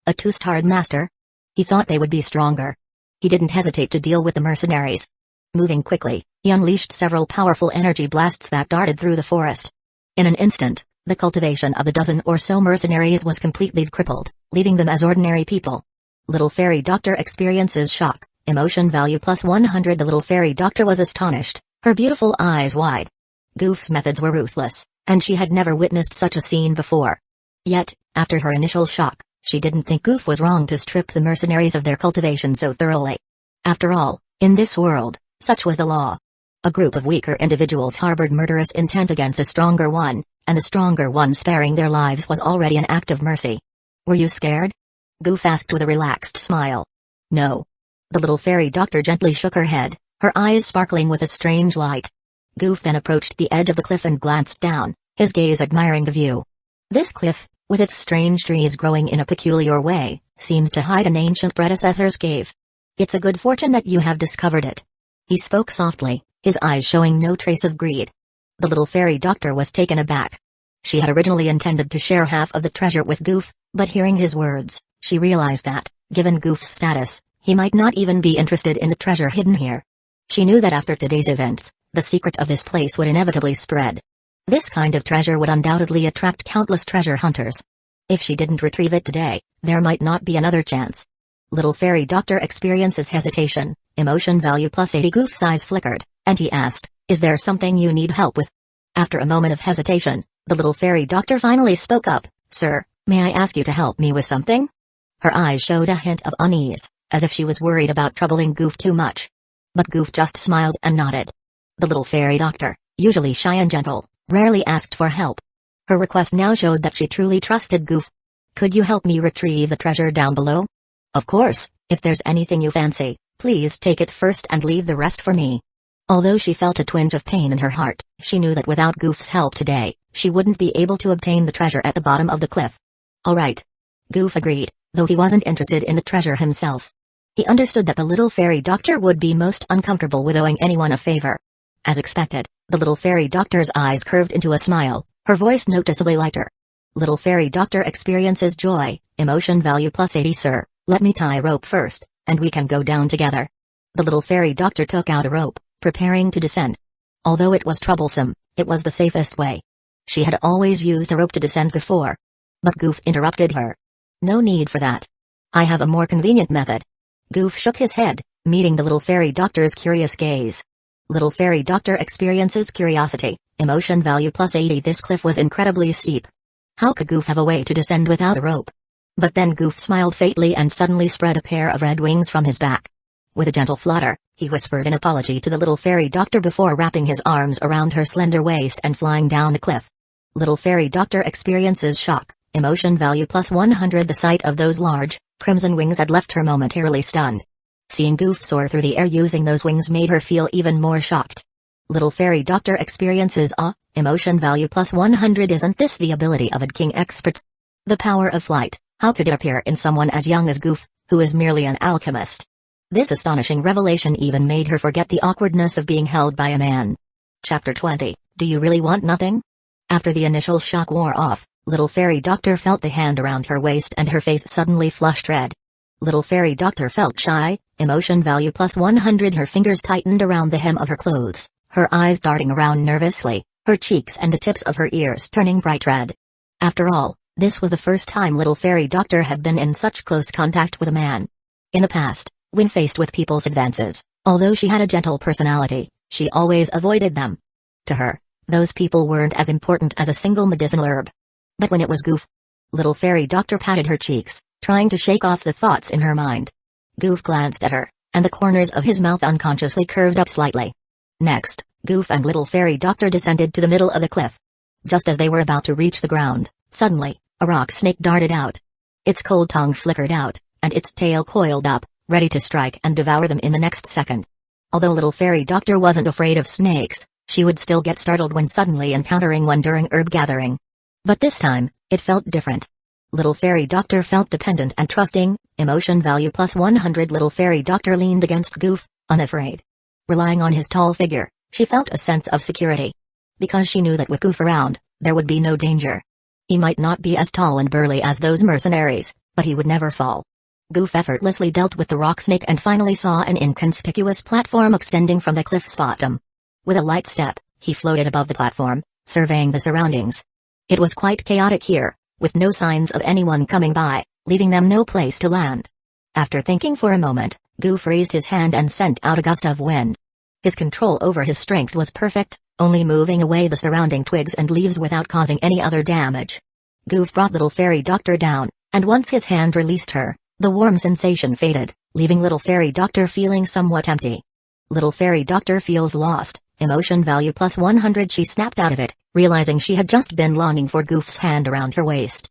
A 2-starred master? He thought they would be stronger. He didn't hesitate to deal with the mercenaries. Moving quickly, he unleashed several powerful energy blasts that darted through the forest. In an instant, the cultivation of the dozen or so mercenaries was completely crippled, leaving them as ordinary people. Little Fairy Doctor experiences shock, emotion value plus 100. The little fairy doctor was astonished, her beautiful eyes wide. Goof's methods were ruthless, and she had never witnessed such a scene before. Yet, after her initial shock, she didn't think Goof was wrong to strip the mercenaries of their cultivation so thoroughly. After all, in this world, such was the law. A group of weaker individuals harbored murderous intent against a stronger one, and the stronger one sparing their lives was already an act of mercy. Were you scared? Goof asked with a relaxed smile. No. The little fairy doctor gently shook her head, her eyes sparkling with a strange light. Goof then approached the edge of the cliff and glanced down, his gaze admiring the view. This cliff, with its strange trees growing in a peculiar way, seems to hide an ancient predecessor's cave. It's a good fortune that you have discovered it. He spoke softly, his eyes showing no trace of greed. The little fairy doctor was taken aback. She had originally intended to share half of the treasure with Goof, but hearing his words, she realized that, given Goof's status, he might not even be interested in the treasure hidden here. She knew that after today's events, the secret of this place would inevitably spread. This kind of treasure would undoubtedly attract countless treasure hunters. If she didn't retrieve it today, there might not be another chance. Little fairy doctor experiences hesitation, emotion value plus 80. Goof's eyes flickered, and he asked, "Is there something you need help with?" After a moment of hesitation, the little fairy doctor finally spoke up, "Sir, may I ask you to help me with something?" Her eyes showed a hint of unease, as if she was worried about troubling Goof too much. But Goof just smiled and nodded. The little fairy doctor, usually shy and gentle, rarely asked for help. Her request now showed that she truly trusted Goof. "Could you help me retrieve the treasure down below?" "Of course, if there's anything you fancy, please take it first and leave the rest for me." Although she felt a twinge of pain in her heart, she knew that without Goof's help today, she wouldn't be able to obtain the treasure at the bottom of the cliff. "All right." Goof agreed, though he wasn't interested in the treasure himself. He understood that the little fairy doctor would be most uncomfortable with owing anyone a favor. As expected, the little fairy doctor's eyes curved into a smile, her voice noticeably lighter. Little fairy doctor experiences joy, emotion value plus 80. "Sir, let me tie a rope first, and we can go down together." The little fairy doctor took out a rope, preparing to descend. Although it was troublesome, it was the safest way. She had always used a rope to descend before. But Goof interrupted her. "No need for that. I have a more convenient method." Goof shook his head, meeting the little fairy doctor's curious gaze. Little fairy doctor experiences curiosity, emotion value plus 80. This cliff was incredibly steep. How could Goof have a way to descend without a rope? But then Goof smiled faintly and suddenly spread a pair of red wings from his back. With a gentle flutter, he whispered an apology to the little fairy doctor before wrapping his arms around her slender waist and flying down the cliff. Little fairy doctor experiences shock, emotion value plus 100. The sight of those large, crimson wings had left her momentarily stunned. Seeing Goof soar through the air using those wings made her feel even more shocked. Little fairy doctor experiences awe, emotion value plus 100. Isn't this the ability of a king expert? The power of flight, how could it appear in someone as young as Goof, who is merely an alchemist? This astonishing revelation even made her forget the awkwardness of being held by a man. Chapter 20, Do You Really Want Nothing? After the initial shock wore off, little fairy doctor felt the hand around her waist and her face suddenly flushed red. Little fairy doctor felt shy, emotion value plus 100. Her fingers tightened around the hem of her clothes, her eyes darting around nervously, her cheeks and the tips of her ears turning bright red. After all, this was the first time little fairy doctor had been in such close contact with a man. In the past, when faced with people's advances, although she had a gentle personality, she always avoided them. To her, those people weren't as important as a single medicinal herb. But when it was Goof, little fairy doctor patted her cheeks, trying to shake off the thoughts in her mind. Goof glanced at her, and the corners of his mouth unconsciously curved up slightly. Next, Goof and little fairy doctor descended to the middle of the cliff. Just as they were about to reach the ground, suddenly, a rock snake darted out. Its cold tongue flickered out, and its tail coiled up, ready to strike and devour them in the next second. Although little fairy doctor wasn't afraid of snakes, she would still get startled when suddenly encountering one during herb gathering. But this time, it felt different. Little fairy doctor felt dependent and trusting, emotion value plus 100. Little fairy doctor leaned against Goof, unafraid. Relying on his tall figure, she felt a sense of security. Because she knew that with Goof around, there would be no danger. He might not be as tall and burly as those mercenaries, but he would never fall. Goof effortlessly dealt with the rock snake and finally saw an inconspicuous platform extending from the cliff's bottom. With a light step, he floated above the platform, surveying the surroundings. It was quite chaotic here, with no signs of anyone coming by, leaving them no place to land. After thinking for a moment, Goof raised his hand and sent out a gust of wind. His control over his strength was perfect, only moving away the surrounding twigs and leaves without causing any other damage. Goof brought Little Fairy Doctor down, and once his hand released her, the warm sensation faded, leaving Little Fairy Doctor feeling somewhat empty. Little Fairy Doctor feels lost, emotion value plus 100. She snapped out of it, realizing she had just been longing for Goof's hand around her waist.